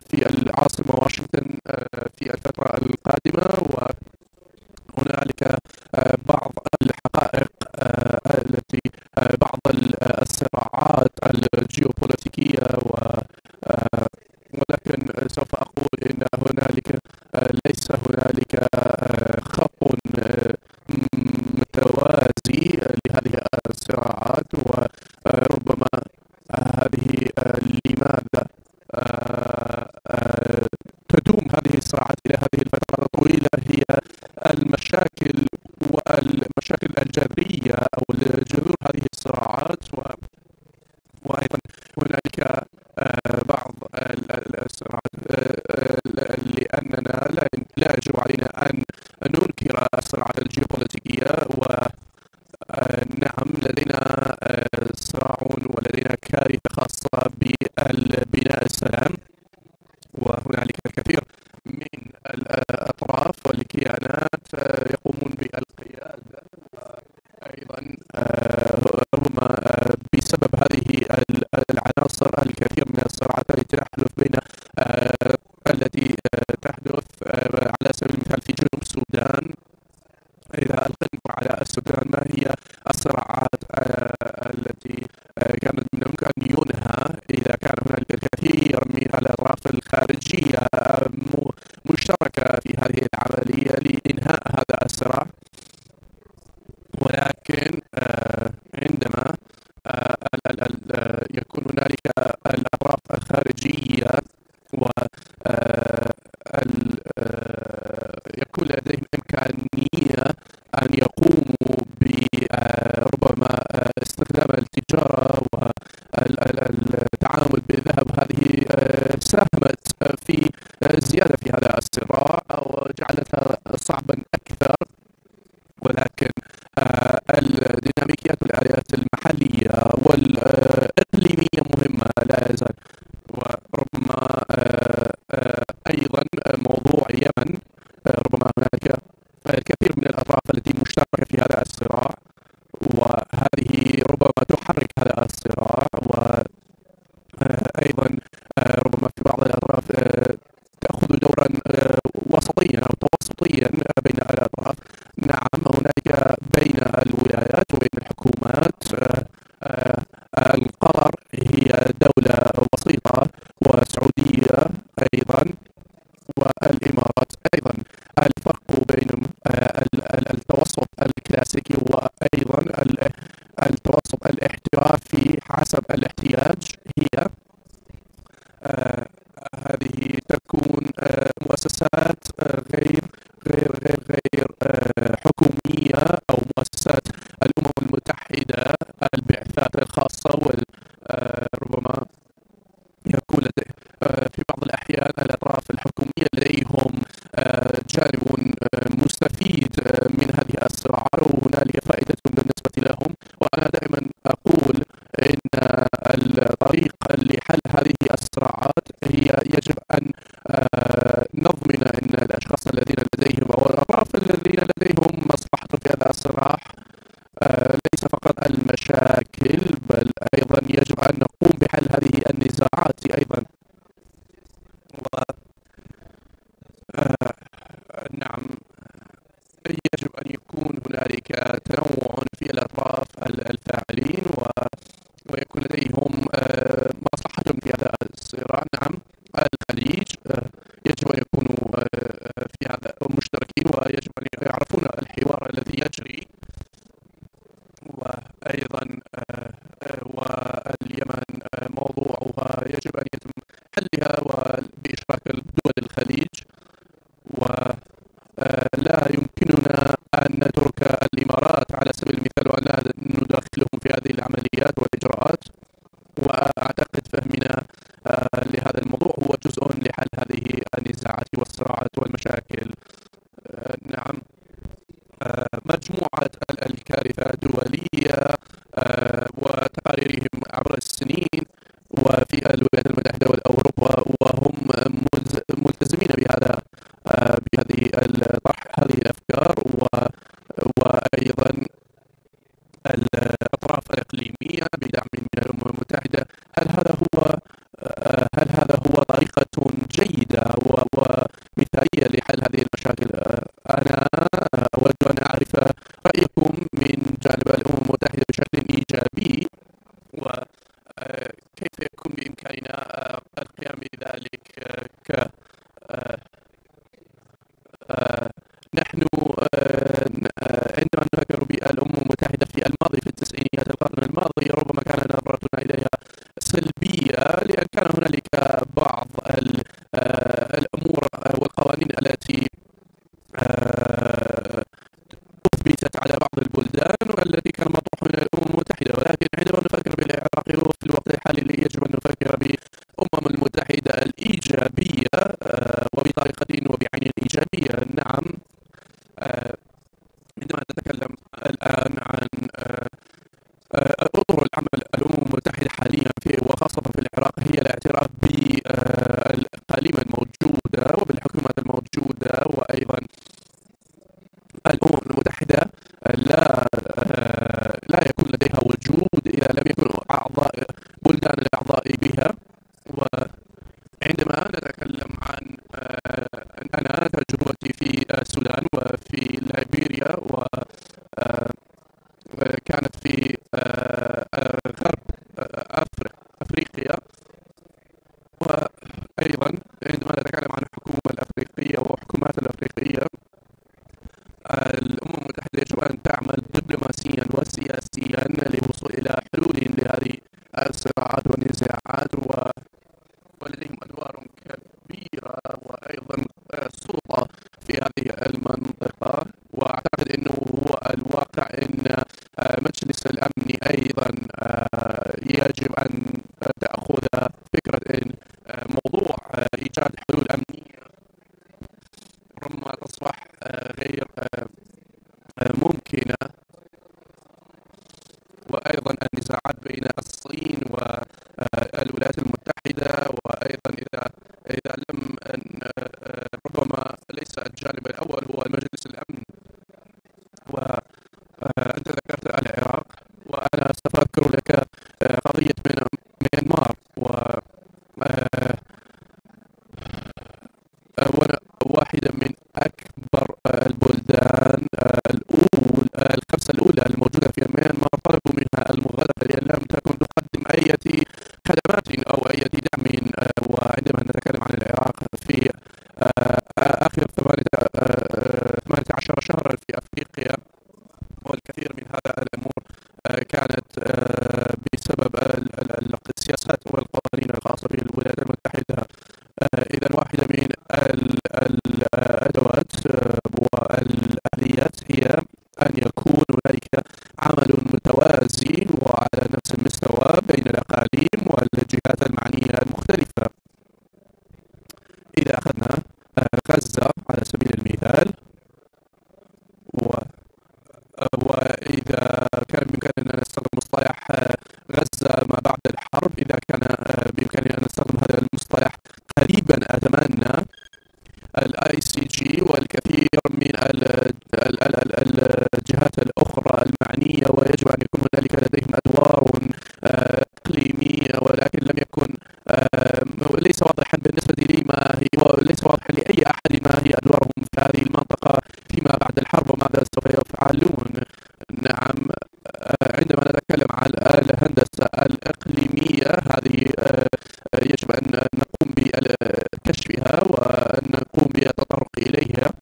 في العاصمة واشنطن في الفترة القادمة. وهنالك بعض الحقائق التي بعض الصراعات الجيوبوليتيكية ولكن سوف أقول إن هنالك ليس هنالك خط متوازي لهذه الصراعات، وربما هذه لماذا تدوم هذه الصراعات إلى هذه الفترة الطويلة هي المشاكل الجذرية أو جذور هذه الصراعات، وأيضا هنالك بعض الصراعات لأننا لا يجب علينا أن ننكر الصراعات الجيوبوليتيكية. ونعم لدينا صراع ولدينا كارثة خاصة ببناء السلام، وهنالك الكثير من الأطراف والكيانات يقومون بالقيادة، وأيضا ربما بسبب هذه العناصر الكثير من الصراعات التي تحدث على سبيل المثال في جنوب السودان. إذا ألقينا على السودان ما هي الصراعات التي كانت من الممكن أن ينهى إذا كان هنالك الكثير من الأطراف الخارجية مشتركة في هذه العملية لإنهاء هذا الصراع. ولكن عندما يكون هنالك الأطراف الخارجية التجارة والتعامل بالذهب، هذه ساهمت في زيادة في هذا الصراع وجعلتها صعبا أكثر. ولكن الديناميكيات والآليات المحلية والإقليمية مهمة لا يزال. وربما أيضا موضوع اليمن، ربما هناك الكثير من الأطراف التي مشتركة في هذا الصراع، وهذه ربما تحرك هذا الصراع، وأيضا ربما في بعض الأطراف تأخذ دورا وسطيا أو توسطيا بين الأطراف. نعم، هناك بين الولايات وبين الحكومات القطر هي دولة وسيطة، والسعودية أيضا، والإمارات أيضا. الفرق بين التوسط الكلاسيكي وأيضا التوسط الاحترافي حسب الاحتياج هي هذه تكون مؤسسات غير حكومية أو مؤسسات الأمم المتحدة، البعثات الخاصة، وربما يكون لديه في بعض الأحيان الأطراف الحكومية لديهم جانب مستفيد من هذه الصراعات، وهنالك فائدة بالنسبة لهم. وأنا دائما أقول إن الطريق لحل هذه الصراعات هي يجب أن نضمن أن الأشخاص الذين لديهم أو الأطراف الذين لديهم مصلحة في هذا الصراع ليس فقط المشاكل، بل أيضا يجب أن نقوم بحل هذه النزاعات أيضا. نعم، يجب أن يكون هنالك تنوع في الأطراف الفاعلين ويكون لديهم مصلحة في هذا الصراع. نعم، الخليج يجب أن يكونوا في هذا مشتركين، ويجب أن يعرفون الحوار الذي يجري. وأيضا واليمن موضوعها يجب أن يتم حلها بإشراك دول الخليج، ولا يمكننا أن نترك الإمارات على سبيل المثال ولا ندخلهم في هذه العمليات والإجراءات. وأعتقد فهمنا لهذا الموضوع هو جزء لحل هذه النزاعات والصراعات والمشاكل. نعم، مجموعة الكارثة الدولية وتقاريرهم عبر السنين وفي الولايات المتحدة والأوروبا، وهم ملتزمين بهذه الطرح هذه الأفكار، وأيضا الأطراف الإقليمية بدعم من الأمم المتحدة. هل هذا هو طريقة جيدة ومثالية لحل هذه المشاكل؟ أنا أود أن أعرف رأيكم من جانب الأمم المتحدة بشكل إيجابي، وكيف يكون بإمكاننا القيام بذلك. نحن عندما نفكر بالأمم المتحدة في الماضي في التسعينيات القرن الماضي ربما كان نظرتنا إليها سلبية، لأن كان هنالك بعض الأمور والقوانين التي أثبتت على بعض البلدان والتي كان مطروح من الأمم المتحدة. ولكن عندما نفكر بالعراق في الوقت الحالي يجب أن نفكر بالأمم المتحدة الإيجابية وبطريقة وبعين إيجابية. نعم، عندما نتكلم الآن عن أطر العمل الأمم المتحدة حاليا وخاصة في العراق هي الاعتراف بالأقاليم الموجودة وبالحكومات الموجودة، وأيضا الأمم المتحدة لا يكون لديها وجود إذا لم يكن بلدان الأعضاء بها. وعندما نتكلم عن أنا تجربتي في السودان وفي ليبيريا وكانت في غرب أفريقيا، وأيضا عندما نتكلم عن الحكومة الأفريقية وحكومات الأفريقية، الأمم المتحدة يجب أن تعمل دبلوماسيا وسياسيا للوصول إلى حلول لهذه الصراعات والنزاعات، ولديهم أدوار كبيرة وأيضا سلطة في هذه المنطقة. وأعتقد أنه هو الواقع أن مجلس الأمن أيضا يجب أن تأخذ فكرة إن موضوع إيجاد حلول أمنية ربما تصبح غير ممكنة. وأيضا النزاعات بين الصين والولايات المتحدة، وأيضا إذا لم ربما ليس الجانب الأول هو مجلس الأمن. وأنت ذكرت العراق، وأنا سوف أذكر لك قضية ميانمار. واحدة من أكبر البلدان الخمسة الأولى الموجودة في ميانمار طلبوا منها المغادرة لأن لم تكن تقدم أي خدمات أو أي دعم. وعندما نتكلم عن العراق في آخر 18 شهرا في أفريقيا، والكثير من هذا الأمور كانت بسبب السياسات والقوانين الخاصة بالولايات المتحدة. إذا واحدة من الأدوات والآليات هي أن يكون هنالك عمل متوازي وعلى نفس المستوى بين الأقاليم والجهات المعنية المختلفة. إذا أخذنا غزة على سبيل المثال، وإذا كان بإمكاننا أن نستخدم مصطلح غزة ما بعد الحرب، إذا كان بإمكاننا أن نستخدم هذا المصطلح قريبا، أتمنى ICG والكثير من الجهات الأخرى المعنية، ويجب أن يكون هنالك لديهم أدوار إقليمية، ولكن لم يكن ليس واضحا بالنسبة لي ما هي، وليس واضحا لأي أحد ما هي أدوارهم في هذه المنطقة فيما بعد الحرب وماذا سوف يفعلون. نعم، عندما نتكلم عن الهندسة الإقليمية هذه يجب أن نقوم بكشفها وأن نقوم بالتطرق إليها،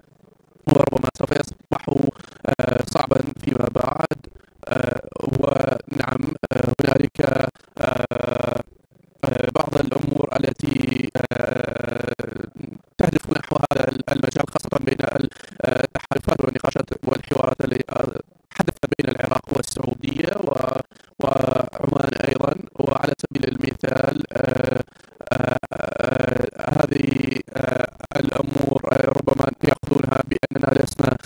وربما سوف يصبح صعبا فيما بعد. ونعم، هنالك بعض الأمور التي تهدف نحو هذا المجال، خاصة بين التحالفات والنقاشات والحوارات التي حدثت بين العراق والسعودية وعمان أيضا. وعلى سبيل المثال هذه الأمور ربما يأخذونها بأننا لسنا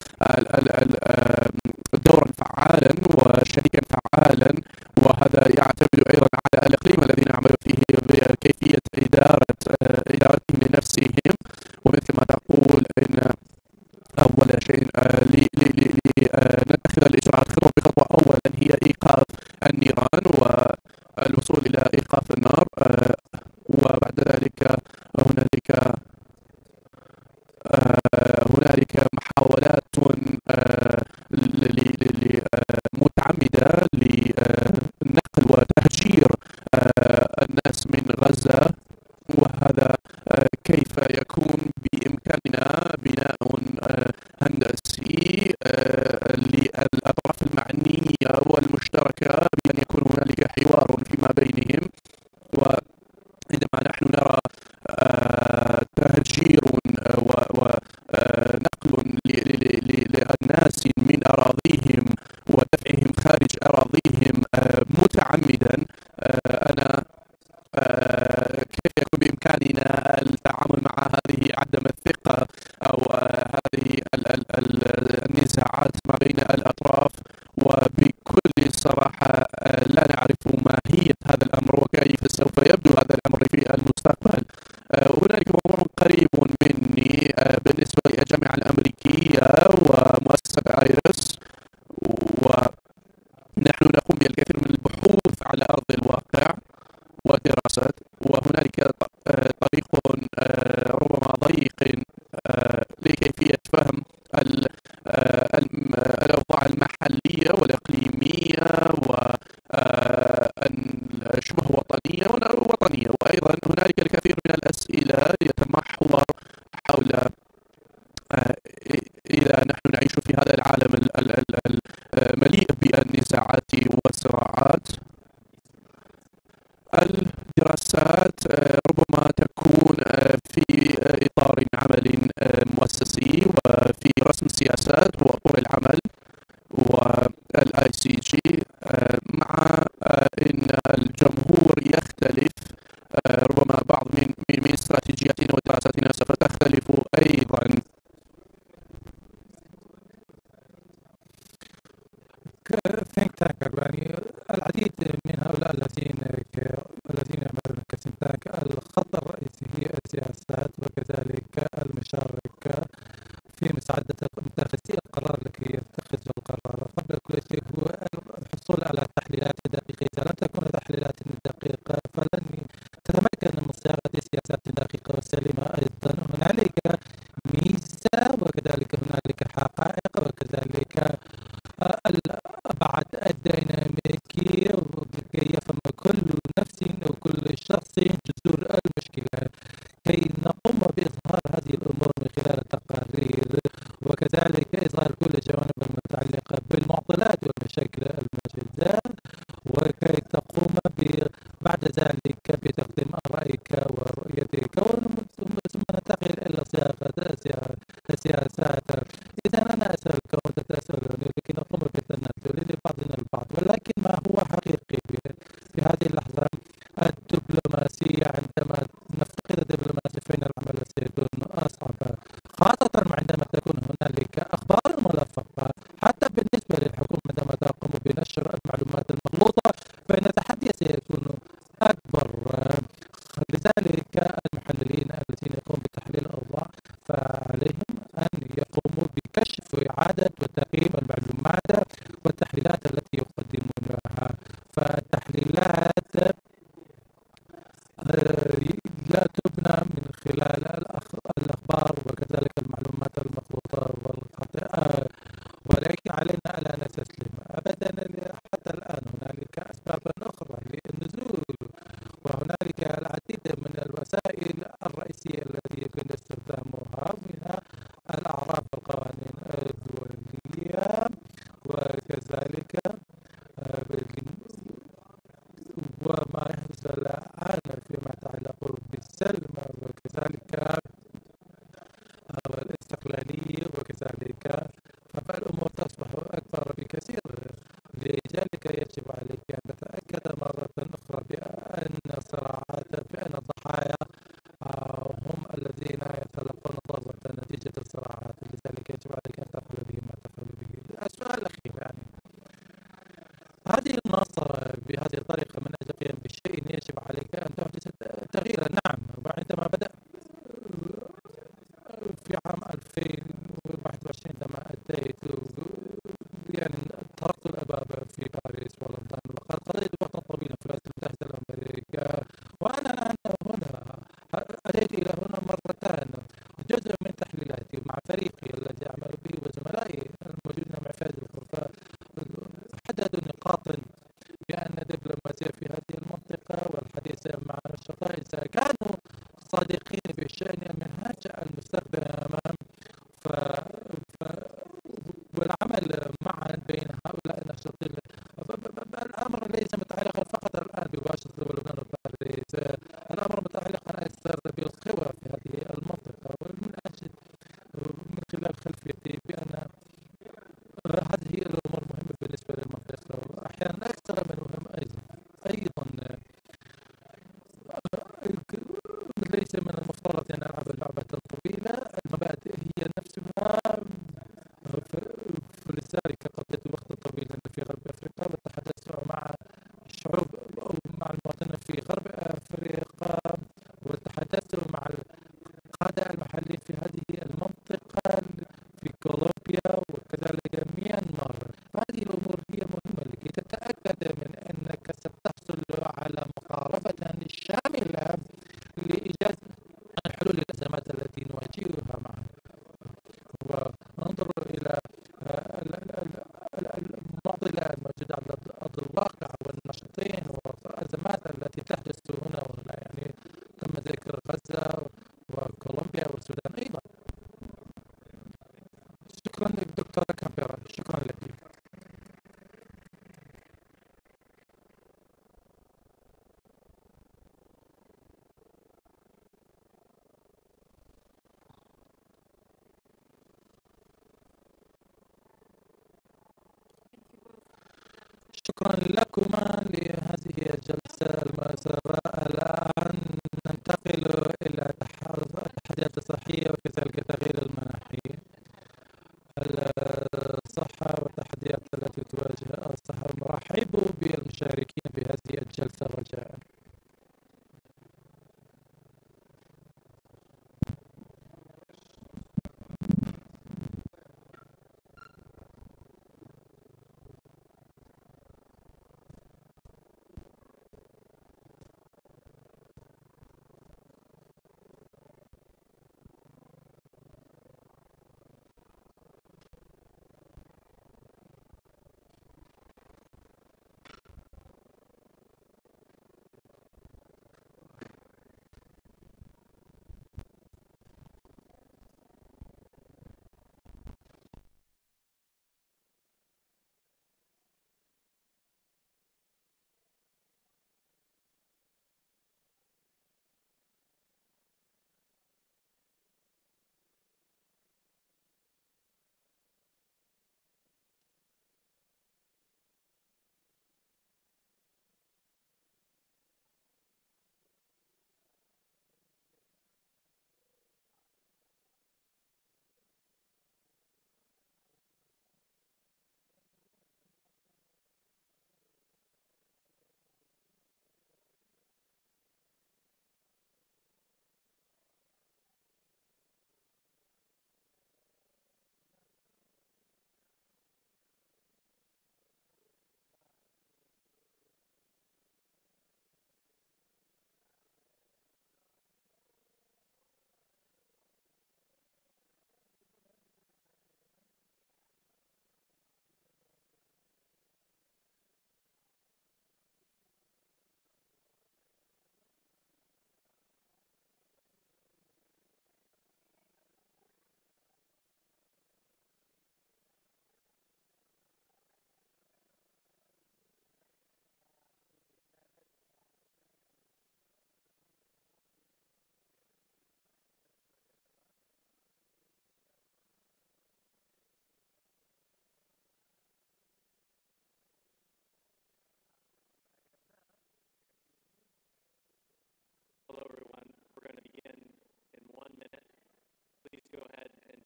دورا فعالا وشريكا فعالا، وهذا يعتمد أيضا على الإقليم الذي نعمل فيه بكيفية إدارتهم لنفسهم. ومثل ما تقول إن أول شيء لنتخذ الإجراءات خطوة بخطوة، أولا هي إيقاف النيران والوصول إلى إيقاف النار، وبعد ذلك هنالك محاولات متعمدة لنقل وتهجير الناس من غزة. وهذا كيف يكون بإمكاننا بناء هندسي للأطراف المعنية والمشتركة بأن يكون هنالك حوار فيما بينهم. وعندما نحن نرى تهجير ونقل للناس من أراضيهم ودفعهم خارج أراضيهم متعمدا، أنا كيف يكون بإمكاننا التعامل مع هذه عدم الثقة أو هذه النزاعات ما بين الأطراف؟ وبكل صراحة لا نعرف ماهية هذا الأمر وكيف سوف يبدو هذا الأمر في المستقبل. هنالك موضوع قريب مني بالنسبة للجامعة الأمريكية ومؤسسة آيرس، ونحن نقوم بالكثير من البحوث على أرض الواقع ودراسات، وهنالك طريق ربما ضيق لكيفية فهم الأوضاع المحلية والإقليمية وشبه وطنية، وأيضا هنالك الكثير من الأسئلة يتمحور حول إذا نحن نعيش في هذا العالم المليء بالنزاعات والصراعات، الدراسات ربما تكون في إطار عمل مؤسسي وفي رسم سياسات وأطر العمل والICG، مع أن الجمهور والتي هو الحصول على تحليلات دقيقة. إذا لم تكن تحليلات دقيقة فلن تتمكن من صياغة سياسات دقيقة وسليمة. أيضا هنالك ميزة وكذلك هنالك حقائق وكذلك الأبعاد الديناميكية لكي يفهم كل نفس وكل شخص جذور المشكلة كي نقوم بإظهار هذه الأمور من خلال التقارير وكذلك إظهار كل الجوانب المتعلقة بالمعضلات والمشاكل الموجودة وكي تقوم بعد ذلك بتقديم رأيك ورؤيتك ثم ننتقل إلى صياغة السياسات. إذا أنا أسألك وأنت تسألني لكي نقوم بالتنازل لبعضنا البعض، ولكن ما هو حقيقي في هذه اللحظة الدبلوماسية عندما نفتقد الدبلوماسية فإن العمل سيكون أصعب، خاصة عندما تكون هنالك أخبار ملفقة. حتى بالنسبة للحكومة عندما تقوم بنشر المعلومات المغلوطة فإن التحدي سيكون أكبر. لذلك المحللين الذين يقومون بتحليل الأوضاع فعليهم أن يقوموا بكشف وإعادة وتقييم المعلومات والتحليلات التي يقدمونها. فالتحليلات لا تبنى من خلال الأخبار وكذلك المعلومات المغلوطة والخاطئة، ولكن علينا ألا نستسلم أبدا. حتى الآن هنالك أسباب أخرى للنزول وهنالك العديد من الوسائل الرئيسية التي يمكن استخدامها منها الأعراف والقوانين الدولية وكذلك وما يحدث الآن فيما يتعلق بالسلم وكذلك الاستقلالية وكذلك فالأمور تصبح أكبر بكثير. لذلك يجب عليك أن تتأكد مرة أخرى بأن الصراعات بأن الضحايا هم الذين يتلقون ضربة نتيجة الصراعات. لذلك يجب عليك أن تفعل به ما تفعل به. السؤال الأخير يعني هذه المنصة بهذه الطريقة من أجل القيام بشيء يجب عليك أن تحدث تغييرا. نعم، وعندما بدأ في عام 2021 عندما أتيت يعني طرقت الأبواب في باريس ولندن وقد قضيت وقتا طويلا في الولايات المتحدة الأمريكية وأنا الآن هنا أتيت إلى هنا مرتان. جزء من تحليلاتي مع فريقي الذي أعمل به وزملائي الموجودين مع في هذه الغرفة حددوا نقاط بأن الدبلوماسية في هذه المنطقة والحديث مع النشطاء إذا كانوا صادقين بشأن المنهاج المستخدم والعمل معا بين هؤلاء النشطين. الأمر ليس متعلقا فقط الآن بواشنطن ولبنان وباريس، الأمر متعلقا أكثر بالقوى في هذه المنطقة ومن أجل من خلال خلفيتي بأن هذه الأمور مهمة بالنسبة للمنطقة وأحيانا أكثر من مهم أيضا ليس من المفترض أن نلعب اللعبة الطويلة. المبادئ هي نفسها. فلذلك قضيت وقتا طويلا في غرب أفريقيا وتحدثت مع الشعوب أو مع المواطنين في غرب أفريقيا وتحدثت مع القادة المحليين في هذه المنطقة في كولومبيا وكذلك ميانمار. هذه الأمور هي مهمة لكي تتأكد من أنك ستحصل على مقاربة شاملة لإيجاد الحلول للأزمات التي نواجهها معا. وننظر إلى المعضلة الموجودة على أرض الواقع والنشطين والأزمات التي تحدث هنا وهنا. يعني تم ذكر غزة وكولومبيا والسودان أيضا. شكرا لك دكتورة كامبيرا، شكرا لك. شكرا لكما لهذه الجلسة المؤثرة. الآن ننتقل إلى التحديات الصحية وكذلك تغيير المناخي. الصحة والتحديات التي تواجه الصحة. مرحب بالمشاركين بهذه الجلسة رجاء.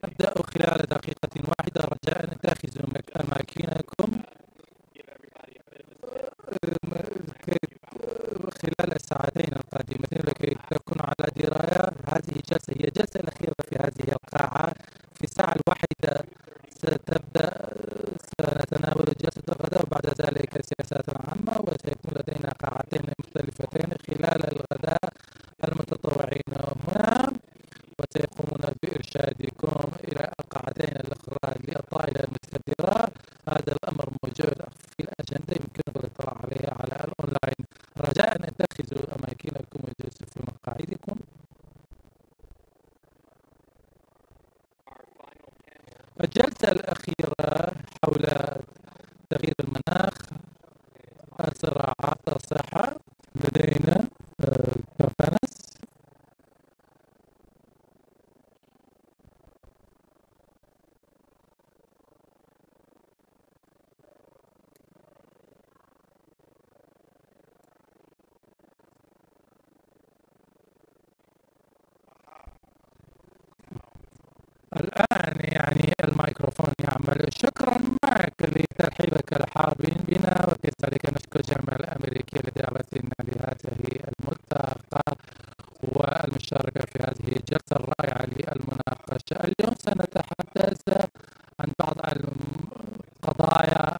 نبدأ خلال دقيقة واحدة، رجاء أن اتخذوا أماكنكم خلال الساعتين القادمتين لكي تكونوا على دراية. هذه الجلسة هي الجلسة الأخيرة في هذه القاعة. في الساعة 1 سنتناول جلسة الغداء، وبعد ذلك السياسات العامة، وسيكون لدينا قاعتين مختلفتين خلال الغداء. المتطوعين هنا وسيقومون بإرشادكم إلى القاعتين الأخرى للطائلة المستديرة. هذا الأمر موجود في الأجندة، يمكنكم الاطلاع عليها على الأونلاين. رجاء أن اتخذوا أماكنكم وجلسوا في مقاعدكم. الجلسة الأخيرة حول تغيير المناخ، الصراعات، الصحة. لدينا كونفرنس الآن، يعني الميكروفون يعمل. شكرا معك لترحيبك الحار بنا، وكذلك نشكر الجامعة الأمريكية لدعوتنا لهذه الملتقى والمشاركة في هذه الجلسة الرائعة للمناقشة. اليوم سنتحدث عن بعض القضايا: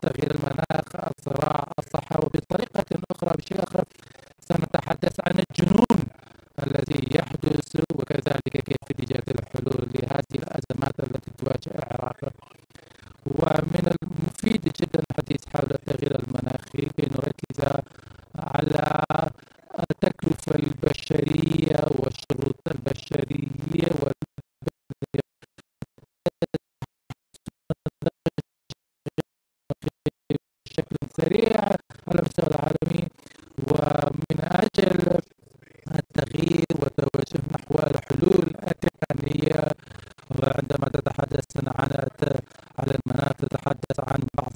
تغيير المناخ، الصراع، الصحة، وبطريقة أخرى بشيء آخر سنتحدث عن الجنون الذي يحدث، وكذلك كيف إيجاد الحلول لهذه الأزمات التي تواجه العراق. ومن المفيد جدا الحديث حول التغيير المناخي كي نركز على التكلفة البشرية والشروط البشرية بشكل سريع على المستوى العالمي، ومن أجل التغيير والتوجه نحو الحلول التقنية. وعندما تتحدث على المناخ تتحدث عن بعض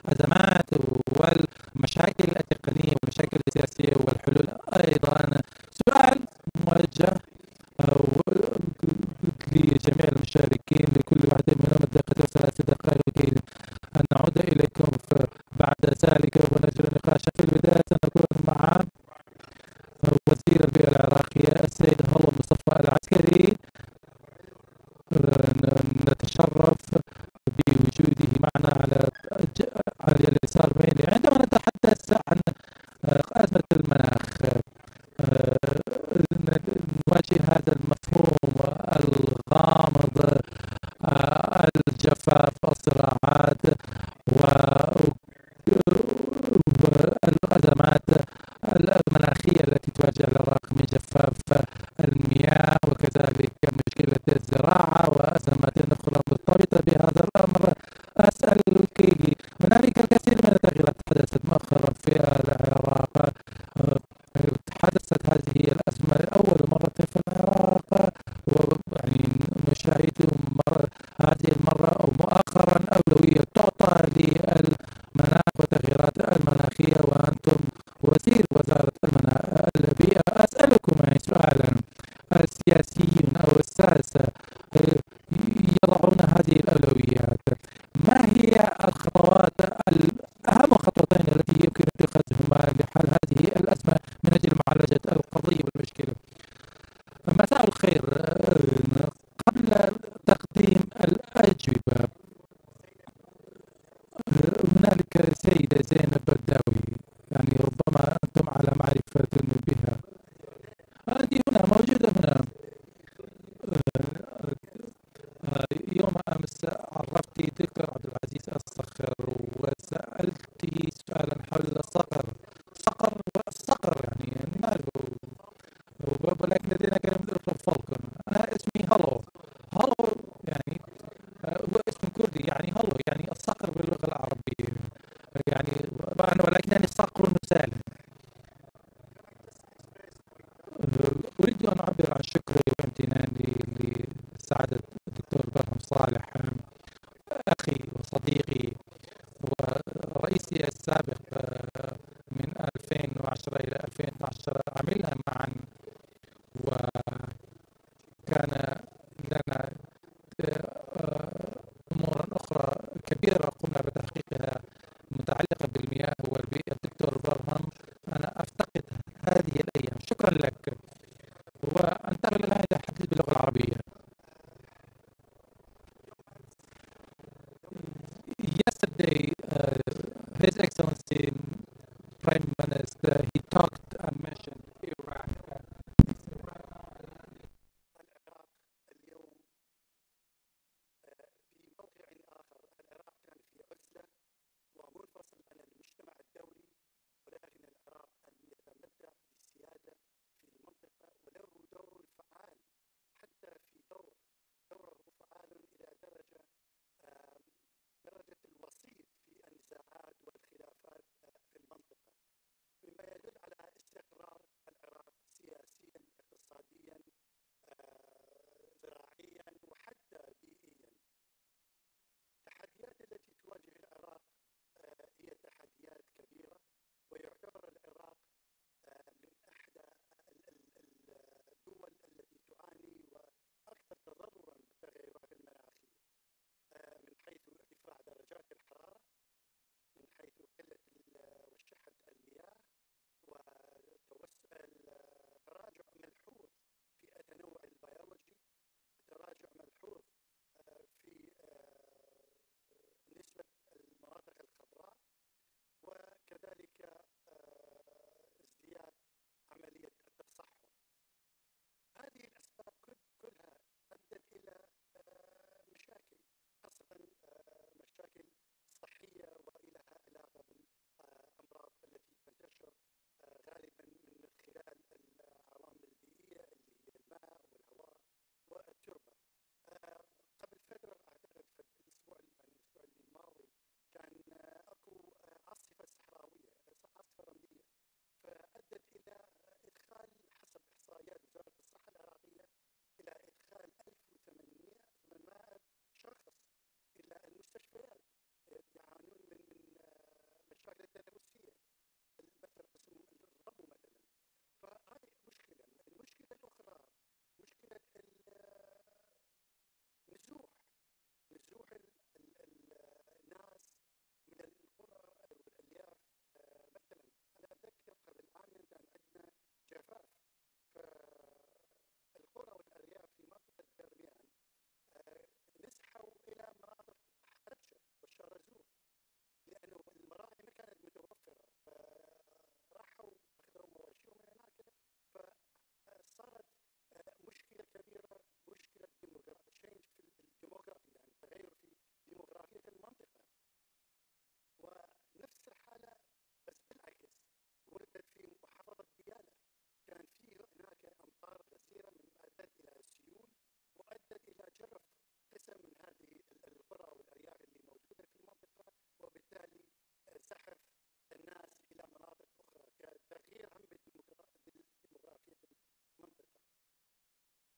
الأزمات والمشاكل التقنية والمشاكل السياسية والحلول أيضا. سؤال موجه لجميع المشاركين، لكل واحد منهم دقيقة 3 دقائق كي أن نعود إليكم بعد ذلك ونجري النقاش. في البداية سنكون مع وزير البيئة العراقية السيد هلو مصطفى العسكري. نتشرف بوجوده معنا على اليسار مني. عندما نتحدث عن أزمة المناخ نواجه هذا المفهوم الغامض: الجفاف، الصراعات، والأزمات المناخية التي تواجه العراق، من جفاف المياه وكذلك مشكلة الزراعة وأزمات أخرى مرتبطة بهذا الأمر. أسألك، هنالك الكثير من التغييرات حدثت مؤخرا في العراق. حدثت هذه الأزمة لأول مرة في العراق، ويعني نشاهد هذه المرة أو مؤخرا أولوية تعطى للمناخ والتغييرات المناخية، وأنتم وزير وزارة البيئة. أسألكم يعني سؤالا: السياسيون أو الساسة يضعون هذه الأولويات، ما هي الخطوات أهم خطوتين التي يمكن اتخاذهما لحل هذه الأزمة من أجل معالجة القضية والمشكلة؟ مساء الخير. قبل تقديم الأجوبة، هنالك سيدة زينب برداوي، يعني ربما أنتم على معرفة بها. هذه هنا موجودة هنا. يوم أمس عرفتي دكتور عبد العزيز الصقر وسألته سؤالا حول الصقر. الصقر يعني نعرفه، ولكن لدينا كلمة أخرى فالكون. أنا اسمي هلو يعني هو اسم كردي، يعني هلو يعني الصقر باللغة العربية، يعني ولكنني صقر مسالم. أريد أن أعبر عن شكري وامتناني لسعادة الدكتور برهم صالح، أخي وصديقي ورئيسي السابق من 2010 إلى 2012. عملنا معا His Excellency Prime Minister, he talked and mentioned Iraq. العراق اليوم في موقع آخر. العراق كان في عزلة ومنفصل عن المجتمع الدولي، ولكن العراق يتمتع بالسيادة في المنطقة وله دور فعال، حتى في دوره فعال إلى درجة الوسيط في النزاعات والخلافات في المنطقة، مما يدل على استقرار العراق سياسيا، اقتصاديا، زراعيا وحتى بيئيا. التحديات التي تواجه العراق هي تحديات كبيرة، ويعتبر العراق من أحدى الدول التي تعاني وأكثر تضررا بالتغيرات المناخية، من حيث ارتفاع درجات الحرارة، من حيث قلة وشحة المياه، وتراجع ملحوظ في التنوع البيولوجي، تراجع ملحوظ في نسبة المناطق الخضراء، وكذلك ازدياد عملية التصحر. هذه الأسباب كلها أدت إلى مشاكل، خاصة مشاكل صحية وإلها علاقة بالأمراض التي تنتشر غالبا من خلال العوامل البيئية اللي هي الماء والهواء والتربة. قبل فترة أعتقد في الأسبوع الماضي كان أكو عاصفة صحراوية، عاصفة رملية، فأدت إلى إدخال حسب إحصائيات وزارة الصحة العراقية إلى إدخال 1800 شخص إلى المستشفيات يعانون من مشاكل تنفسية، مثلا اسمه الربو مثلا. فهذه مشكلة. المشكلة الأخرى مشكلة نزوح الناس من القرى والأرياف. مثلا أنا أتذكر قبل عام كان عندنا جفاف، فالقرى والأرياف في منطقة دربيان نزحوا إلى مناطق حرشة والشارزور، لأنه المراعي ما كانت متوفرة، فراحوا أخذوا مواشيهم من هناك، فصارت مشكلة كبيرة، مشكلة change في الديموغرافي، يعني تغير في ديموغرافية المنطقة. ونفس الحالة بس بالعكس وردت في محافظة ديالى، كان في هناك أمطار غزيرة مما أدت إلى سيول وأدت إلى جرف قسم من هذه القرى والأرياف اللي موجودة في المنطقة، وبالتالي زحف الناس إلى مناطق أخرى كتغيير هم بديموغرافية المنطقة.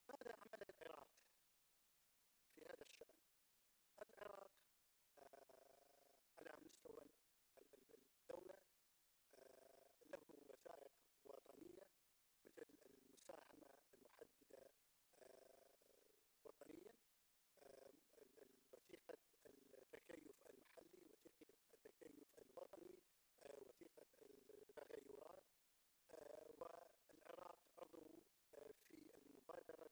ماذا عمل العراق في هذا الشأن؟ العراق على مستوى الدولة له وثائق وطنية، مثل المساهمة المحددة وطنيا، وثيقة التكيف المحلي، وثيقة التكيف الوطني، وثيقة التغيرات. والعراق عضو في المبادرة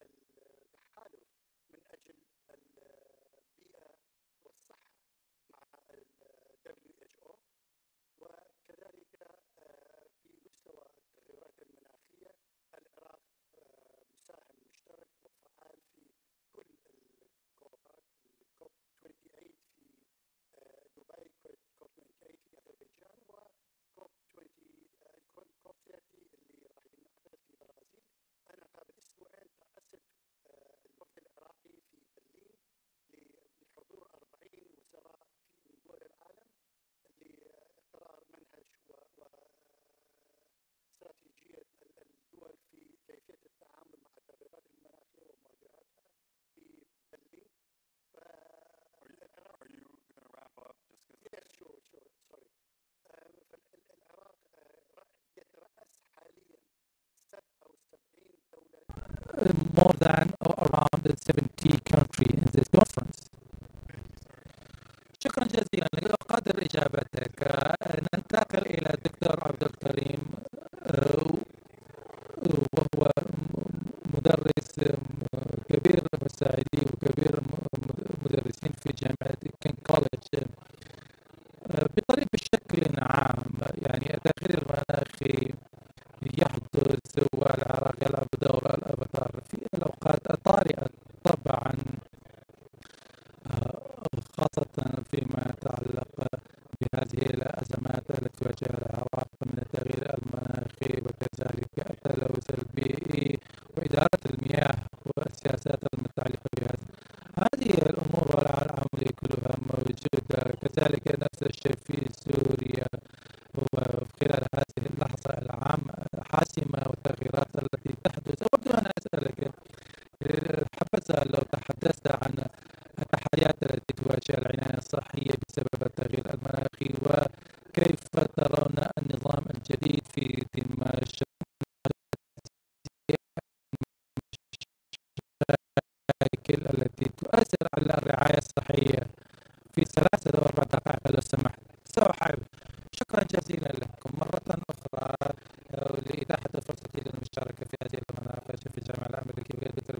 التحالف من أجل البيئة والصحة مع WHO، وكذلك في مستوى التغيرات المناخية العراق مساهم مشترك وفعال في كل الكوبات، الكوب 28 في دبي، كوب 28 في أذربيجان، وكوب 30 اللي راح ينعقد في البرازيل. أنا قبل أسبوعين رأست الوفد العراقي في برلين بحضور 40 وزراء من دول العالم لإقرار منهج واستراتيجية الدول في كيفية التعامل مع التغيرات المناخية ومواجهتها في برلين. فالعراق Yes, sure, sorry. فالعراق يترأس حاليا 77 دولة. More than or around 70 countries in this conference. شكرا جزيلا لك. قدر إجابتك. ننتقل إلى الدكتور عبد الكريم، وهو مدرس كبير مساعدي وكبير مدرسين في جامعة كين كوليدج. فيما يتعلق بهذه الأزمات التي تواجهها العراق من التغيير المناخي وكذلك التلوث البيئي وإدارة المياه والسياسات المتعلقة بها. هذه الأمور والعوامل كلها موجودة. كذلك نفس الشيء في سوريا، وخلال هذه اللحظة الحاسمة والتغييرات التي تحدث. أود أن أسألك حبذا لو تحدثت عن التحديات التي تواجه العناية الصحية بسبب التغيير المناخي، وكيف ترون النظام الجديد في دمشق التي تؤثر على الرعاية الصحية. في 3 أو 4 دقائق لو سمحت. سأحاول. شكرا جزيلا لكم مرة أخرى لإتاحة الفرصة للمشاركة في هذه المناقشة في الجامعة الأمريكية الدكتور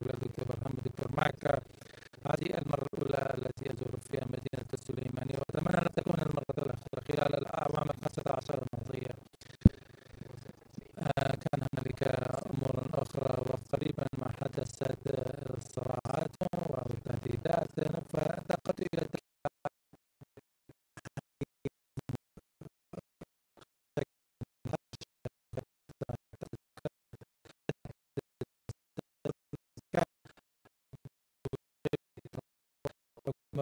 برهام الدكتور ماكا. هذه المرة الأولى التي أزور فيها مدينة السليمانية، وأتمنى أن تكون المرة الأخيرة خلال الأعوام 15 الماضية. كان هنالك أمور أخرى، وقريبا ما حدثت الصراعات والتهديدات، فانتقلت إلى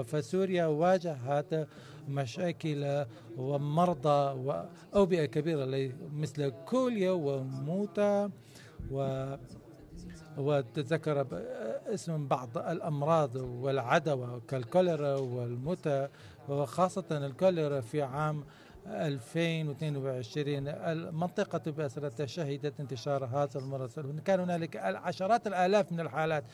فسوريا واجهت مشاكل ومرضى وأوبئة كبيرة مثل كوليا وموتى، وتذكر اسم بعض الأمراض والعدوى كالكوليرا والموتى، وخاصة الكوليرا في عام 2022 المنطقة بأسرة شهدت انتشار هذا المرض. كان هنالك عشرات الآلاف من الحالات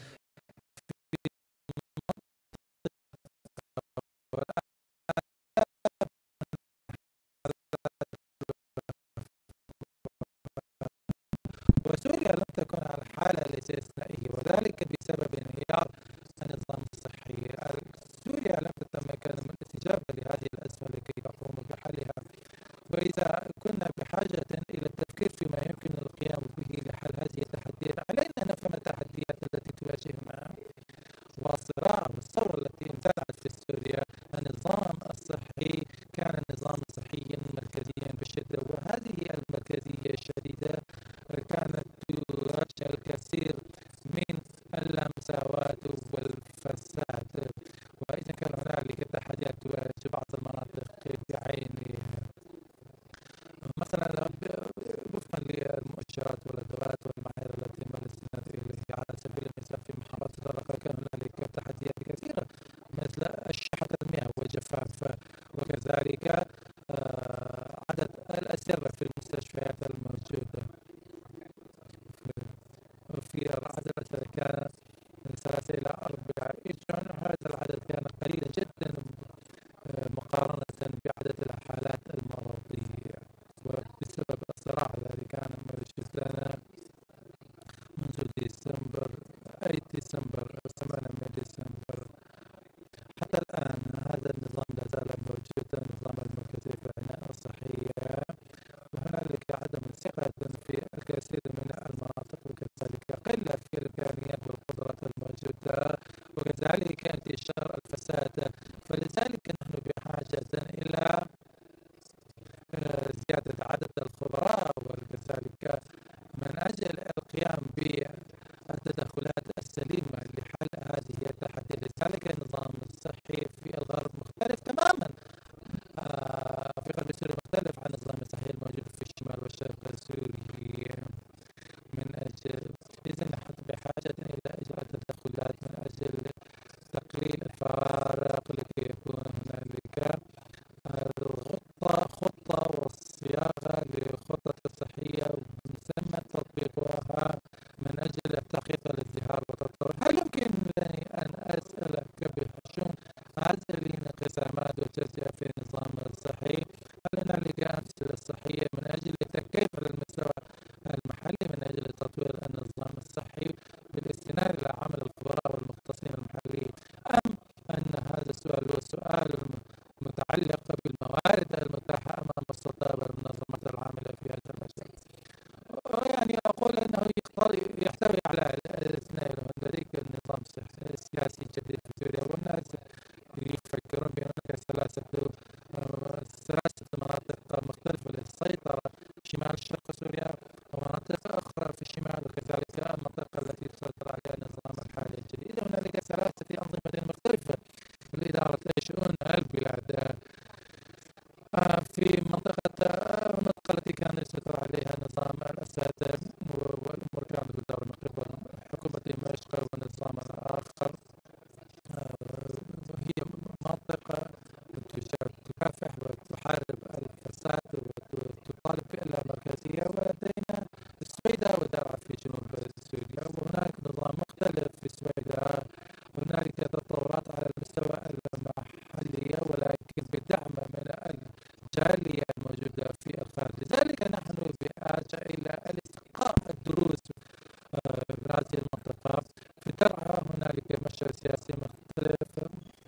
وسوريا لم تكن على حالة الاستثنائية، وذلك بسبب انهيار النظام الصحي. سوريا لم تتمكن من الاستجابة لهذه الأزمة لكي تقوم بحلها، وإذا كنا بحاجة إلى التفكير فيما يمكن القيام به لحل هذه التحديات، علينا أن نفهم التحديات التي تواجهنا والصراع والثورة التي امتدت في سوريا. النظام الصحي كان نظاما صحيا مركزيا بشدة، وهذه المركزية الشديدة كانت تواجه الكثير من اللامساواة والفساد، وإذا كان هنالك تحديات تواجه بعض المناطق بعينها، مثلا وفقا للمؤشرات والادوات والمعايير التي يتم الاستناد اليها. على سبيل المثال في محافظة الرقة كان هنالك تحديات كثيرة مثل شحة المياه والجفاف، وكذلك عدد الأسرة في المستشفيات الموجودة. في عدد الأسرة كان من 3 إلى 4 إجن، هذا العدد كان قليلا جدا مقارنة بعدد الحالات المرضية، وبسبب الصراع الذي كان موجود لنا منذ ديسمبر 8 من ديسمبر حتى الآن. هذا النظام لا زال موجودا، النظام المركزي في العناية الصحية، وهنالك عدم ثقة في الكثير من المناطق، وكذلك قلة في الإمكانيات والقدرات الموجودة، وكذلك انتشار الفساد. فلذلك نحن بحاجة إلى زيادة عدد الخبراء، وكذلك من أجل القيام بالتدخلات السليمة لحل هذه التحديات. لذلك النظام الصحي في الغرب مختلف تماما، في غرب سوريا مختلف عن النظام الصحي الموجود في الشمال والشرق السوري. من أجل إذا نحن بحاجة إلى إجراء تدخلات من أجل تقليل الفوارق لكي يكون هنالك خطة والصياغة لخطة الصحية ثم تطبيقها من أجل تحقيق الازدهار والتطور. هل يمكنني أن أسألك بشأن هذه الانقسامات والتجزئة في النظام الصحي؟ هل هنالك أمثلة صحية من أجل كيف على المستوى المحلي من أجل تطوير النظام الصحي بالاستناد إلى عمل الخبراء والمختصين المحليين، أم أن هذا السؤال هو سؤال متعلق بالموارد المتاحة أمام السلطات والمنظمات العاملة في هذا المجال؟ يعني أقول أنه يحتوي على الاثنين. لديك النظام السياسي الجديد في سوريا، والناس يفكرون بأن هناك ثلاثة مناطق مختلفة للسيطرة شمال شرق سوريا ومناطق أخرى في الشمال، وكذلك المنطقة التي يسيطر عليها النظام الحالي الجديد. هنالك ثلاثة أنظمة مختلفة لإدارة شؤون البلاد. في المنطقة التي كان يسيطر عليها نظام الأسد والأمور كانت تدار من قبل حكومة دمشق والنظام الآخر، هي منطقة تكافح وتحارب الفساد وتطالب باللامركزية. ولدينا السويداء ودرعا في جنوب سوريا، وهناك نظام مختلف في السويداء. هنالك تطورات على المستوى المحلي ولكن بدعم من الجالية الموجودة في الخارج. لذلك نحن بحاجة إلى الاستقاء الدروس بهذه المنطقة. في درعا هنالك مشروع سياسي مختلف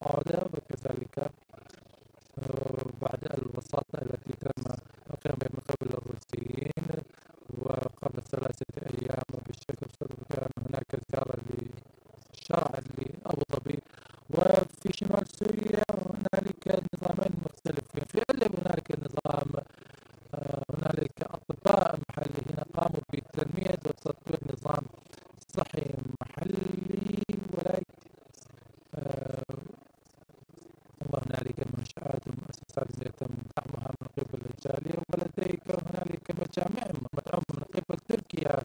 عودة، وكذلك بعد الوساطة التي تم القيام بها من قبل الروسيين. وقبل 3 أيام بشكل صدفة كان هناك زيارة لشرع لأبو ظبي. وفي شمال سوريا هنالك نظامين مختلفين. في إدلب هنالك نظام، هنالك أطباء محليين قاموا بتنمية وتطوير نظام صحي محلي، ولكن وهنالك منشآت ومؤسسات يتم دعمها من قبل الجالية. ولديك هنالك مجامع مدعومة من قبل تركيا،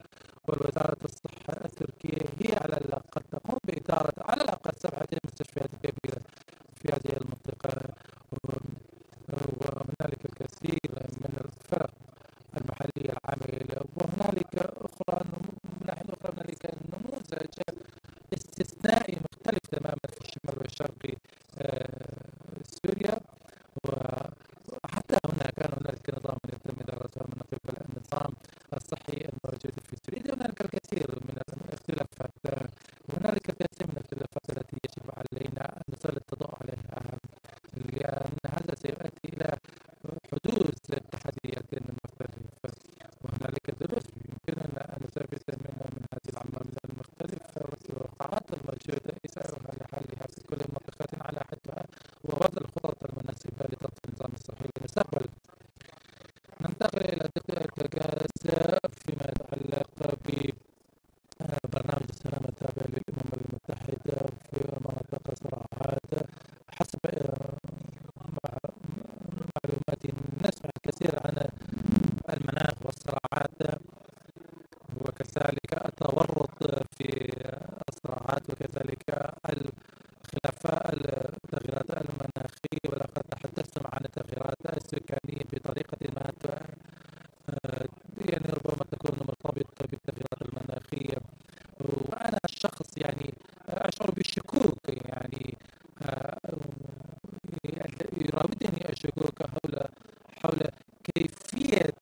والوزارة الصحة التركية هي على الأقل تقوم بإدارة على الأقل 7 مستشفيات كبيرة في هذه المنطقة. وهنالك الكثير من الفرق المحلية العاملة. وهنالك أخرى من ناحية أخرى هنالك نموذج استثنائي مختلف تماما في الشمال والشرق سوريا. وحتى هنا كان هنالك نظام يتم إدارته من قبل النظام الصحي الموجود في سوريا. هنالك الكثير من الاختلافات، وهنالك الكثير من الاختلافات التي يجب علينا أن نسلط الضوء عليها، لأن هذا سيؤدي إلى حدوث تحديات مختلفة. وهنالك دروس يمكننا أن نستفيد منها من هذه العوامل المختلفة والتوقعات الموجودة إثارها لحلها في كل منطقة على حدها، ووضع الخطط المناسبة لضبط النظام الصحي للمستقبل. ننتقل إلى الدكتور كاغاز فيما يتعلق ببرنامج السلام التابع للأمم المتحدة في مناطق صراعات. حسب معلوماتي نسمع الكثير عن المناخ والصراعات، وكذلك التورط في الصراعات، وكذلك التغييرات المناخية. ولقد تحدثتم عن التغييرات السكانية بطريقة ما يعني ربما تكون مرتبطة بالتغييرات المناخية. وأنا شخص يعني أشعر بالشكوك، يعني يراودني الشكوك حول كيفية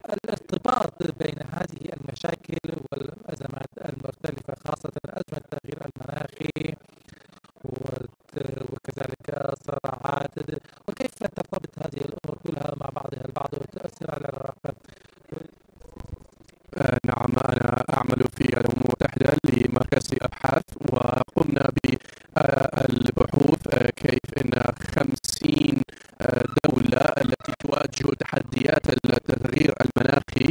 الارتباط بين هذه المشاكل والأزمات المختلفة، خاصة أزمة التغيير المناخي وكذلك صراعات، وكيف ترتبط هذه الأمور كلها مع بعضها البعض وتؤثر على العراق. نعم، أنا أعمل في الأمم المتحدة لمركز أبحاث، وقمنا بالبحوث كيف أن 50 دولة التي تواجه تحديات التغيير المناخي،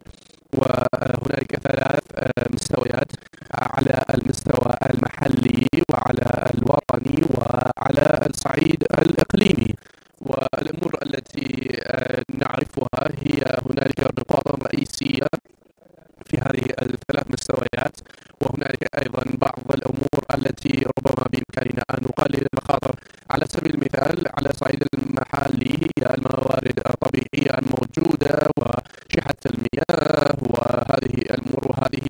وهنالك 3 مستويات على المستوى المحلي وعلى الوطني وعلى الصعيد الإقليمي. والأمور التي نعرفها هي هنالك نقاط رئيسية في هذه ال3 مستويات، وهنالك أيضا بعض الأمور التي ربما بإمكاننا أن نقلل المخاطر. على سبيل المثال على الصعيد المحلي هي الموارد الطبيعية الموجودة وشحة المياه وهذه الأمور، وهذه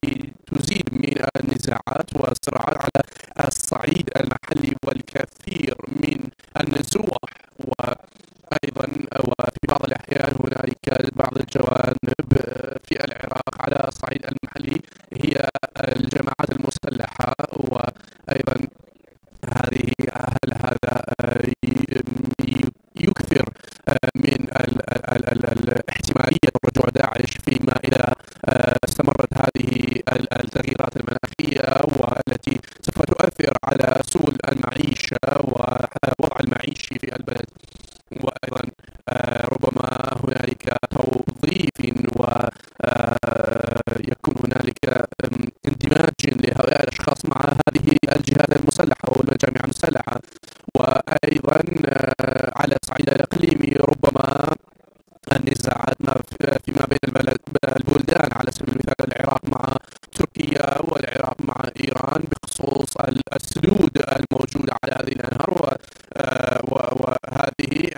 تزيد من النزاعات والصراعات على الصعيد المحلي والكثير من النزوح. وأيضا وفي بعض الأحيان هنالك بعض الجوانب في العراق على الصعيد المحلي هي الجماعات المسلحة، وأيضا هل هذا يكثر من الاحتمالات احتمالية رجوع داعش فيما إذا استمرت هذه التغييرات المناخية والتي سوف تؤثر على سبل المعيشة ووضع المعيشي في البلد. وأيضا ربما هنالك توظيف ويكون هنالك اندماج لهؤلاء الأشخاص مع هذه الجهات المسلحة والمجاميع المسلحة. وأيضا على الصعيد الإقليمي ربما النزاعات فيما بين البلدان، على سبيل المثال العراق مع تركيا والعراق مع إيران بخصوص السدود الموجودة على هذه الأنهار. وهذه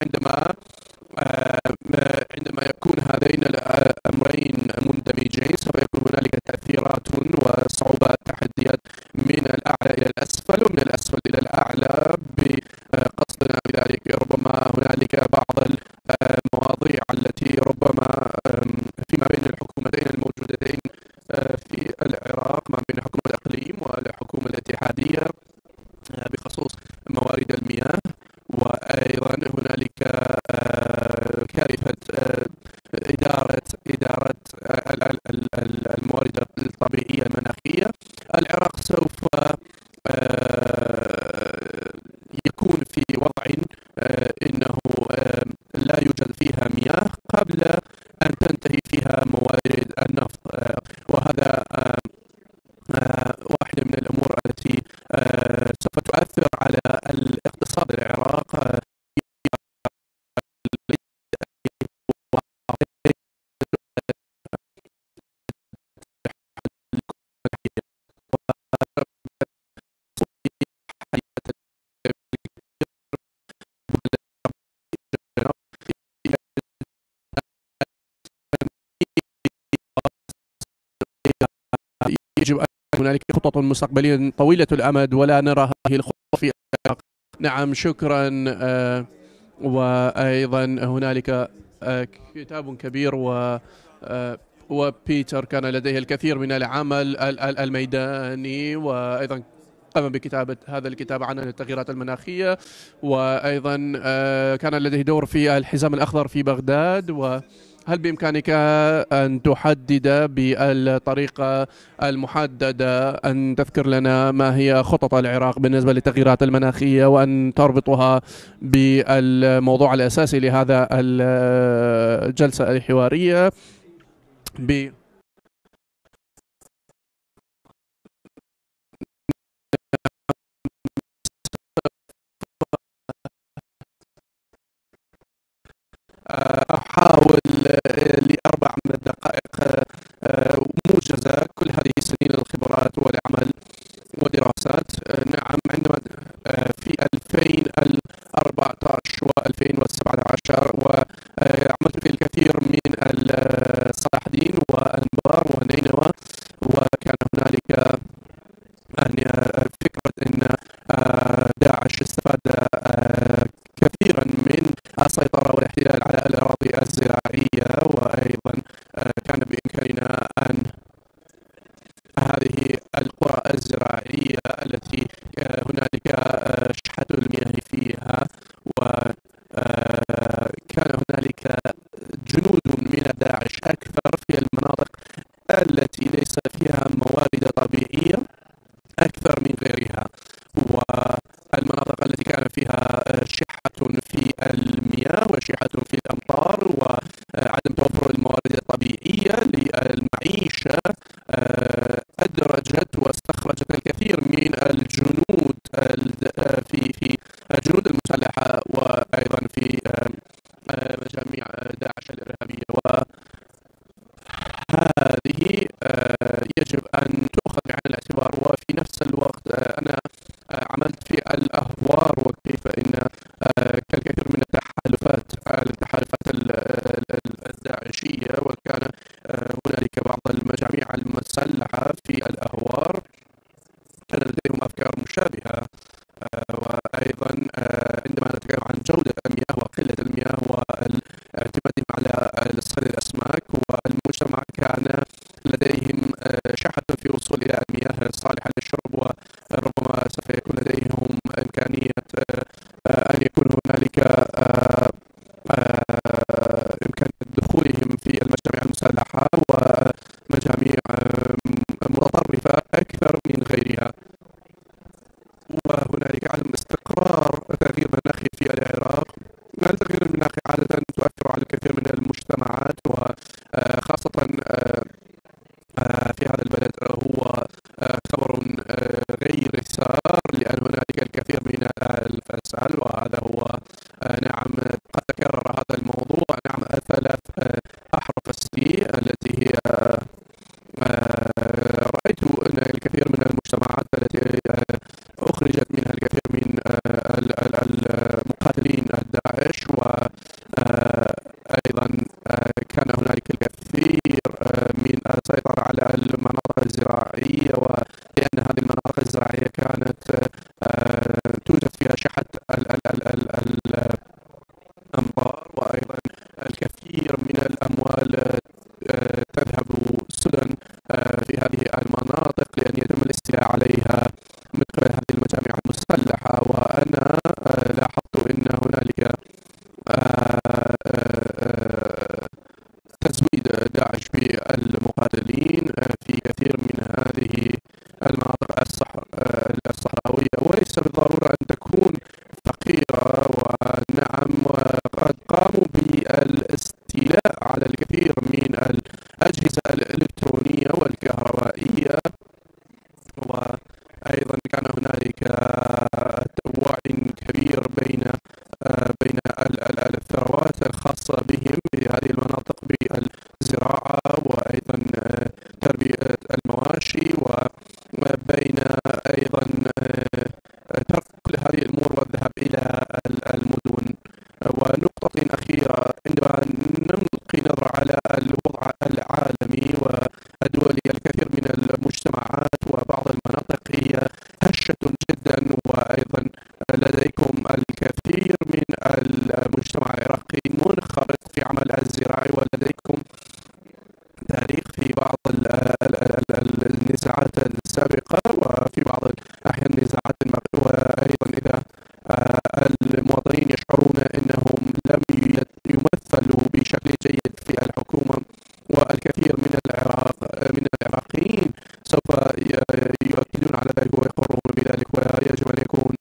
عندما يكون هذين الأمرين مندمجين سوف يكون هنالك تأثيرات وصعوبات، تحديات من الأعلى إلى الأسفل ومن الأسفل إلى الأعلى. بقصدنا بذلك ربما هنالك بعض المواضيع التي ربما فيما بين الحكومتين الموجودتين في العراق، ما بين حكومة الإقليم والحكومة الاتحادية بخصوص موارد المياه. وأيضا هنالك كارثة إدارة الموارد الطبيعية المناخية. العراق سوف يكون في وضع إنه لا يوجد فيها مياه قبل أن تنتهي فيها موارد النفط، وهذا واحدة من الأمور التي سوف تؤثر على الاقتصاد العراق. يجب أن هنالك خطط مستقبلية طويلة الأمد ولا نرى هذه الخطة في العراق. نعم، شكرا. وأيضا هنالك كتاب كبير وبيتر كان لديه الكثير من العمل الميداني، وأيضا قام بكتابة هذا الكتاب عن التغييرات المناخية، وأيضا كان لديه دور في الحزام الأخضر في بغداد. وهل بإمكانك أن تحدد بالطريقة المحددة أن تذكر لنا ما هي خطط العراق بالنسبة للتغييرات المناخية وأن تربطها بالموضوع الأساسي لهذا الجلسة الحوارية أحاول ل4 من الدقائق موجزة كل هذه السنين الخبرات والعمل ودراسات. نعم، عندما في 2014 و2017 وعملت في الكثير من صلاح دين وأنبار ونينوى، وكان هنالك فكرة أن داعش استفاد كثيرا من السيطرة والاحتلال على الأراضي الزراعية، وأيضا كان بإمكاننا أن هذه القرى الزراعية التي هنالك شحة المياه فيها، وكان هنالك جنود من داعش أكثر في المناطق التي ليس فيها موارد طبيعية أكثر من غيرها، والمناطق التي كان فيها شحة في المياه وشحة في الأمطار وعدم توفر الموارد الطبيعية للمعيشة أدرجت واستخرجت الكثير من الجنود في الجنود المسلحة وأيضا في مجاميع داعش الإرهابية. وهذه يجب أن تؤخذ بعين الاعتبار. وفي نفس الوقت أنا عملت في الأهوار وكيف أن كالكثير من التحالفات الداعشية، وكان هنالك بعض المجاميع المسلحة في الأهوار كان لديهم أفكار مشابهة. وأيضا عندما نتكلم عن جودة المياه وقلة المياه واعتمادهم على صيد الأسماك، والمجتمع كان لديهم شحة في الوصول إلى المياه الصالحة للشرب، وربما سوف يكون لديهم إمكانية أن يكون هنالك إمكانية دخولهم في بأكملها. وهنالك عدم استقرار تغيير مناخي في العراق. التغيير المناخي عادة تؤثر على الكثير من المجتمعات، وخاصة في هذا البلد هو خبر غير سار، لأن هنالك الكثير من الفساد، وهذا هو نعم قد تكرر هذا الموضوع. نعم 3 أحرف السي التي هي رأيت أن الكثير من المجتمعات التي أخرجت منها الكثير من المقاتلين داعش، وأيضا كان هنالك الكثير من السيطرة على المناطق الزراعية، ولأن هذه المناطق الزراعية كانت توجد فيها شحة الأمطار، وأيضا الكثير من الأموال تذهب سدى في هذه المناطق لأن يتم الاستيلاء عليها من قبل هذه المجاميع المسلحة. وأنا لاحظت أن هنالك تزويد داعش بالمقاتلين في كثير من هذه المناطق الصحراوية، وليس بالضرورة أن تكون فقيرة. ونعم وقد قاموا بالاستيلاء على الكثير من الأجهزة الإلكترونية والكهربائية، وأيضا كان هنالك وعي كبير بين الثروات الخاصة بهم في هذه المناطق بالزراعة وأيضا تربية المواشي، وبين أيضا ترك كل هذه الأمور والذهاب إلى المدن. ونقطة أخيرة، عندما نلقي نظرة على الوضع العالمي والدولي، الكثير من المجتمعات وبعض المناطق هي هشة جدا، وأيضا لديكم الكثير من المجتمع العراقي منخرط في عمل الزراعي، ولديكم تاريخ في بعض النزاعات السابقة وفي بعض الأحيان نزاعات وأيضا إذا المواطنين يشعرون أنهم لم يمثلوا بشكل جيد في الحكومة، والكثير من العراقيين سوف يؤكدون على ذلك ويقرون بذلك، ويجب أن يكون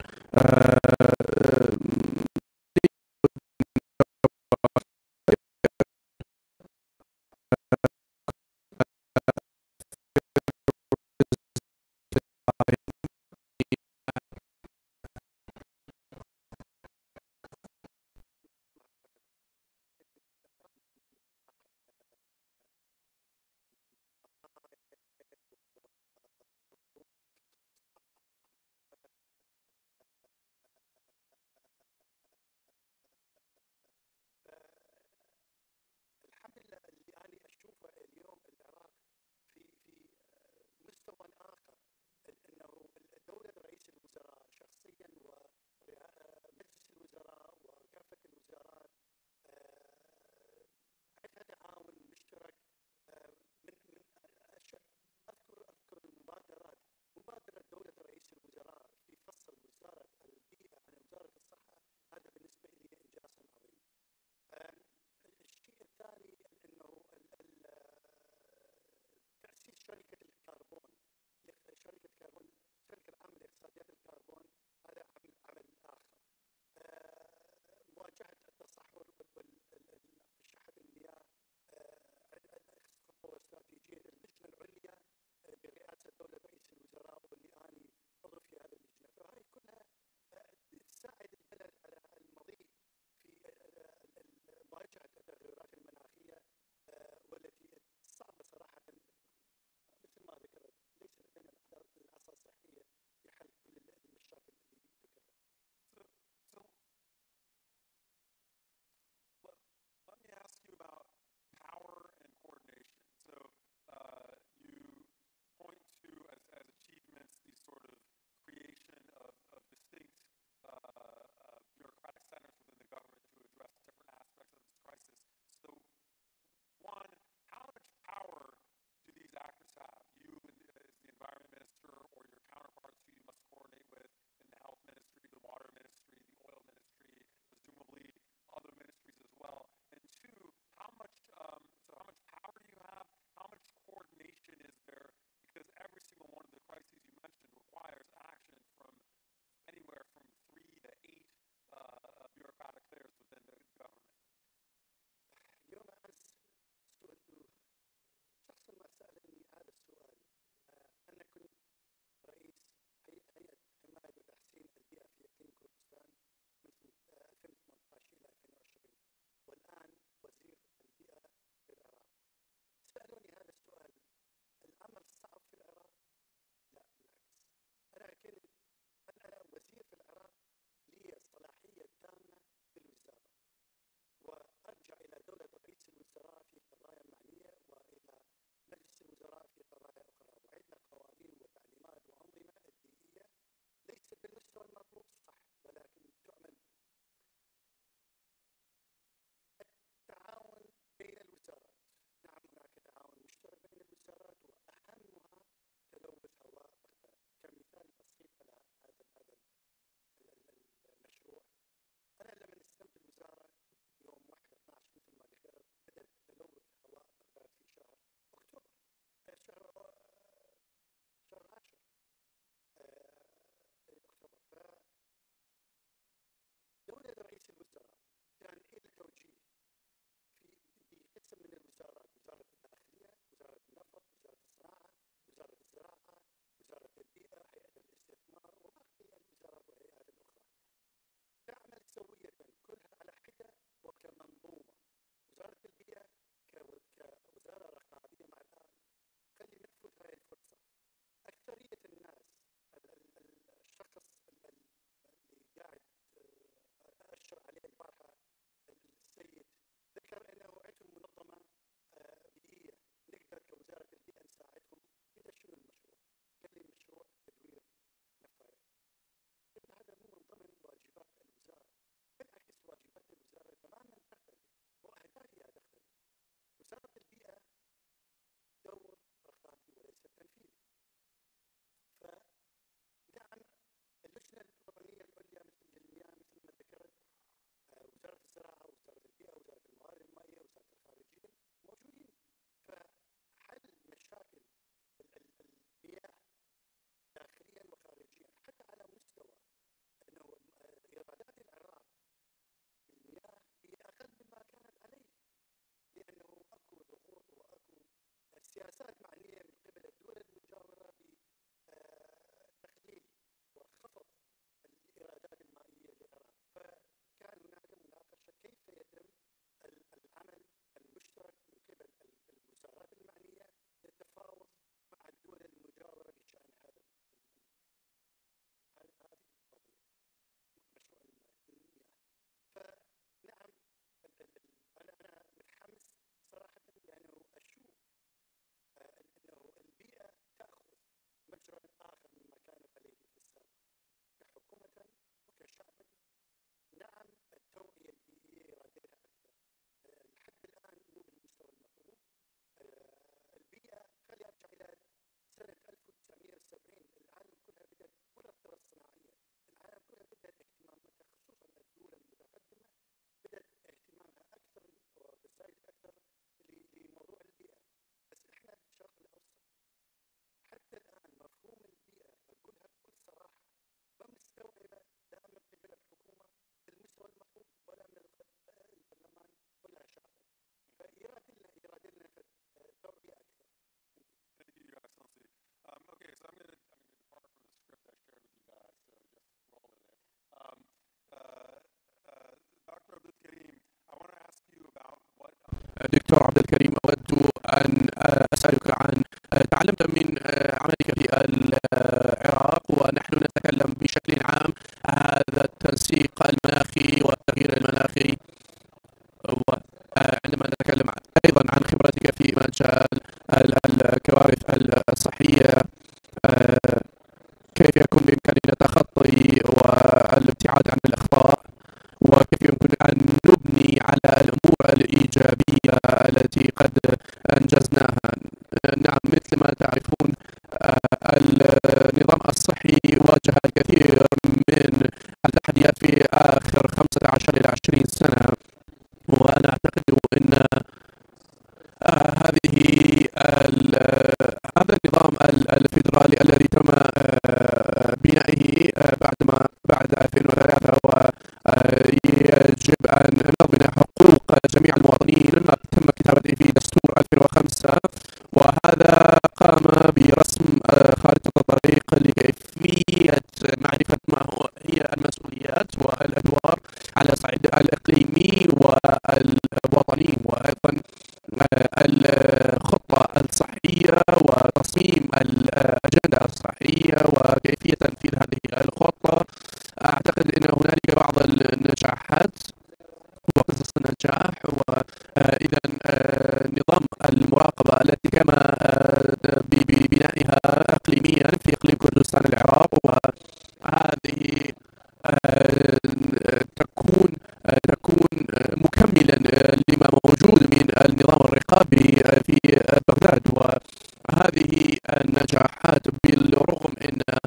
الحمد لله اللي أنا أشوفه اليوم العراق في مستوى آخر، أنه دكتور عبد الكريم، أود أن أسألك عن تعلمت من عملك في العراق، ونحن نتكلم بشكل عام هذا التنسيق المناخي والتغيير المناخي، وعندما نتكلم أيضا عن خبرتك في مجال الكوارث الصحية، كيف يكون بإمكاننا التخطي والابتعاد عن الأخطاء، وكيف يمكن أن نبني على الأمور الإيجابية التي قد أنجزناها. نعم، مثل ما تعرفون النظام الصحي واجه الكثير من التحديات في آخر 15 إلى 20 سنة، وأنا أعتقد أن هذا النظام الفيدرالي الذي تم بنائه بعد 2003 ويجب أن نضمن حقوق جميع المواطنين، ما تم كتابته في دستور 2005، وهذا قام برسم خارطة الطريق لكيفية معرفة ما هي المسؤوليات والأدوار على الصعيد الإقليمي والوطني، وأيضا الخطة الصحية وتصميم الأجندة الصحية وكيفية تنفيذ هذه الخطة. أعتقد أن هنالك بعض النجاحات وقصص النجاح، وإذا نظام المراقبة التي تم ببنائها إقليميا في إقليم كردستان العراق، وهذه تكون مكملا لما موجود من النظام الرقابي في بغداد. وهذه النجاحات بالرغم أننا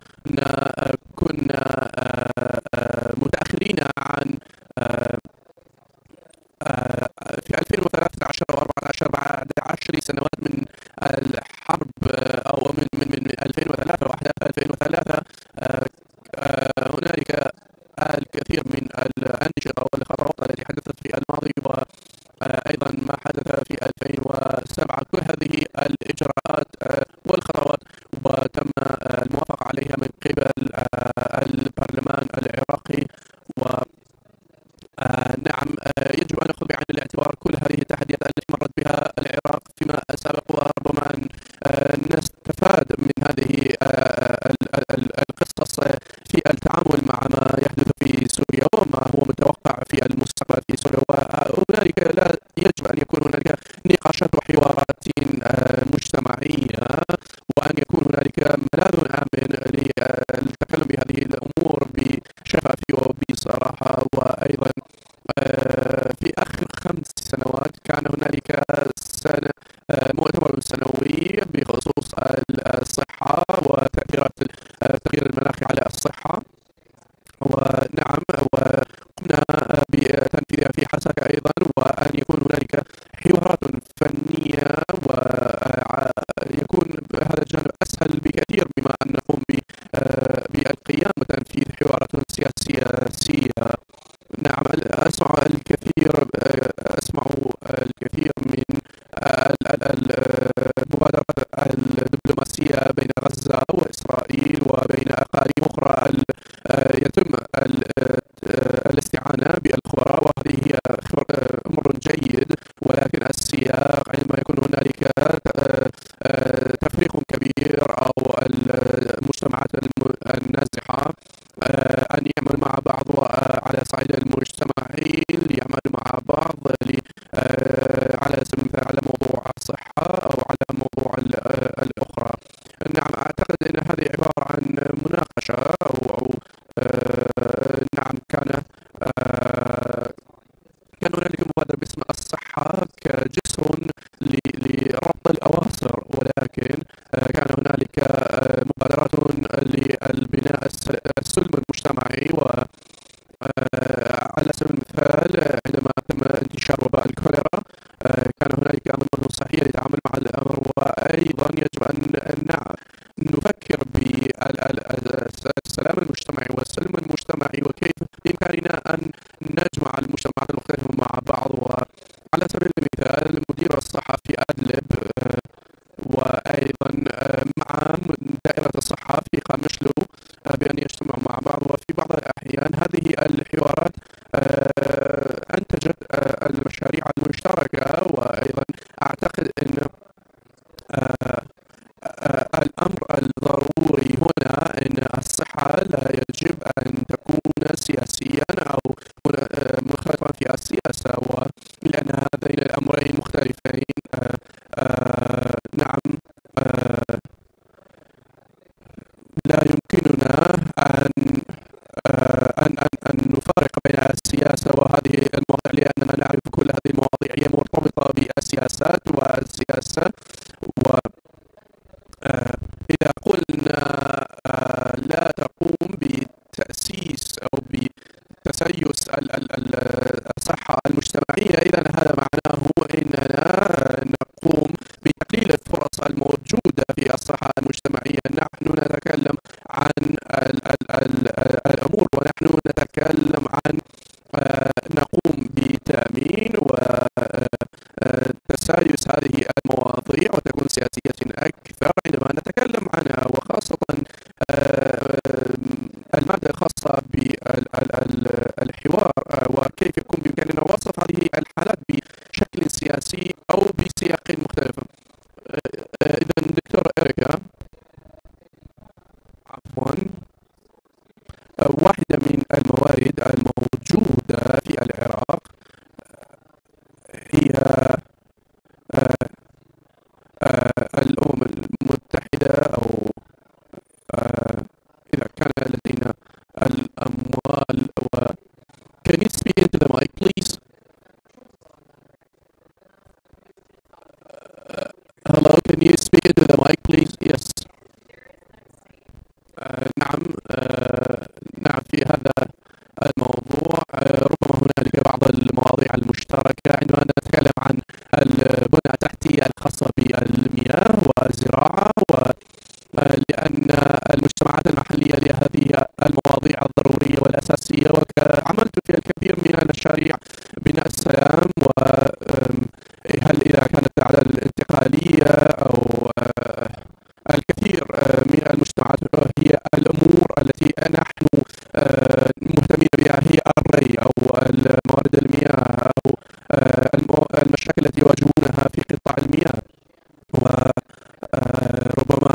كنا متأخرين عن في 2013 و14 بعد 10 سنوات من الحرب، أو من 2003 وأحداث 2003 هنالك الكثير من الأنشطة والخطوات التي حدثت في الماضي، وأيضا ما حدث في 2007. كل هذه الإجراءات والخطوات وتم الموافقة عليها من قبل البرلمان العراقي. نعم، يجب أن نأخذ بعين الاعتبار كل هذه التحديات التي مرت بها العراق فيما سبق، وربما أن نستفاد من هذه القصص في التعامل مع ما يحدث في سوريا وما هو متوقع في المستقبل في سوريا. وهنالك لا يجب أن يكون هنالك نقاشات وحوارات مجتمعية، وأن يكون هنالك ملاذ آمن للتكلم بهذه الأمور بشفافية وبصراحة. وأيضا في آخر 5 سنوات كان هنالك مؤتمر سنوي بخصوص الصحة وتأثيرات التغيير المناخي على الصحة، ونعم وقمنا بتنفيذها في حسكة أيضا، وأن يكون هنالك حوارات فنية ويكون هذا الجانب أسهل بكثير بما أن نقوم بالقيام وتنفيذ حوارات سياسية. نعم، أسمع الكثير من المبادرات الدبلوماسية بين غزة وإسرائيل وبين أقاليم أخرى يتم الاستعانة بالخبراء، وهذه هي أمر جيد، ولكن السياق عندما يكون هنالك تفريق كبير أو المجتمعات النازحة أن يعمل مع بعض على صعيد المجتمعي، يعمل مع بعض على سبيل المثال على موضوع الصحة أو على موضوع الأخرى. نعم، أعتقد أن هذه عبارة عن مناقشة أو نعم كان هنالك مبادرة باسم الصحة كجسر لربط الأواصر، ولكن كان هنالك مبادرات للبناء السلم المجتمعي. وعلى سبيل المثال عندما تم انتشار وباء الكوليرا كان هنالك أنظمة صحية للتعامل مع الأمر، وأيضا يجب أن نفكر بالسلام المجتمعي والسلم المجتمعي وكيف بإمكاننا أن نجمع المجتمعات المختلفة مع بعض. وعلى سبيل المثال مدير الصحة في أدلب وأيضا مع دائرة الصحة في قامشلو بأن يجتمعوا مع بعض، وفي بعض الأحيان هذه الحوارات أنتجت المشاريع المشتركة وأيضا السياسة، ولأن هذين الأمرين مختلفين نعم لا يمكننا أن نفرق بين السياسة وهذه المواضيع، لأننا نعرف كل هذه المواضيع هي مرتبطة بالسياسات والسياسة. وإذا قلنا لا تقوم بتأسيس أو بتسيس الصحة المجتمعية، إذا هذا معناه أننا نقوم بتقليل الفرص الموجودة في الصحة المجتمعية. نحن نتكلم عن الأمور، ونحن نتكلم عن نقوم بتأمين وتسايس هذه المواضيع وتكون سياسية أكثر عندما نتكلم عنها، وخاصة المادة الخاصة بالحوار وكيف يكون بإمكاننا وصف هذه الحالات بشكل سياسي أو بسياق مختلف. إذا دكتورة إريكا، عفوا، واحدة من الموارد الموجودة في العراق هي الأمم المتحدة، أو إذا كان لدينا الأموال. Can you speak into the mic, please? Hello, can you speak into the mic, please? Yes. نعم، نعم، في هذا الموضوع ربما هنالك بعض المواضيع المشتركة عندما نتكلم عن البنى التحتية الخاصة بالمياه والزراعة، ولأن المجتمعات المحلية لهذه المواضيع الضرورية والأساسية. وعملت في الكثير من المشاريع بناء السلام، وهل إذا كانت على الانتقالية أو الكثير من المجتمعات هي الأمور التي نحن مهتمين بها هي الري أو موارد المياه أو المشاكل التي يواجهونها في قطاع المياه. وربما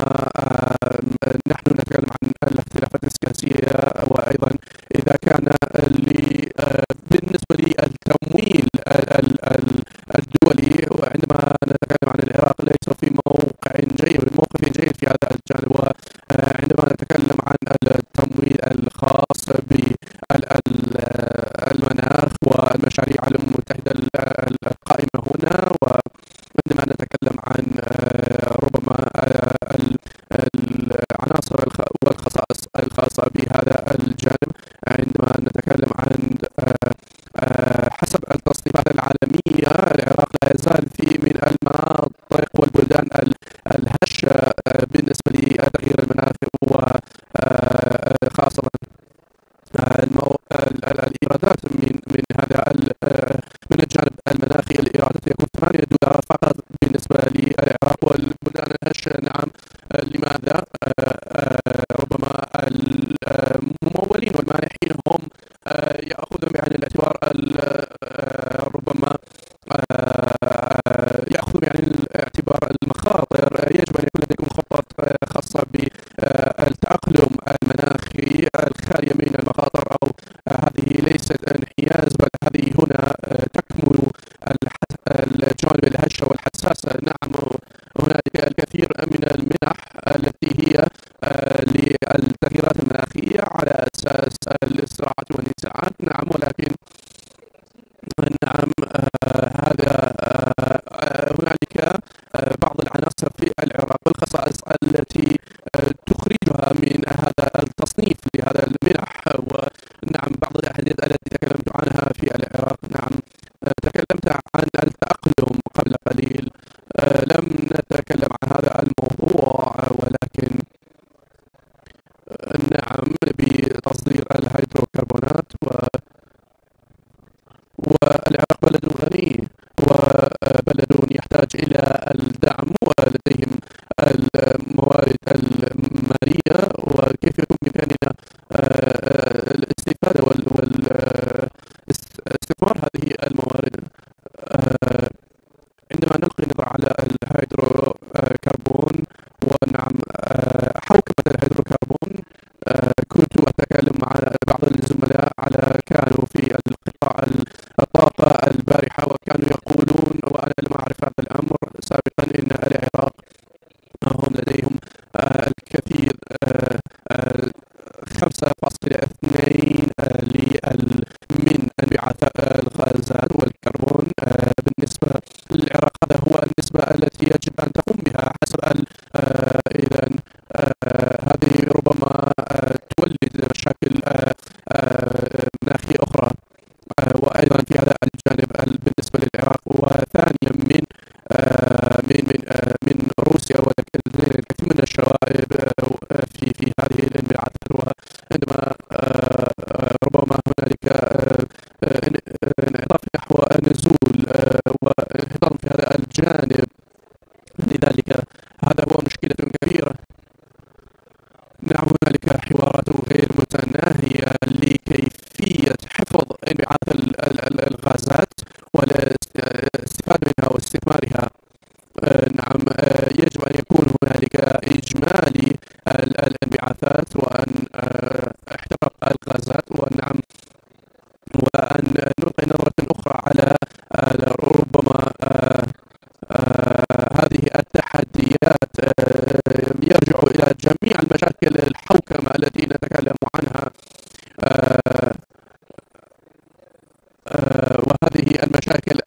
نحن نتكلم عن الاختلافات السياسية، وأيضا إذا كان بالنسبة للتمويل الدولي، وعندما نتكلم عن العراق ليس في موقف جيد في هذا الجانب. وعندما نتكلم عن التمويل الخاص بالمناخ والمشاريع الأمم المتحدة القائمة هنا، وعندما نتكلم عن ربما العناصر والخصائص الخاصة بهذا الجانب، عندما نتكلم عن حسب التصنيفات العالمية العراق لا يزال من المناطق والبلدان الهشة بالنسبة لتغيير المناخ، وخاصة الإيرادات من هذا من الجانب المناخي. الإيرادات يكون $8 فقط بالنسبة للعراق والبلدان الهشة. نعم، لماذا؟ ربما الممولين والمانحين هم يأخذون بعين الاعتبار ربما يأخذوا بعين الاعتبار المخاطر. يجب أن يكون لديكم خطط خاصة بالتأقلم المناخي الخالية من المخاطر، أو هذه ليست انحياز، بل هذه هنا تكمن الجوانب الهشة والحساسة. نعم، هنالك الكثير من المنح التي هي للتغييرات المناخية على أساس الزراعة والنزاعات. نعم، ولكن نعم هذا هنالك بعض العناصر في العراق والخصائص التي تخرجها من هذا التصنيف لهذا المنح. ونعم، بعض الأحداث التي تكلمت عنها في العراق، نعم تكلمت عن التأقلم قبل قليل، لم نتكلم عن هذا الموضوع، ولكن نعم بتصدير الهيدروكربونات. والعراق بلد غني وبلد يحتاج إلى الدعم، ولديهم الموارد المالية، وكيف يكون بإمكاننا الاستفادة والاستثمار هذه الموارد. عندما نلقي نظرة على الهيدروكربون، ونعم حوكمة الهيدروكربون، كنت أتكلم مع بعض الزملاء كانوا في القطاع الطاقة البارحة وكانوا يقولون، وأنا لم أعرف هذا الأمر سابقا، إن العراق هم لديهم الكثير 5.2 من انبعاثات الغازات والكربون. بالنسبة للعراق هذا هو النسبة التي يجب أن تقوم بها حسب إذا هذه ربما تولد مشاكل مناخية أخرى. وأيضا في هذا الجانب بالنسبة للعراق، وثانيا من روسيا والكثير من الشوائب في هذه الانبعاثات. وعندما ربما هنالك انعطاف نحو النزول وانهدار في هذا الجانب، لذلك هذا هو مشكلة كبيرة. نعم، هنالك حوارات غير متناهية لكيفية حفظ انبعاث الغازات والاستفادة منها واستثمارها. نعم، يجب أن يكون هنالك إجمالي الانبعاثات وأن احتراق الغازات، ونعم وأن نلقي نظرة أخرى على ربما هذه التحديات يرجع إلى جميع المشاكل الحوكمة التي نتكلم عنها، وهذه المشاكل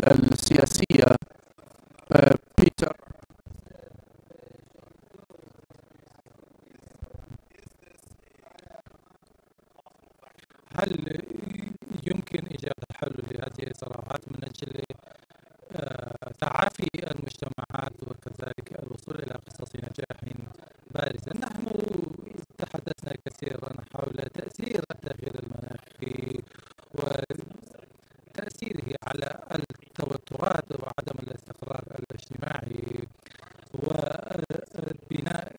السياسية. بيتر، هل يمكن إيجاد حل لهذه الصراعات من أجل تعافي المجتمعات وكذلك الوصول إلى قصص نجاح بارزة؟ نحن تحدثنا كثيرا حول تأثير التغيير المناخي وتأثيره على التوترات وعدم الاستقرار الاجتماعي وبناء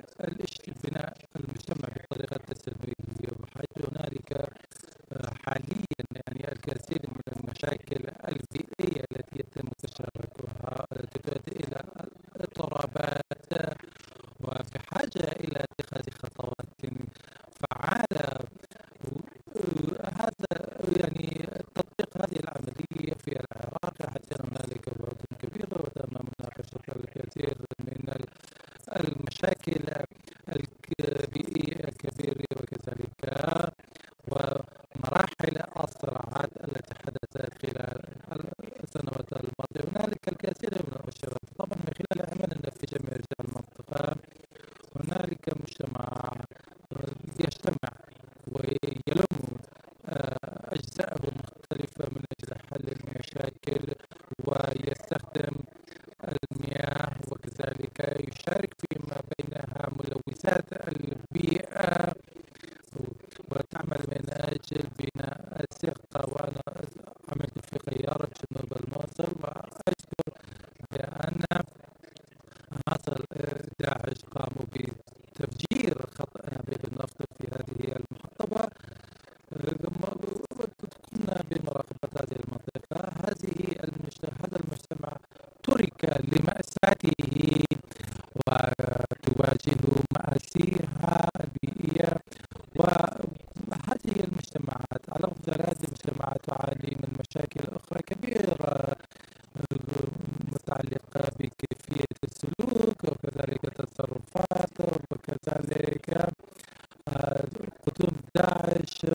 المجتمع بطريقة السلمية. وحيث هنالك حاليا يعني الكثير من المشاكل البيئية التي يتم تشاركها التي تؤدي إلى اضطرابات، وبحاجة إلى اتخاذ خطوات فعالة. هذا يعني تطبيق هذه العملية في العراق، حتى هنالك بعد كبيرة وتم مناقشة الكثير من المشاكل البيئية الكبيرة وكذلك ومراحل الصراعات التي حدثت خلال السنوات الماضية. هنالك الكثير من المؤشرات طبعا من خلال عملنا في جميع رجال المنطقة. هنالك مجتمع يجتمع ويلم أجزاءه المختلفة من أجل حل المشاكل، ويستخدم المياه وكذلك يشارك فيما بينها ملوثات البيئة وتعمل من أجل بناء الثقة. وأنا عملت في خيارة جنوب الموصل، وأذكر بأن عناصر داعش قاموا بتفجير خط أنابيب النفط في هذه المحطة، وقمنا بمراقبة هذه المنطقة. هذا المجتمع ترك لمأساته وتواجه مآسيها البيئية. وهذه المجتمعات على مقدار هذه المجتمعات تعاني من مشاكل أخرى كبيرة متعلقة بكيفية السلوك وكذلك التصرفات وكذلك قدوم داعش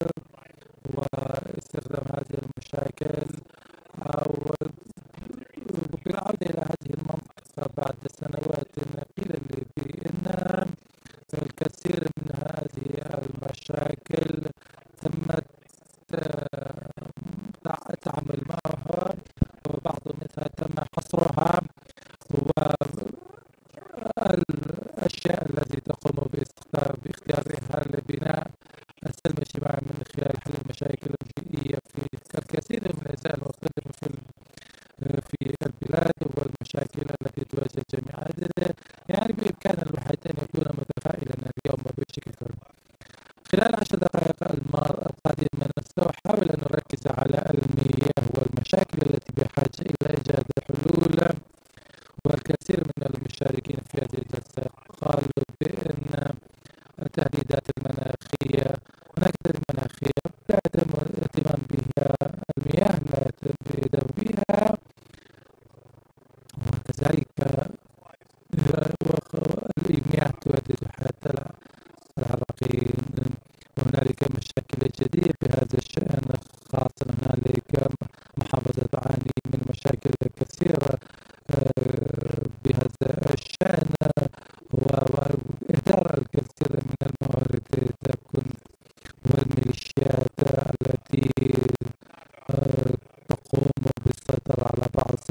واستخدام هذه المشاكل وبالعودة إلى هذه المنطقة بعد سنوات قيل لي بأن الكثير من هذه المشاكل تم التعامل معها، وبعض منها تم حصرها، والأشياء التي تقوم باختيارها لبناء السلم الاجتماعي من خلال حل المشاكل البيئية في الكثير من الأجزاء المختلفة في البلاد والمشاكل التي تواجه الجميع. يعني بإمكان الواحد أن يكون متفائلا اليوم بشكل كبير. خلال 10 دقائق القادمة سأحاول أن أركز على المياه والمشاكل التي بحاجة إلى إيجاد حلول. والكثير من المشاركين في هذه الجلسة قالوا بأن التهديدات المناخية، هناك تهديدات مناخية لا يتم الاهتمام بها، المياه لا يتم الاهتمام بها، مشاكل كثيرة بهذا الشأن، وإهدار الكثير من الموارد تكون، والميليشيات التي تقوم بالسيطرة على بعض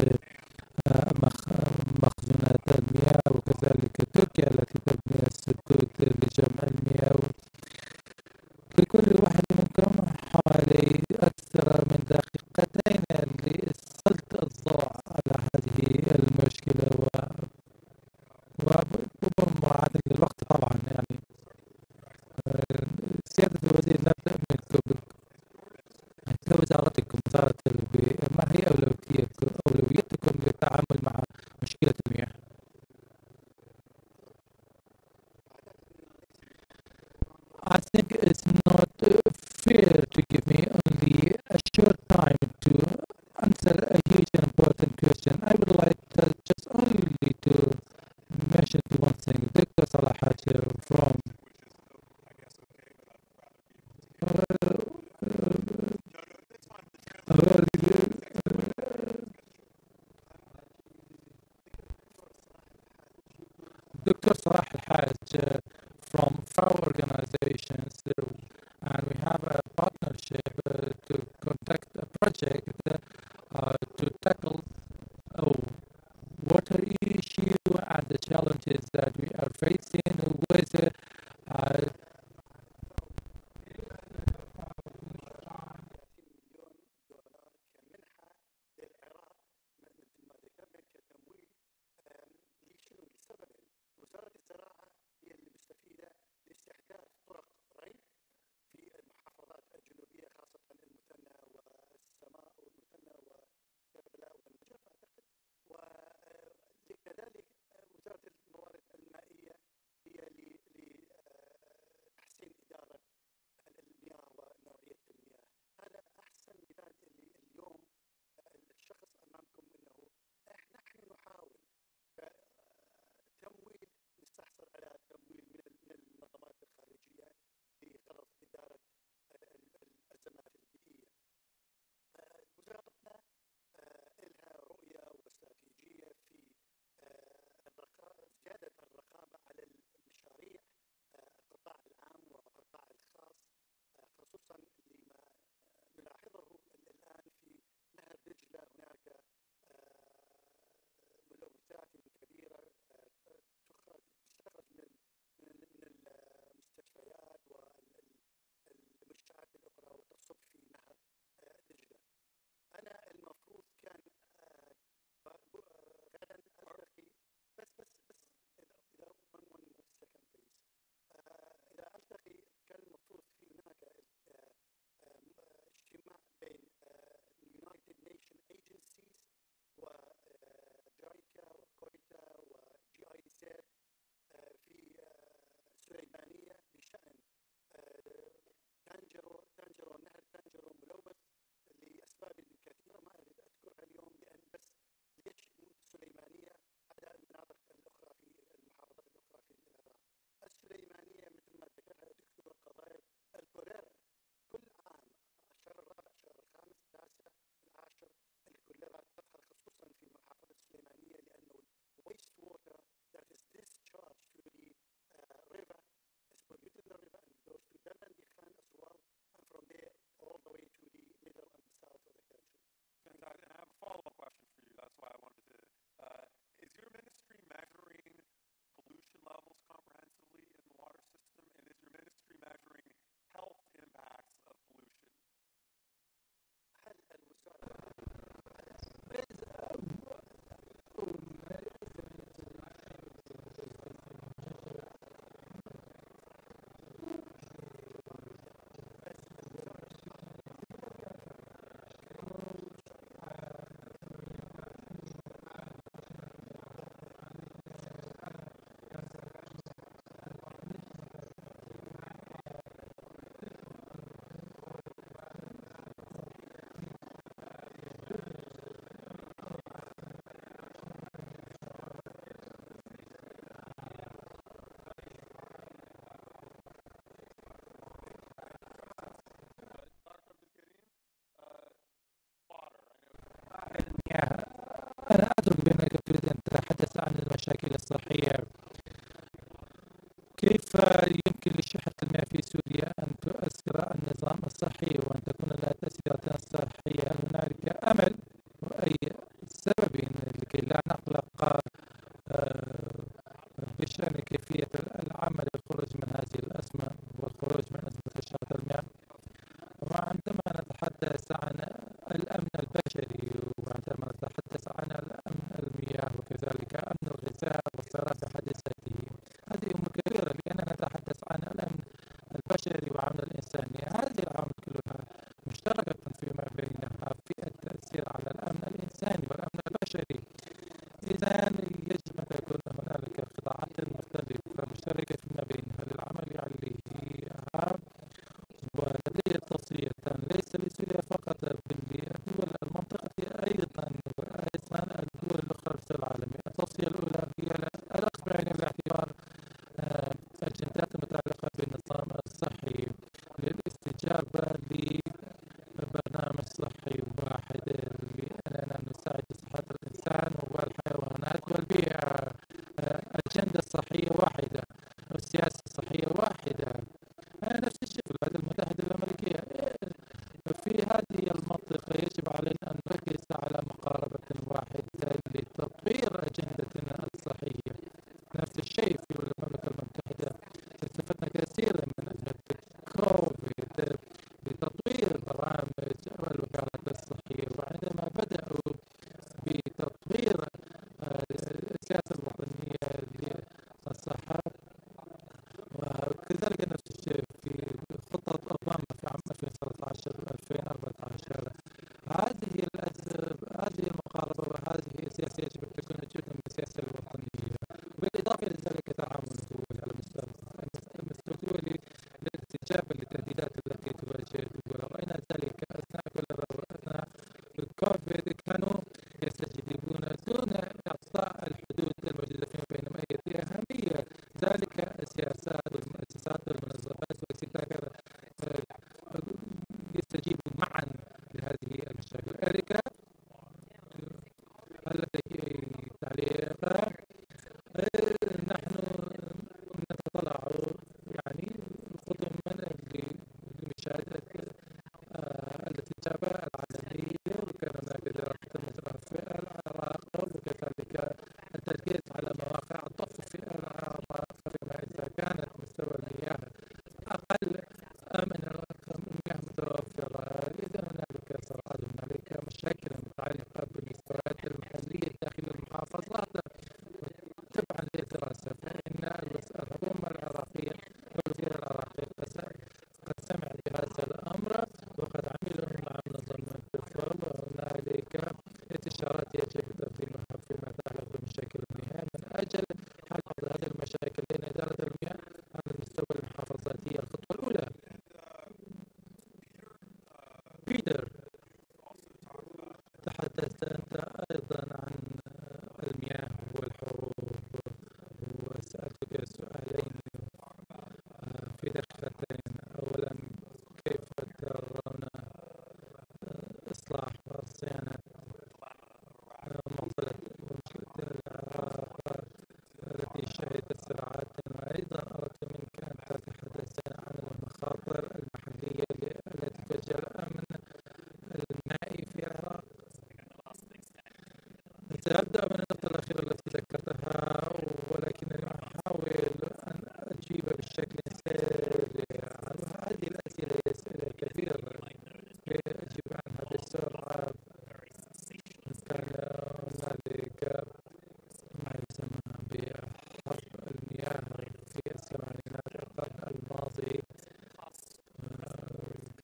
مخزونات المياه، وكذلك تركيا التي تبني السدود لجمع المياه. لكل واحد منكم حوالي أكثر من دقيقتين لسلط الضوء على هذه المشكلة ومراعاة للوقت طبعا. يعني سيادة الوزير، نبدأ منكم كوزارتكم، وزارة البيئة، ما هي أولويتكم للتعامل مع مشكلة المياه؟ I think it's not fair to give me only a short time to answer a huge and important question. I would like just only to mention one thing. Dr. Salah Hashir from Dr. Salah Al-Haj from FAO organizations, and we have a partnership to conduct a project to tackle water issue and the challenges that we are facing with وزارة الزراعة هي اللي مستفيدة لاستحداث طرق ري في المحافظات الجنوبية، خاصة المثنى والسماء والمثنى وكربلاء والنجف أعتقد، وكذلك وزارة الموارد المائية أنك تريد أن تتحدث عن المشاكل الصحية. كيف يمكن لشحة المياه في سوريا أن تؤثر النظام الصحي وأن تكون لها تأثيرات صحية؟ هنالك أمل وأي سبب لكي لا نقلق بشأن كيفية العمل للخروج من هذه الأزمة والخروج من أزمة شحة المياه. وعندما نتحدث عن الأمن البشري وعندما نتحدث عن الأمن المياه وكذلك أمن الغذاء والصراع بحد ذاته، هذه أمور كبيرة لأننا نتحدث عن الأمن البشري وعمل الإنساني. هذه العوامل كلها مشتركة فيما بينها في التأثير على الأمن الإنساني والأمن البشري. إذا يجب أن تكون هنالك قطاعات مختلفة مشتركة فيما بينها للعمل عليها، ولدي توصية ليس لسوريا فقط بل للدول المنطقة أيضا وأيضا الدول الأخرى في العالم. التوصية الأولى هي الأخذ بعين الاعتبار الأجندات المتعلقة بالنظام الصحي للاستجابة لبرنامج صحي واحد لأننا نساعد صحة الإنسان والحيوانات والبيئة. أجندة صحية واحدة وسياسة صحية واحدة. نفس الشيء في الولايات المتحدة الأمريكية. في هذه المنطقة يجب علينا أن نركز على مقاربة واحدة لتطوير أجندتنا الصحية. نفس الشيء في المملكة المتحدة. استفدنا كثيرا من أجندة كوفيد بتطوير برامج الوكالات الصحية، وعندما بدأوا بتطوير السياسة الوطنية للصحة، وكذلك نفس الشيء في خطة أوباما في عام 2013 و2014. هذه المقاربة وهذه السياسة يجب أن تكون جزءا من السياسة الوطنية، بالإضافة لذلك تعاون دولي على المستوى الدولي للاستجابة للتهديدات التي تواجه الدول. رأينا ذلك أثناء كوفيد كانوا يستجيبون دون إعطاء الحدود الموجودة فيما بينهم أي أهمية. ذلك السياسات والمؤسسات والمنظمات والسكاكر يستجيبوا معا لهذه المشاكل. إريكا هل لديك تعليق؟ نحن نتطلع يعني قدما لمشاهدة الاستجابة العالمية، وكان هناك دراسة مجرى في العراق وكذلك التركيز على مواقع الضغط في العراق. فيما إذا كانت مستوى المياه أقل من المياه متوفرة، إذا هنالك صراعات وهنالك مشاكل متعلقة بالمستويات المحلية داخل المحافظات. تبعا للدراسة فإن الحكومة العراقية والوزير العراقي قد سمع بهذا الأمر وقد عملوا مع منظمة الدفاع، وهنالك استشارات يجب تقديمها فيما يتعلق بمشاكل المياه من أجل حل بعض هذه المشاكل، لأن إدارة المياه على المستوى المحافظاتي الخطوة الأولى. بيتر، تحدثت أنت أيضا عن المياه والحروب، وسألتك سؤالين في دقيقتين. أولا، كيف ترون إصلاح وصيانة معضلة ومشكلة العراق التي شهدت صراعات؟ وأيضا أردت منك أن تتحدث عن المخاطر المحلية التي تواجه الأمن المائي في العراق. سأبدأ من النقطة الأخيرة التي ذكرتها، ولكنني أحاول أن أجيب بشكل سريع. هذه الأسئلة هي أسئلة كثيرة أجيب عنها بسرعة. كان هنالك ما يسمى بحرب المياه في الثمانينات القرن الماضي.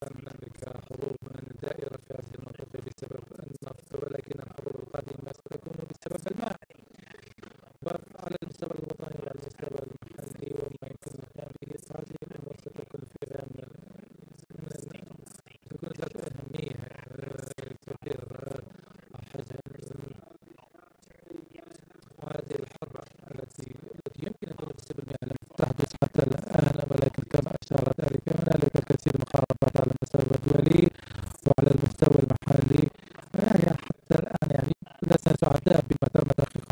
كان هنالك حروب دائرة في هذه المنطقة بسبب النفط، ولكن الحروب القادمة ستكون بسبب الماء. وعلى المستوى الوطني وعلى المستوى المحلي وما يمكن القيام به، هذه الأمور ستكون في غاية تكون ذات أهمية كبيرة. هذه الحرب التي يمكن أن تكون بسبب المياه لم تحدث حتى الآن، ولكن كما أشارت أريكا هنالك الكثير من المخالفات على المستوى الدولي وعلى المستوى المحلي. يعني حتى الآن يعني لسنا سعداء بما تم تحقيقه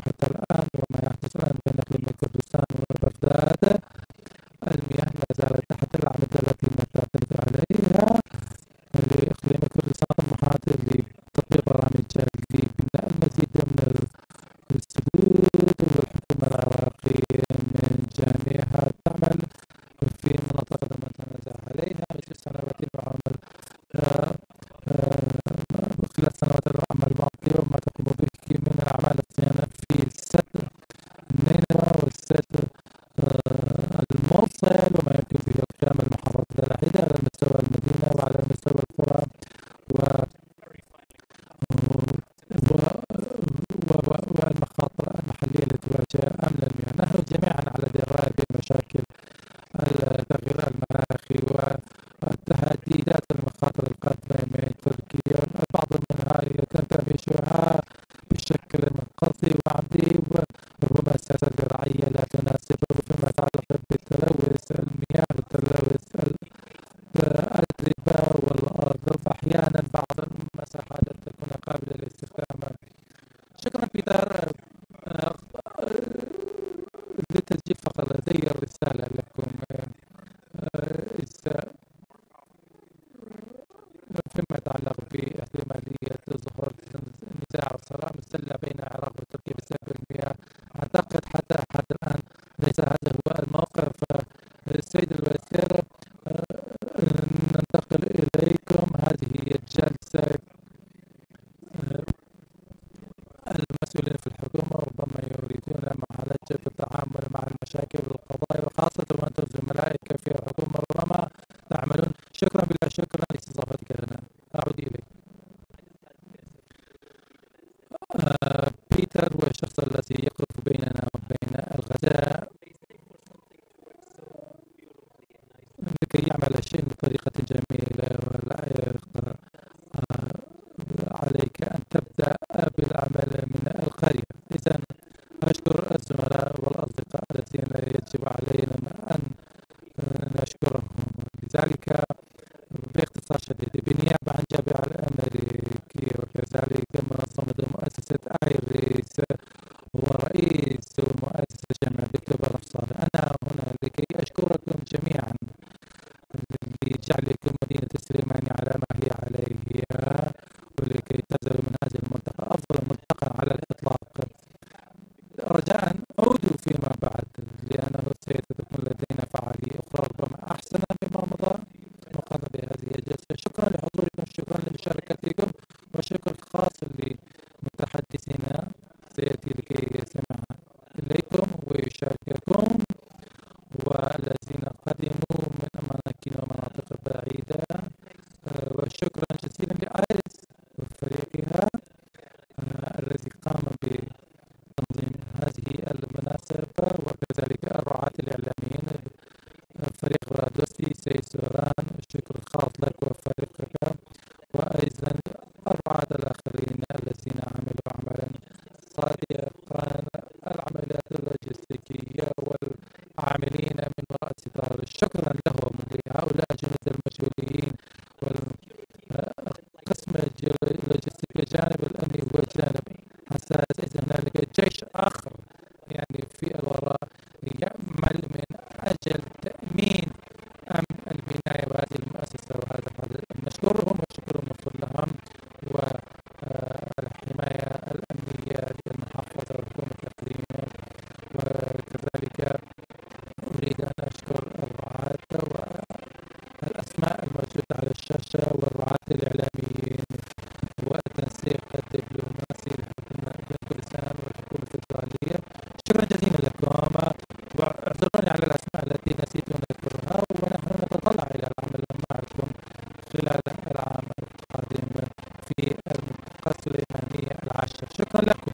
سد نينوى والسد الموصل وما يمكن فيه القيام بالمحافظات العديدة على مستوى المدينة وعلى مستوى القرى والمخاطر المحلية التي تواجه أمن المياه. نحن جميعا على دراية بمشاكل التغيير المناخي والتهديدات المخاطر القادمة من تركيا، البعض منها يتم تهميشها بشكل قصدي وعمدي، وربما السياسة الزراعية لا تناسب فيما يتعلق بتلوث المياه وتلوث الربا والأرض، فأحيانا بعض المساحات تكون قابلة للاستخدام. شكرا بيتر للتسجيل فقط لدي الرسالة لكم فيما يتعلق باحتمالية ظهور نزاع وصراع مسلح بين العراق وتركيا بسبب المياه. أعتقد حتى الآن ليس هذا هو الموقف. السيد الوزير، ننتقل إليكم. هذه هي الجلسة. المسؤولين في الحكومة ربما يريدون معالجة التعامل مع المشاكل والقضايا، وخاصة وأنتم زملائك في الحكومة ربما تعملون. شكرا بالله، شكرا لاستضافتك لنا. أعود إليك. بيتر هو الشخص الذي يقف بيننا وبين الغزاء لكي يعمل شيء بطريقة جميلة، ولا عليك أن تبدأ بالعمل من القرية. إذن أشكر الزملاء والأصدقاء الذين يجب علينا أن نشكرهم. لذلك باختصار شديد بالنيابة عن الجامعة الأمريكي وكذلك منظمة مؤسسة آيريس ورئيس مؤسسة جامعة الدكتور برهم صالح، أنا هنا لكي أشكركم جميعا لجعلكم مدينة السليماني على ما هي عليه، ولكي تزلوا من هذه المنطقة أفضل منطقة على الإطلاق. رجاء عودوا فيما بعد، لأنه سيتكون لدينا فعالية أخرى ربما أحسن مما مضى مقارنة بهذه الجلسة. شكرا لحضوركم، شكرا لمشاركتكم، وشكر خاص لمتحدثينا سيأتي لكي يستمع إليكم ويشارككم، والذين قدموا من أماكن ومناطق بعيدة. وشكرا جزيلا لآيريس وفريقها الذي قام بتنظيم هذه المناسبة، وكذلك الرعاة الإعلاميين فريق رادوستي سيد سوران، شكر خاص لك وفريقك، وأيضا الرعاة الآخرين الذين عملوا عملا صادقا، العمليات اللوجستيكية والعاملين من وراء الستار. شكرا لهم لهؤلاء الجنود المسؤولين والقسم اللوجستيكي. جانب الأمني هو جانب حساس، إذا هنالك جيش آخر يعني في الوراء يعمل من أجل تأمين أمن البناية وهذه المؤسسة، وهذا نشكرهم وشكر المفروض لهم، والحماية الأمنية للمحافظة والحكومة الإقليمية. وكذلك أريد أن أشكر الرعاة والأسماء الموجودة على الشاشة والرعاة الإعلاميين والتنسيق الدبلوماسي بين كردستان والحكومة الفدرالية. شكرا جزيلا لكم، واعذروني على الأسماء التي نسيت أن أذكرها، ونحن نتطلع إلى العمل معكم خلال العام القادم في المنطقة السليمانية العاشر. شكرا لكم.